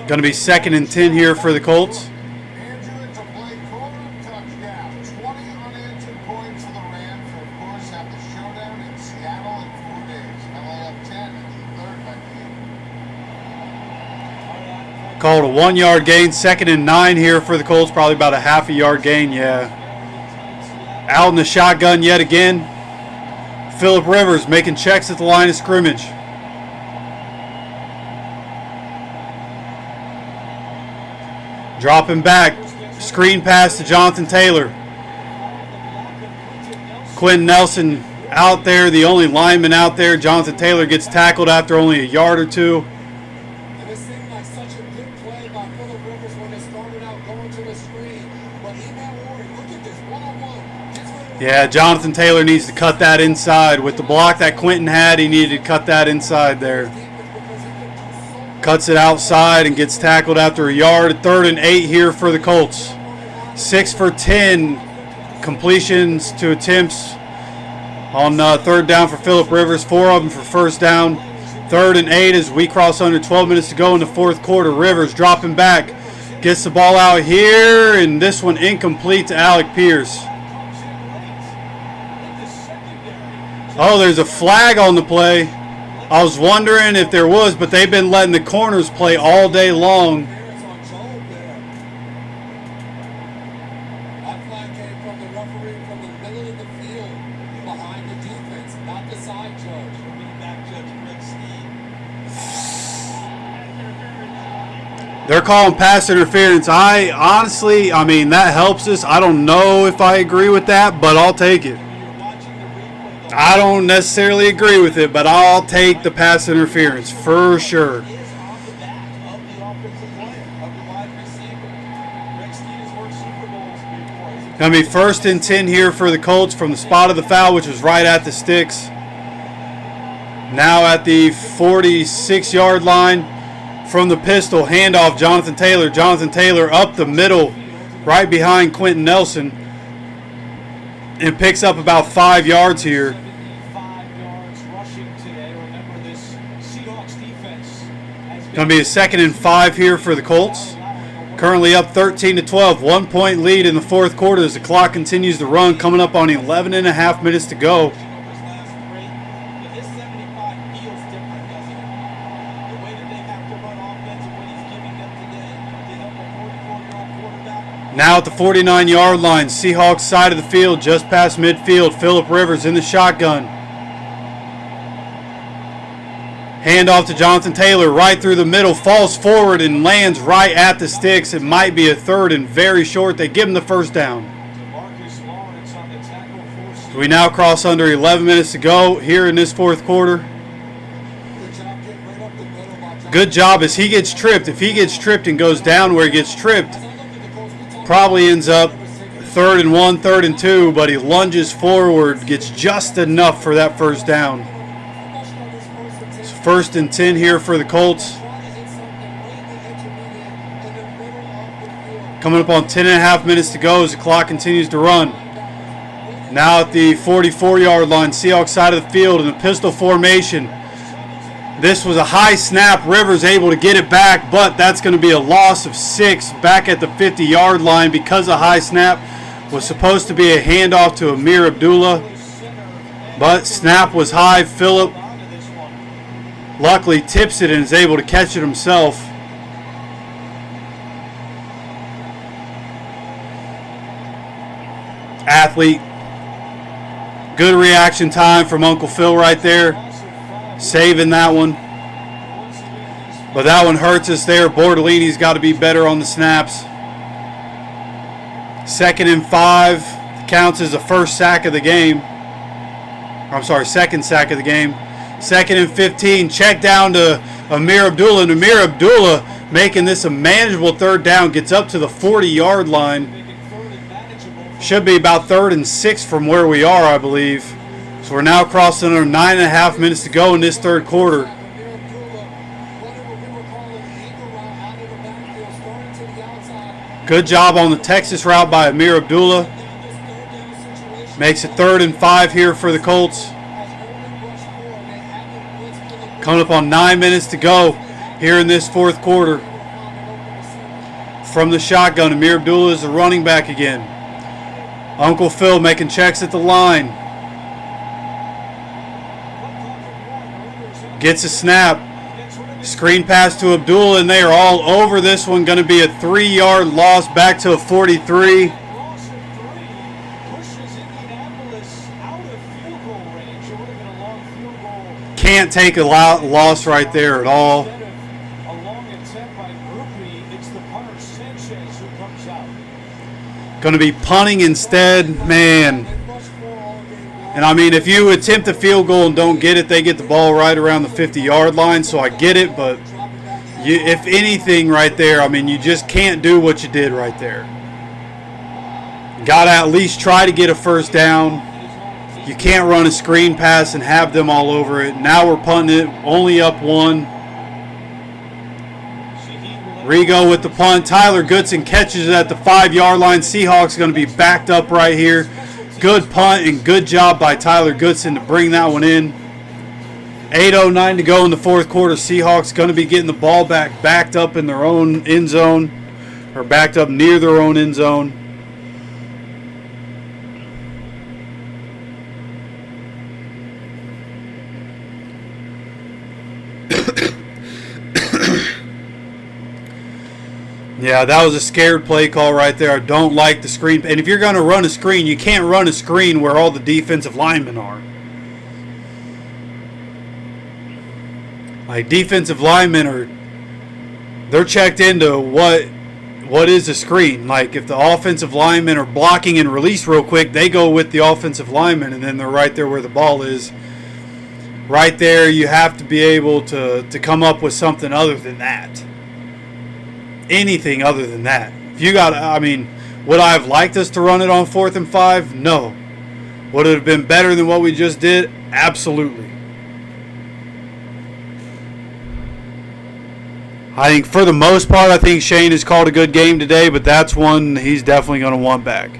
Going to be 2nd and 10 here for the Colts. Andrew to play corner, touchdown. 20 unanswered points for the Rams, who of course have the showdown in Seattle in 4 days. LA up 10 and the 3rd by 8. Called a 1-yard gain. 2nd and 9 here for the Colts. Probably about a half a yard gain, yeah. Out in the shotgun yet again. Phillip Rivers making checks at the line of scrimmage. Dropping back. Screen pass to Jonathan Taylor. Quentin Nelson out there, the only lineman out there. Jonathan Taylor gets tackled after only a yard or two. And it seemed like such a good play by Phillip Rivers when they started out going to the screen. But he not worried. Look at this, one-on-one. Gets rid of the Yeah, Jonathan Taylor needs to cut that inside. With the block that Quentin had, he needed to cut that inside there. defense because he can do so Cuts it outside and gets tackled after a yard. 3rd and 8 here for the Colts. 6 for 10 completions to attempts on 3rd down for Phillip Rivers. 4 of them for 1st down. 3rd and 8 as we cross under 12 minutes to go in the fourth quarter. Rivers dropping back. Gets the ball out here, and this one incomplete to Alec Pierce. Oh, there's a flag on the play. I was wondering if there was, but they've been letting the corners play all day long. clearance on Joel there. That flag came from the referee from the middle of the field behind the defense, not the side judge. Back judge Greg Steed. They're calling pass interference. I honestly, that helps us. I don't know if I agree with that, but I'll take it. I don't necessarily agree with it, but I'll take the pass interference for sure. Is on the back of the offensive player, of the wide receiver. Greg Steed has worked Super Bowls before. He's Going to be 1st and 10 here for the Colts from the spot of the foul, which was right at the sticks. Now at the 46-yard line from the pistol, handoff Jonathan Taylor. Jonathan Taylor up the middle, right behind Quentin Nelson, and picks up about 5 yards here. 75 yards rushing today. Remember, this Seahawks defense has been Going to be a 2nd and 5 here for the Colts. Currently up 13-12, 1-point lead in the fourth quarter as the clock continues to run, coming up on 11 and a half minutes to go. his last 3. But this 75 feels different, doesn't it? The way that they have to run offense and what he's giving them today to help a 44-year-old quarterback. Now at the 49-yard line, Seahawks side of the field, just past midfield. Phillip Rivers in the shotgun. Hand off to Jonathan Taylor, right through the middle, falls forward and lands right at the sticks. It might be a third and very short. They give him the first down. We now cross under 11 minutes to go here in this fourth quarter. Good job as he gets tripped. If he gets tripped and goes down where he gets tripped, probably ends up 3rd and 1, 3rd and 2, but he lunges forward, gets just enough for that first down. It's 1st and 10 here for the Colts. Coming up on 10.5 minutes to go as the clock continues to run. Now at the 44-yard line, Seahawks side of the field in a pistol formation. This was a high snap. Rivers able to get it back, but that's going to be a loss of 6 back at the 50-yard line because a high snap was supposed to be a handoff to Amir Abdullah, but snap was high. Phillip luckily tips it and is able to catch it himself. Athlete. Good reaction time from Uncle Phil right there. Saving that one. But that one hurts us there. Bordellini's got to be better on the snaps. 2nd and 5. Counts as the first sack of the game. I'm sorry, 2nd sack of the game. 2nd and 15. Check down to Amir Abdullah. And Amir Abdullah making this a manageable 3rd down. Gets up to the 40-yard line. Should be about 3rd and 6 from where we are, I believe. So we're now crossing under 9.5 minutes to go in this 3rd quarter. Good job on the Texas route by Amir Abdullah. Makes it 3rd and 5 here for the Colts. Coming up on 9 minutes to go here in this 4th quarter. From the shotgun, Amir Abdullah is the running back again. Uncle Phil making checks at the line. Gets a snap. Screen pass to Abdullah, and they are all over this one. Going to be a 3-yard loss back to a 43. Can't take a loss right there at all. Going to be punting instead, man. And I mean, if you attempt a field goal and don't get it, they get the ball right around the 50-yard line. So I get it, but if anything right there, I mean, you just can't do what you did right there. Got to at least try to get a first down. You can't run a screen pass and have them all over it. Now we're punting it, only up 1. Rigo with the punt. Tyler Goodson catches it at the 5-yard line. Seahawks going to be backed up right here. Good punt and good job by Tyler Goodson to bring that one in. 8:09 to go in the 4th quarter. Seahawks going to be getting the ball backed up in their own end zone, or backed up near their own end zone. Yeah, that was a scared play call right there. I don't like the screen. And if you're going to run a screen, you can't run a screen where all the defensive linemen are. Like, defensive linemen they're checked into what is a screen. Like, if the offensive linemen are blocking and release real quick, they go with the offensive lineman, and then they're right there where the ball is. Right there, you have to be able to come up with something other than that. Anything other than that. If you got, I mean, would I have liked us to run it on 4th and 5? No. Would it have been better than what we just did? Absolutely. I think for the most part, I think Shane has called a good game today, but that's one he's definitely going to want back.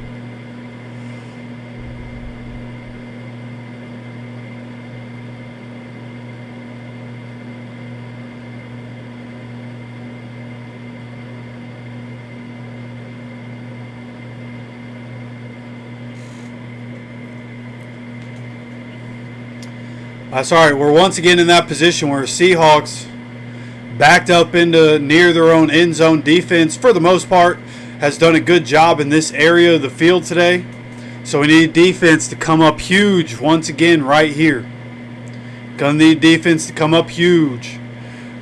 Sorry, we're once again in that position where Seahawks backed up into near their own end zone. Defense, for the most part, has done a good job in this area of the field today. So we need defense to come up huge once again right here. Gonna need defense to come up huge.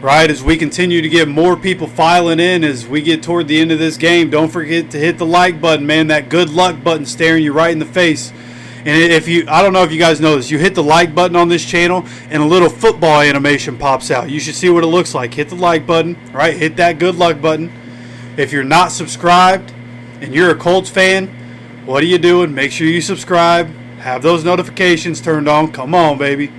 Right, as we continue to get more people filing in as we get toward the end of this game. Don't forget to hit the like button, man. That good luck button staring you right in the face. And if you, I don't know if you guys know this, you hit the like button on this channel and a little football animation pops out. You should see what it looks like. Hit the like button, right? Hit that good luck button. If you're not subscribed and you're a Colts fan, what are you doing? Make sure you subscribe. Have those notifications turned on. Come on, baby.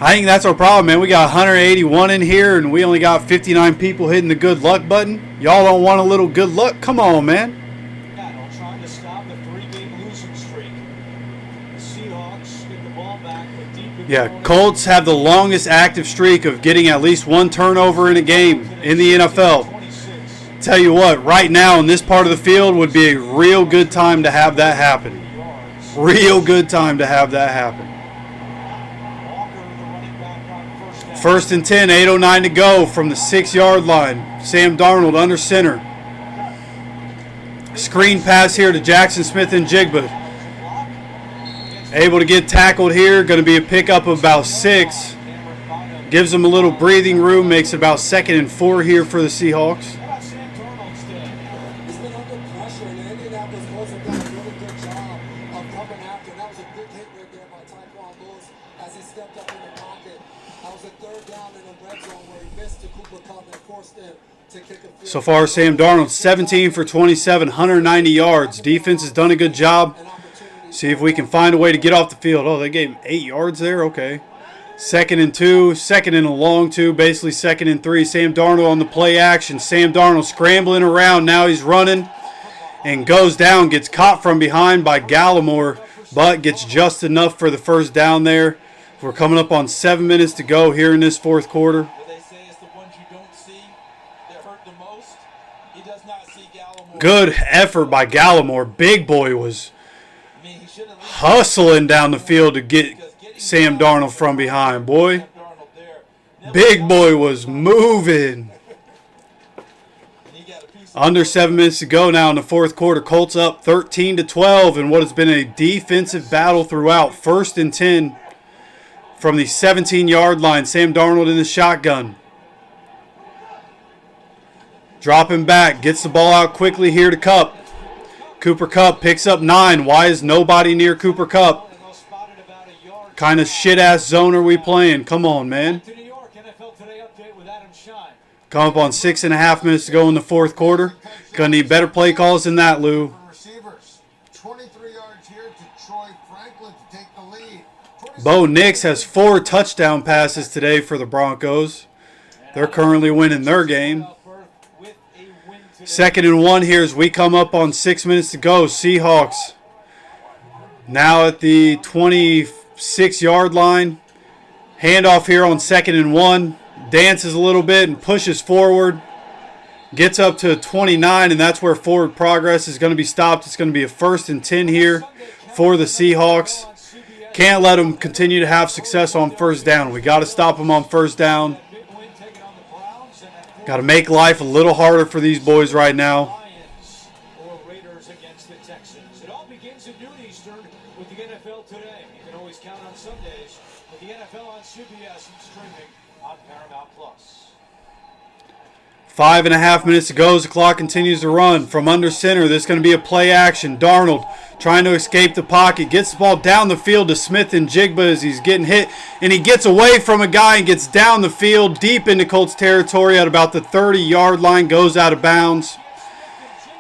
I think that's our problem, man. We got 181 in here, and we only got 59 people hitting the good luck button. Y'all don't want a little good luck? Come on, man. Trying to stop the 3-game losing streak. The Seahawks get the ball back, but deep in Yeah, Colts have the longest active streak of getting at least one turnover in a game in the NFL. Tell you what, right now in this part of the field would be a real good time to have that happen. Real good time to have that happen. First and 10, 8:09 to go from the 6-yard line. Sam Darnold under center. Screen pass here to Jackson Smith-Njigba. Able to get tackled here. Going to be a pickup of about 6. Gives them a little breathing room. Makes it about 2nd and 4 here for the Seahawks. He's been under pressure, and Indianapolis Colts have done a really good job of coming after. That was a big hit right there by Tyquan Lewis as he stepped up in the pocket. That was a 3rd down in the red zone where he missed to Cooper Kupp and forced him to kick a field. So far, Sam Darnold, 17 for 27, 190 yards. Defense has done a good job. See if we can find a way to get off the field. Oh, they gave him 8 yards there? Okay. 2nd and 2, 2nd and a long 2, basically 2nd and 3. Sam Darnold on the play action. Sam Darnold scrambling around. Now he's running and goes down. Gets caught from behind by Gallimore, but gets just enough for the first down there. We're coming up on 7 minutes to go here in this 4th quarter. They say it's the ones you don't see that hurt the most. He does not see Gallimore. Good effort by Gallimore. Big boy was I mean, he should at least hustling down the field to get Sam Darnold from behind, boy. Big boy was moving. Under 7 minutes to go now in the 4th quarter. Colts up 13-12 in what has been a defensive battle throughout. 1st and 10 from the 17-yard line. Sam Darnold in the shotgun. Dropping back. Gets the ball out quickly here to Kupp. Cooper Kupp picks up 9. Why is nobody near Cooper Kupp? Kind of shit-ass zone are we playing? Come on, man. Come up on 6.5 minutes to go in the 4th quarter. Gonna need better play calls than that, Lou. Receivers, 23 yards here to Troy Franklin to take the lead. Bo Nix has 4 touchdown passes today for the Broncos. They're currently winning their game. 2nd and 1 here as we come up on 6 minutes to go. Seahawks now at the 26-yard line. Handoff here on 2nd and 1. Dances a little bit and pushes forward. Gets up to 29, and that's where forward progress is going to be stopped. It's going to be a 1st and 10 here for the Seahawks. Can't let them continue to have success on 1st down. We got to stop them on 1st down. Got to make life a little harder for these boys right now. Or Raiders against the Texans. It all begins at noon Eastern with the NFL Today. You can always count on Sundays with the NFL on CBS and streaming on Paramount Plus. 5.5 minutes to go as the clock continues to run. From under center, this is going to be a play action. Darnold trying to escape the pocket. Gets the ball down the field to Smith-Njigba as he's getting hit. And he gets away from a guy and gets down the field deep into Colts territory at about the 30-yard line. Goes out of bounds.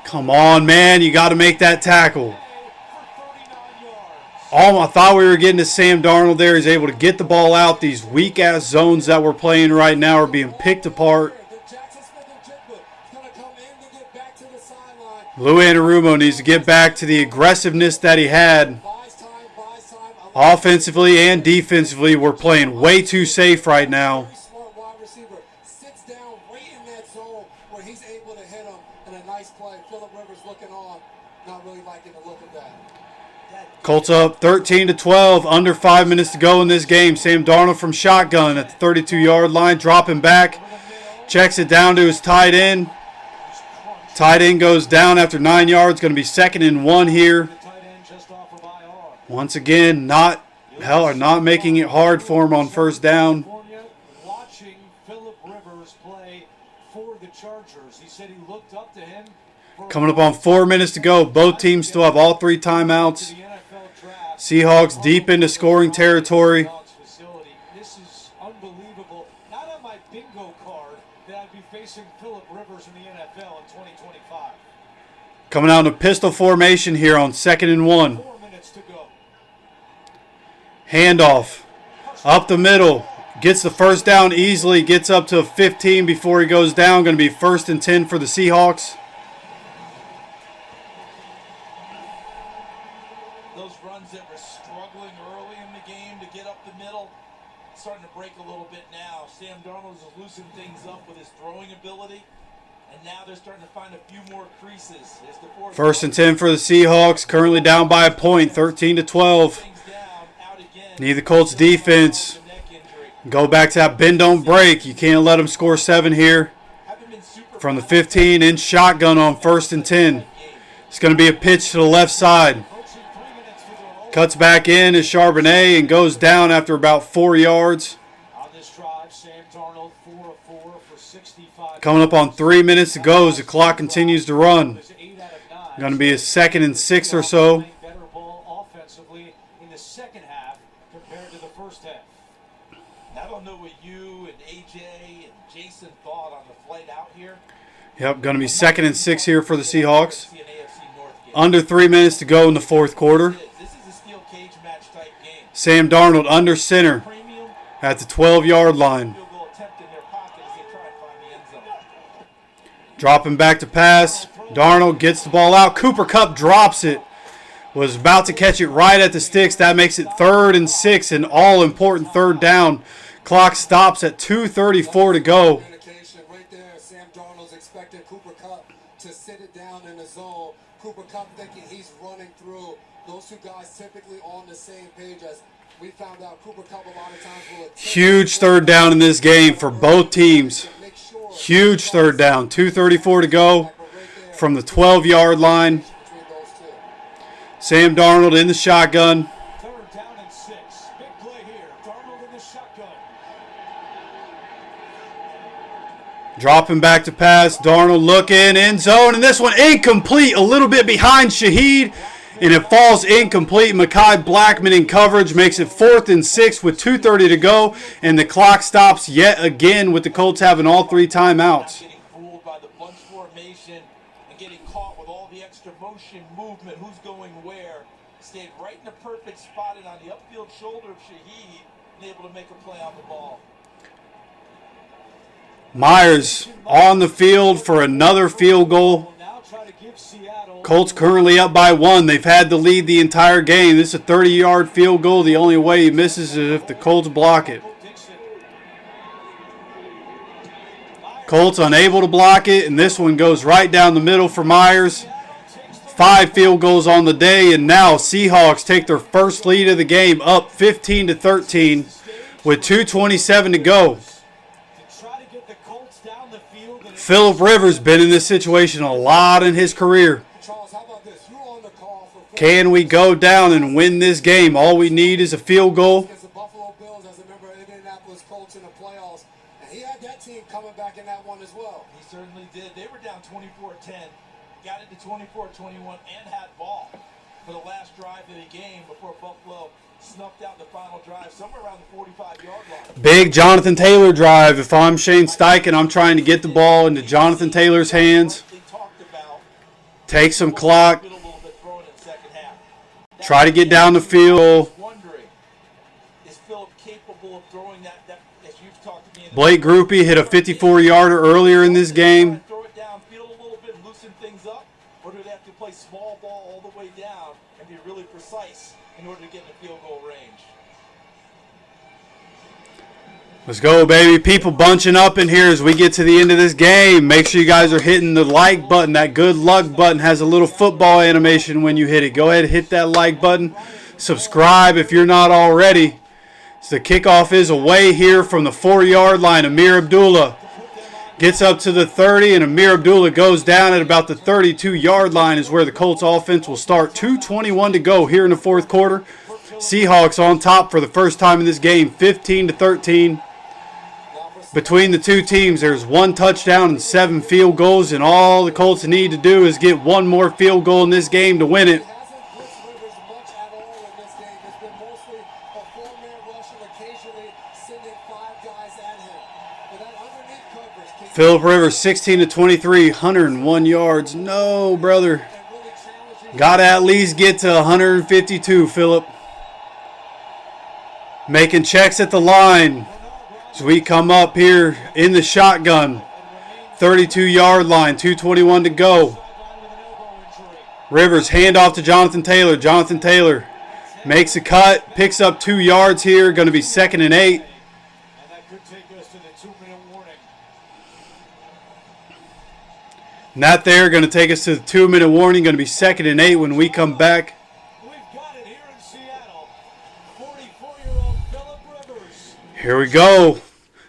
Come on, man. You got to make that tackle. I thought we were getting to Sam Darnold there. He's able to get the ball out. These weak-ass zones that we're playing right now are being picked apart. Lou Anarumo needs to get back to the aggressiveness that he had. Offensively and defensively, we're playing way too safe right now. Sits down right in that zone where he's able to hit him in a nice play. Phillip Rivers looking on, not really liking the look of that. Colts up 13-12, under 5 minutes to go in this game. Sam Darnold from shotgun at the 32-yard line, dropping back. Checks it down to his tight end. Tight end goes down after 9 yards. Going to be 2nd and 1 here. Once again, not making it hard for him on first down. Watching Phillip Rivers play for the Chargers. He said he looked up to him. Coming up on 4 minutes to go. Both teams still have all 3 timeouts. Seahawks deep into scoring territory. This is unbelievable. Not on my bingo card that I'd be facing Phillip Rivers in the NFL in 2025. Coming out in a pistol formation here on 2nd and 1. 4 minutes to go. Handoff. Up the middle. Gets the first down easily. Gets up to 15 before he goes down. Going to be 1st and 10 for the Seahawks. Those runs that were struggling early in the game to get up the middle, starting to break a little bit now. Sam Darnold is loosening things up with his throwing ability, and now they're starting to find a few more creases. 1st and 10 for the Seahawks. Currently down by a point, 13-12. Need the Colts defense. Go back to that bend don't break. You can't let them score 7 here. From the 15 in shotgun on 1st and 10. It's going to be a pitch to the left side. Cuts back in is Charbonnet and goes down after about 4 yards. On this drive, Sam Darnold 4 of 4 for 65. Coming up on 3 minutes to go as the clock continues to run. Going to be a 2nd and 6 or so. Better ball offensively in the second half compared to the first half. I don't know what you and AJ and Jason thought on the flight out here. Yep, going to be 2nd and 6 here for the Seahawks. Under 3 minutes to go in the 4th quarter. This is a steel cage match type game. Sam Darnold under center Premium at the 12-yard line. field goal attempt in their pocket as they try and find the end zone. Dropping back to pass. Darnold gets the ball out. Cooper Kupp drops it. Was about to catch it right at the sticks. That makes it 3rd and 6, an all-important 3rd down. Clock stops at 2:34 to go. Right there, Sam Darnold's expecting Cooper Kupp to sit it down in the zone. Cooper Kupp thinking he's running through. Those two guys typically on the same page as we found out. Cooper Kupp a lot of times will attempt. Huge 3rd down in this game for both teams. Huge 3rd down. 2:34 to go from the 12-yard line. Sam Darnold in the shotgun. 3rd down and 6. Big play here. Darnold in the shotgun. Dropping back to pass. Darnold looking, end zone. And this one incomplete. A little bit behind Shaheed. And it falls incomplete. Mekhi Blackman in coverage makes it 4th and 6 with 2:30 to go. And the clock stops yet again with the Colts having all 3 timeouts. Getting fooled by the bunch formation and getting caught with all the extra motion, movement, who's going where. Stayed right in the perfect spot and on the upfield shoulder of Shaheed and able to make a play on the ball. Myers on the field for another field goal. Now try to give Seattle. Colts currently up by 1. They've had the lead the entire game. This is a 30-yard field goal. The only way he misses is if the Colts block it. Colts unable to block it, and this one goes right down the middle for Myers. 5 field goals on the day, and now Seahawks take their first lead of the game, up 15-13 with 2:27 to go. Phillip Rivers been in this situation a lot in his career. Charles, how about this? You're on the call for Can we go down and win this game? All we need is a field goal. against the Buffalo Bills as a member of the Indianapolis Colts in the playoffs, and he had that team coming back in that one as well. He certainly did. They were down 24-10, got into 24-21, and had ball for the last drive of the game before Buffalo snuffed out the final drive somewhere around the 45-yard line. Big Jonathan Taylor drive. If I'm Shane Steichen, I'm trying to get the ball into Jonathan Taylor's hands. Take some clock. Try to get down the field. Is Phillip capable of throwing that as you've talked to me? Blake Grupe hit a 54-yarder earlier in this game. Throw it downfield a little bit and loosen things up, or do they have to play small ball all the way down and be really precise in order to get in the field goal range? Let's go, baby. People bunching up in here as we get to the end of this game. Make sure you guys are hitting the like button. That good luck button has a little football animation when you hit it. Go ahead and hit that like button. Subscribe if you're not already. So the kickoff is away here from the 4-yard line. Amir Abdullah Gets up to the 30, and Amir Abdullah goes down at about the 32-yard line is where the Colts offense will start. 2:21 to go here in the fourth quarter. Seahawks on top for the first time in this game, 15-13. Between the two teams, there's 1 touchdown and 7 field goals, and all the Colts need to do is get 1 more field goal in this game to win it. Phillip Rivers, 16-23, 101 yards. No, brother. Got to at least get to 152, Phillip. Making checks at the line as we come up here in the shotgun. 32-yard line, 2:21 to go. Rivers, handoff to Jonathan Taylor. Jonathan Taylor makes a cut, picks up 2 yards here. Going to be 2nd and 8. And that there going to take us to the 2-minute warning. Going to be 2nd and 8 when we come back. We've got it here in Seattle. 44-year-old Phillip Rivers. Here we go.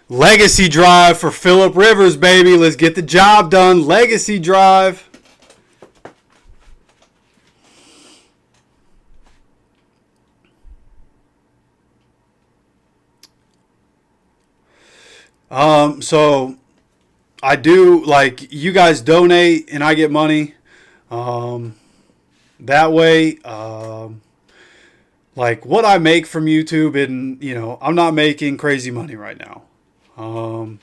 Legacy drive for Phillip Rivers, baby. Let's get the job done. Legacy drive. So I do, like, you guys donate and I get money. That way, like, what I make from YouTube, and, you know, I'm not making crazy money right now. You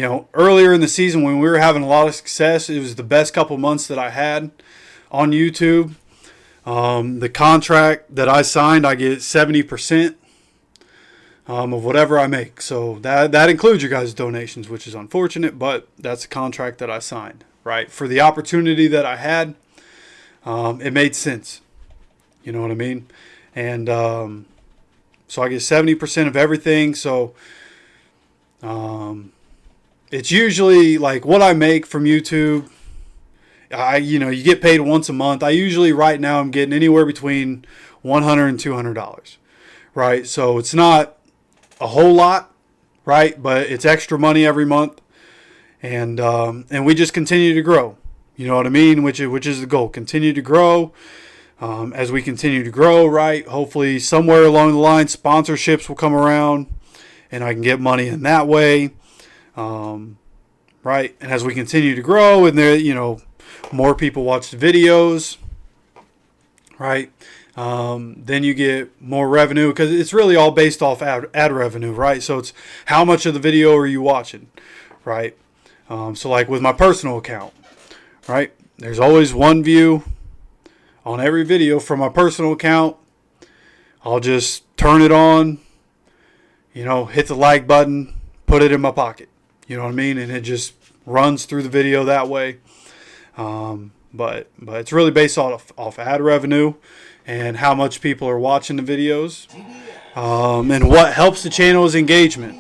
know, earlier in the season when we were having a lot of success, it was the best couple months that I had on YouTube. The contract that I signed, I get 70%. Of whatever I make. So that includes your guys' donations, which is unfortunate, but that's a contract that I signed, right? For the opportunity that I had, it made sense. You know what I mean? And so I get 70% of everything. So it's usually like what I make from YouTube. You get paid once a month. I usually right now I'm getting anywhere between $100 and $200, right? So it's not a whole lot, right? But it's extra money every month, and we just continue to grow. You know what I mean? Which is the goal. Continue to grow. As we continue to grow, right? Hopefully, somewhere along the line, sponsorships will come around, and I can get money in that way, right? And as we continue to grow, and there, more people watch the videos, right? Then you get more revenue, because it's really all based off ad revenue, right? So it's how much of the video are you watching, right? So like with my personal account, right? There's always 1 view on every video from my personal account. I'll just turn it on, hit the like button, put it in my pocket. You know what I mean? And it just runs through the video that way. But it's really based off ad revenue and how much people are watching the videos. And what helps the channel is engagement.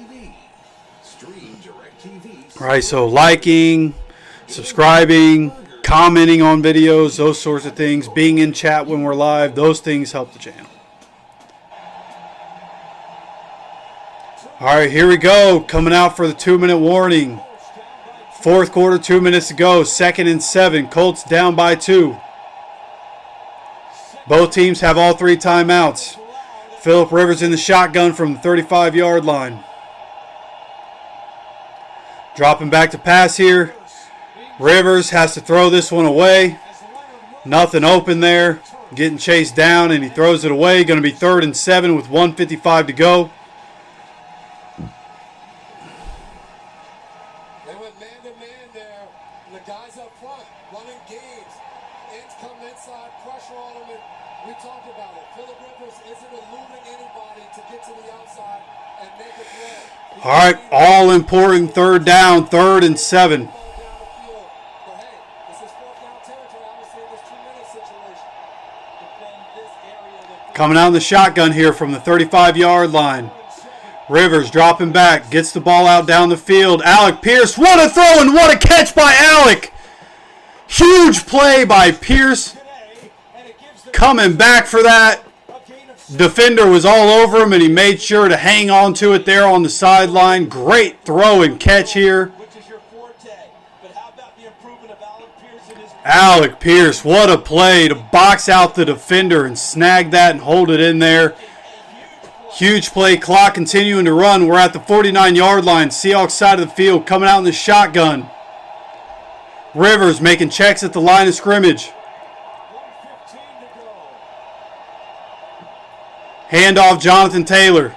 Right, so liking, subscribing, commenting on videos, those sorts of things, being in chat when we're live, those things help the channel. All right, here we go. Coming out for the 2-minute warning. Fourth quarter, 2 minutes to go. 2nd and 7. Colts down by 2. Both teams have all 3 timeouts. Phillip Rivers in the shotgun from the 35-yard line. Dropping back to pass here. Rivers has to throw this one away. Nothing open there. Getting chased down, and he throws it away. Going to be 3rd and 7 with 1:55 to go. They went man-to-man there. And the guys up front running games. Ends come inside, pressure on them, and we talked about it. Phillip Rivers isn't eluding anybody to get to the outside and make a play. All right, all important 3rd down, 3rd and 7. Coming out in the shotgun here from the 35-yard line. Rivers dropping back, gets the ball out down the field. Alec Pierce, what a throw and what a catch by Alec. Huge play by Pierce. Coming back for that. Defender was all over him, and he made sure to hang on to it there on the sideline. Great throw and catch here. Which is your 4th Alec Pierce, what a play to box out the defender and snag that and hold it in there. Huge play, clock continuing to run. We're at the 49-yard line. Seahawks side of the field, coming out in the shotgun. Rivers making checks at the line of scrimmage. Handoff, Jonathan Taylor.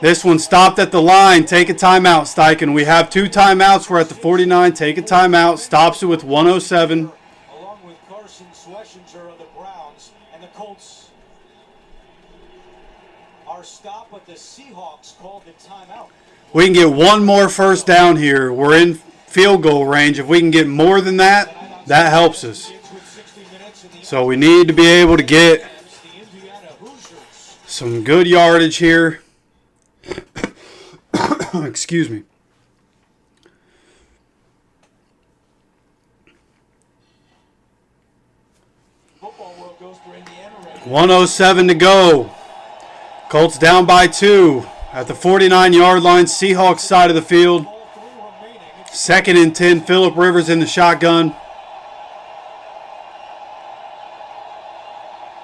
This one stopped at the line. Take a timeout, Steichen. We have 2 timeouts. We're at the 49. Take a timeout. Stops it with 107. Along with Carson Schlesinger of the Browns, and the Colts are stopped, but the Seahawks called the timeout. We can get one more first down here. We're in field goal range. If we can get more than that, that helps us. So we need to be able to get some good yardage here. Excuse me. Football world goes for Indiana right now. 107 to go. Colts down by 2 at the 49-yard line. Seahawks side of the field. 2nd and 10. Phillip Rivers in the shotgun.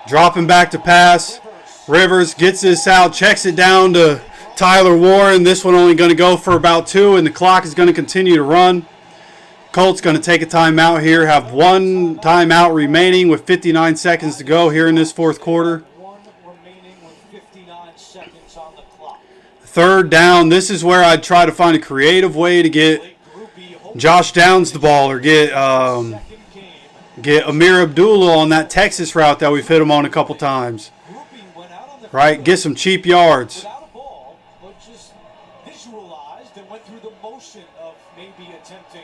Dropping back to pass. Rivers gets this out, checks it down to Tyler Warren. This one only going to go for about 2, and the clock is going to continue to run. Colts going to take a timeout here. Have 1 timeout remaining with 59 seconds to go here in this 4th quarter. 1 remaining with 59 seconds on the clock. 3rd down. This is where I'd try to find a creative way to get Josh Downs the ball or get Amir Abdullah on that Texas route that we've hit him on a couple times. Right? Get some cheap yards. Without a ball, but just visualized and went through the motion of maybe attempting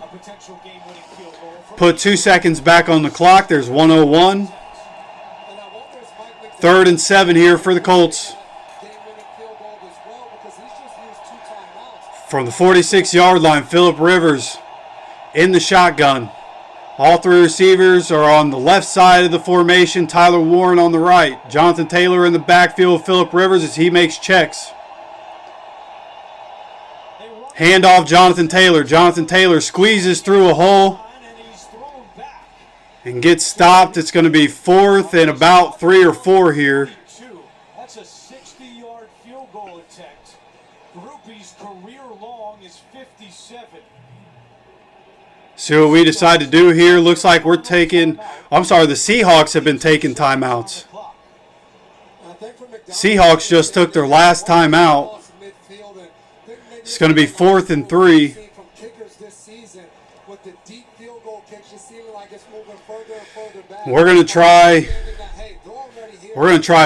a potential game-winning field goal. Put 2 seconds back on the clock. There's 101. 3rd and 7 here for the Colts. From the 46-yard line, Phillip Rivers in the shotgun. All 3 receivers are on the left side of the formation. Tyler Warren on the right. Jonathan Taylor in the backfield. Phillip Rivers as he makes checks. Handoff, Jonathan Taylor. Jonathan Taylor squeezes through a hole and gets stopped. It's going to be 4th and about 3 or 4 here. That's a 60-yard field goal attempt. Groupie's career long is 57. See what we decide to do here. Looks like we're taking, I'm sorry, the Seahawks have been taking timeouts. Seahawks just took their last timeout. It's going to be 4th and 3. We're going to try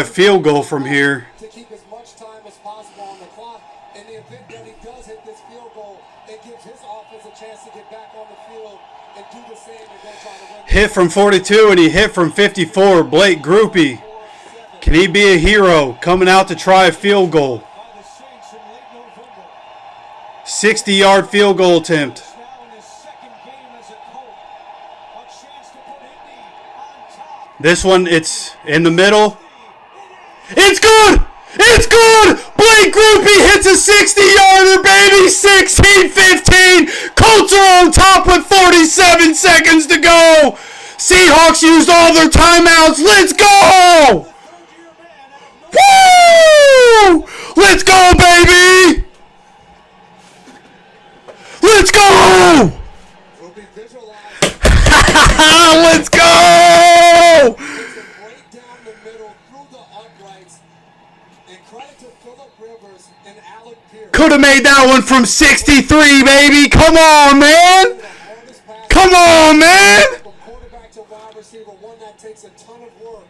a field goal from here. To keep as much time as possible on the clock. In the event that he does hit this field goal, it gives his offense a chance to get back on the field and do the same and then try to win. Hit from 42 and he hit from 54. Blake Groupie. Can he be a hero coming out to try a field goal? 60-yard field goal attempt. This one, it's in the middle. It's good! It's good! Blake Groupie hits a 60-yarder, baby! 16-15. Colts are on top with 47 seconds to go. Seahawks used all their timeouts. Let's go! Woo! Let's go, baby! Let's go! Let's go! Could have made that one from 63, baby. Come on, man. Come on, man. Quarterback to wide receiver, one that takes a ton of work.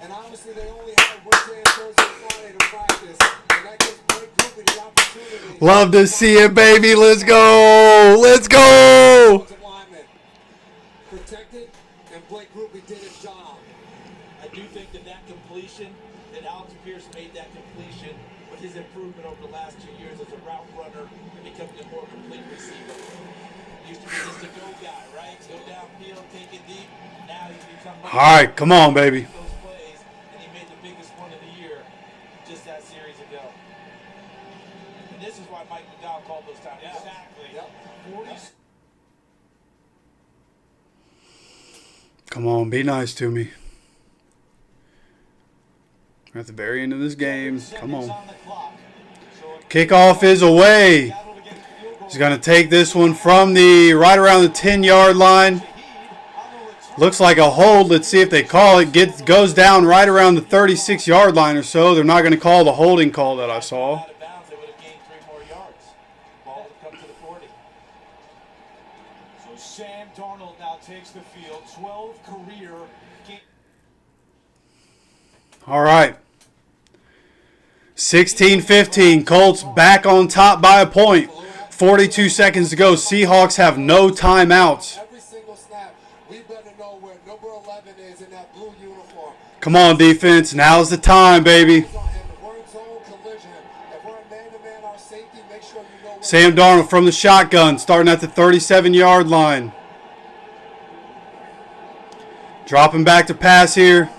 And obviously they only had Wednesday and Thursday, Friday to practice. And that gives Blake Groupie the opportunity. Love to see it, baby. Let's go. Let's go. Protected, and Blake Groupie did his job. I do think that completion, that Alex Pierce made that completion with his improvement over the last 2 years as a route runner and becoming a more complete receiver. He used to be just a go guy, right? Go downfield, take it deep. Now he's become All right, come on, baby. those plays, and he made the biggest one of the year just that series ago. And this is why Mike McDowell called those times. Exactly. Yep. 40. Come on, be nice to me. We're at the very end of this game. Come on. Kickoff is away. He's going to take this one from the right around the 10-yard line. Looks like a hold. Let's see if they call it. Goes down right around the 36-yard line or so. They're not going to call the holding call that I saw. Out of bounds, they would have gained 3 more yards. Ball would come to the 40. So Sam Darnold now takes the field. 12 career games. All right. 16-15. Colts back on top by a point. 42 seconds to go. Seahawks have no timeouts. Every single snap, we better know where number 11 is in that blue uniform. Come on, defense. Now's the time, baby. If we're in zone collision, if we're a man-to-man, our safety, make sure you know where. Sam Darnold from the shotgun, starting at the 37-yard line. Dropping back to pass here.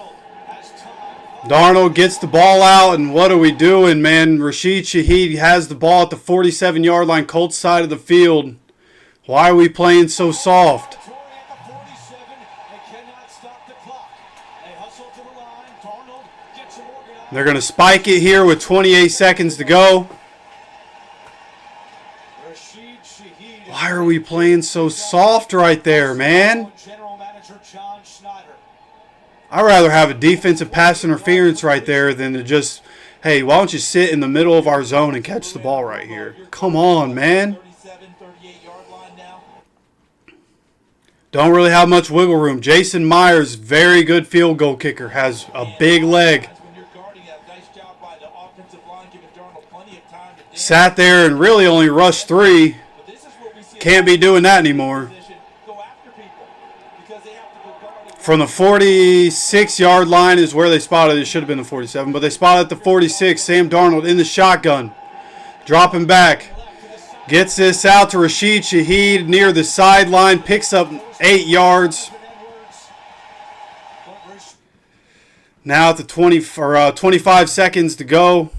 Darnold gets the ball out, and what are we doing, man? Rashid Shaheed has the ball at the 47-yard line, Colts side of the field. Why are we playing so soft? They're going to spike it here with 28 seconds to go. Why are we playing so soft right there, man? I'd rather have a defensive pass interference right there than to just, hey, why don't you sit in the middle of our zone and catch the ball right here? Come on, man. Don't really have much wiggle room. Jason Myers, very good field goal kicker, has a big leg. Sat there and really only rushed 3. Can't be doing that anymore. From the 46-yard line is where they spotted. It should have been the 47, but they spotted the 46. Sam Darnold in the shotgun. Dropping back. Gets this out to Rashid Shaheed near the sideline. Picks up 8 yards. Now at the 25 seconds to go.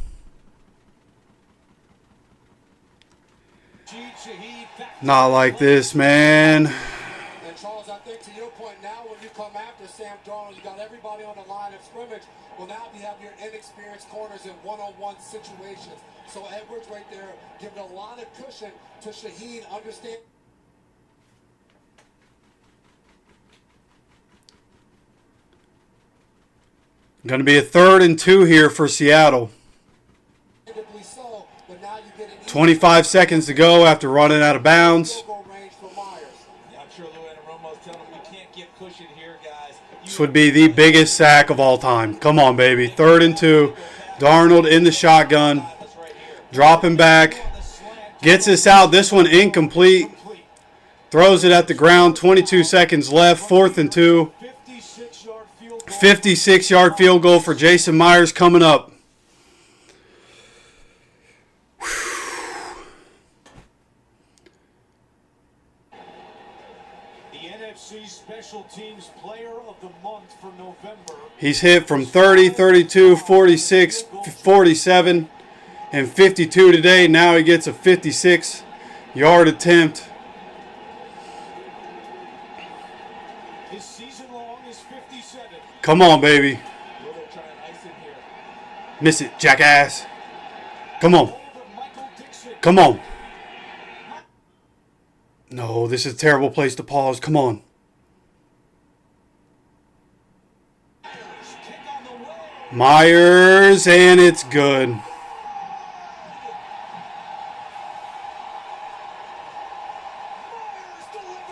Not like this, man. And Charles, I think to your point now, when you come after Sam Darnold, you got everybody on the line of scrimmage. Well, now you have your inexperienced corners in one-on-one situations. So Edwards right there giving a lot of cushion to Shaheed. Understand. Going to be a 3rd and 2 here for Seattle. 25 seconds to go after running out of bounds. This would be the biggest sack of all time. Come on, baby. 3rd and 2. Darnold in the shotgun. Dropping back. Gets this out. This one incomplete. Throws it at the ground. 22 seconds left. 4th and 2. 56-yard field goal for Jason Myers coming up. Special Teams Player of the Month for November. He's hit from 30, 32, 46, 47, and 52 today. Now he gets a 56-yard attempt. His season long is 57. Come on, baby. Miss it, jackass. Come on. Come on. No, this is a terrible place to pause. Come on. Myers, and it's good.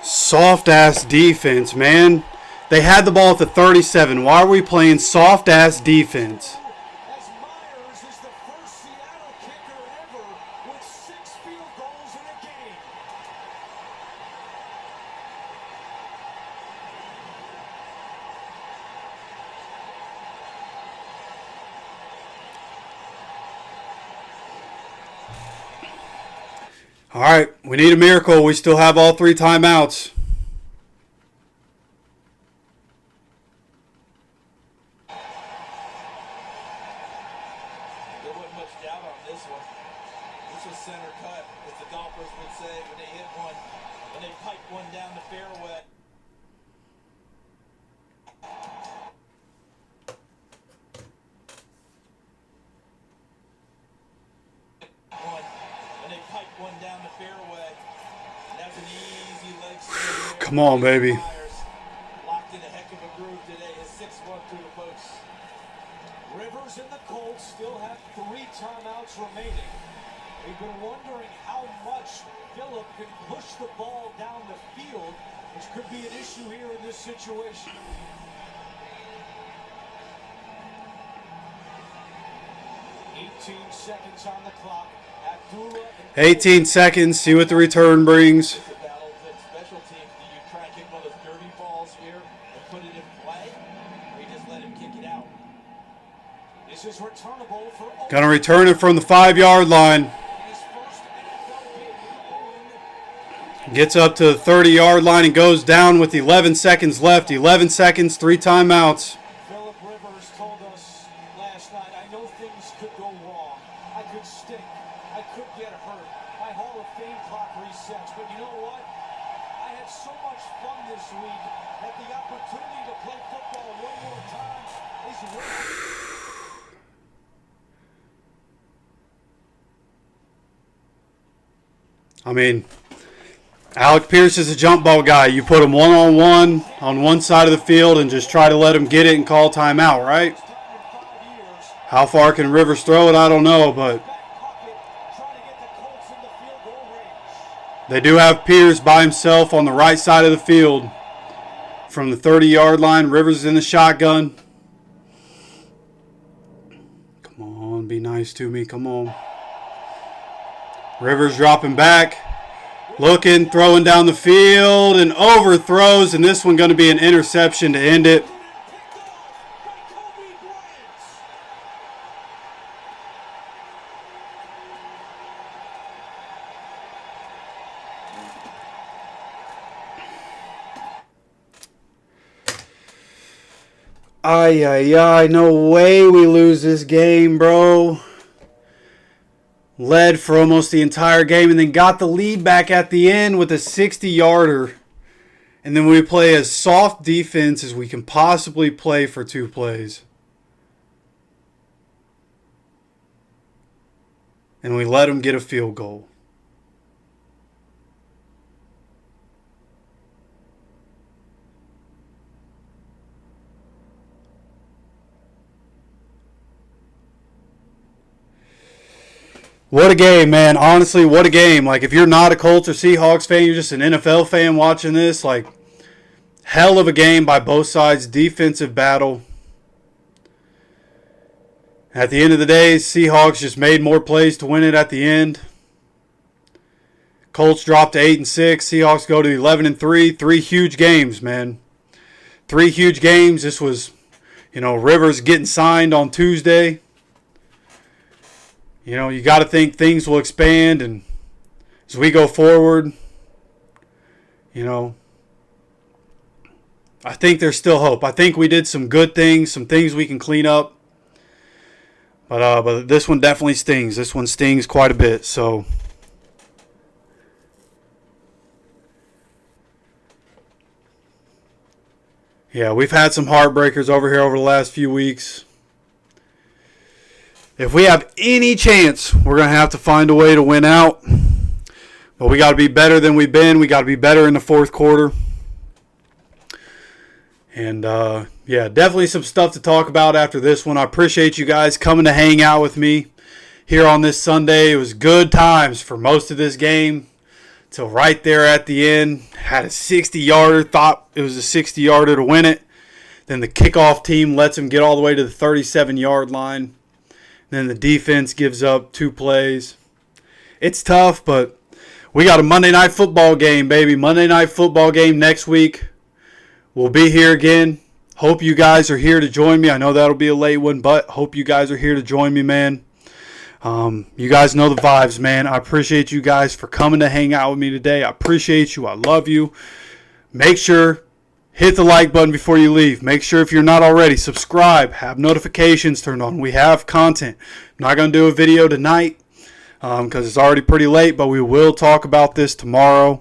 Soft-ass defense, man. They had the ball at the 37. Why are we playing soft-ass defense? As Myers is the first Seattle kicker ever with 6 field goals in a game. All right, we need a miracle. We still have all 3 timeouts. There wasn't much doubt on this one. This was center cut, as the golfers would say when they hit one, when they pipe one down the fairway. Come on, baby. Locked in a heck of a groove today. His 6-1 through the post. Rivers and the Colts still have 3 timeouts remaining. We've been wondering how much Phillip can push the ball down the field, which could be an issue here in this situation. 18 seconds on the clock. 18 seconds. See what the return brings. It's a battle of special teams. Do you try and kick one of those dirty balls here and put it in play, or you just let him kick it out? This is returnable for. Gonna return it from the 5-yard line. His first NFL game. Gets up to the 30-yard line and goes down with 11 seconds left. 11 seconds, 3 timeouts. Phillip Rivers told us last night, I know things could go wrong. I could stink. I could get hurt. My Hall of Fame clock resets. But you know what? I had so much fun this week that the opportunity to play football one more time is worth. I mean, Alec Pierce is a jump ball guy. You put him one-on-one on one side of the field and just try to let him get it and call timeout, right? How far can Rivers throw it? I don't know, but they do have Pierce by himself on the right side of the field from the 30-yard line. Rivers is in the shotgun. Come on, be nice to me. Come on. Rivers dropping back. Looking, throwing down the field, and overthrows, and this one going to be an interception to end it. Ay, ay, ay, no way we lose this game, bro. Led for almost the entire game and then got the lead back at the end with a 60-yarder. And then we play as soft defense as we can possibly play for 2 plays. And we let them get a field goal. What a game, man. Honestly, what a game. Like, if you're not a Colts or Seahawks fan, you're just an NFL fan watching this. Like, hell of a game by both sides. Defensive battle. At the end of the day, Seahawks just made more plays to win it at the end. Colts dropped to 8-6. Seahawks go to 11-3. 3 huge games, man. 3 huge games. This was, Rivers getting signed on Tuesday. You got to think things will expand, and as we go forward, I think there's still hope. I think we did some good things, some things we can clean up, but this one definitely stings. This one stings quite a bit. So, yeah, we've had some heartbreakers over here over the last few weeks. If we have any chance, we're going to have to find a way to win out. But we got to be better than we've been. We got to be better in the fourth quarter. And, yeah, definitely some stuff to talk about after this one. I appreciate you guys coming to hang out with me here on this Sunday. It was good times for most of this game till right there at the end. Had a 60-yarder. Thought it was a 60-yarder to win it. Then the kickoff team lets him get all the way to the 37-yard line. Then the defense gives up 2 plays. It's tough, but we got a Monday Night Football game, baby. Monday Night Football game next week. We'll be here again. Hope you guys are here to join me. I know that'll be a late one, but hope you guys are here to join me, man. You guys know the vibes, man. I appreciate you guys for coming to hang out with me today. I appreciate you. I love you. Make sure hit the like button before you leave. Make sure if you're not already, subscribe. Have notifications turned on. We have content. I'm not going to do a video tonight because it's already pretty late, but we will talk about this tomorrow.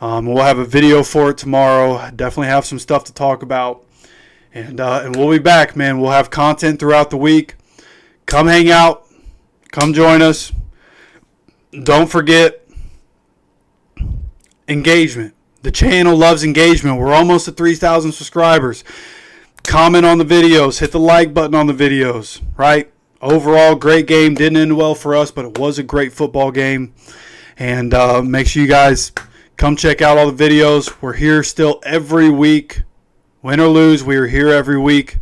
We'll have a video for it tomorrow. Definitely have some stuff to talk about. And we'll be back, man. We'll have content throughout the week. Come hang out. Come join us. Don't forget engagement. The channel loves engagement. We're almost at 3,000 subscribers. Comment on the videos. Hit the like button on the videos, right? Overall, great game. Didn't end well for us, but it was a great football game. And make sure you guys come check out all the videos. We're here still every week. Win or lose, we are here every week.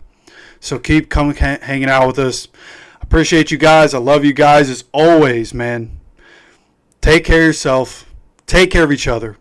So keep coming, hanging out with us. Appreciate you guys. I love you guys as always, man. Take care of yourself. Take care of each other.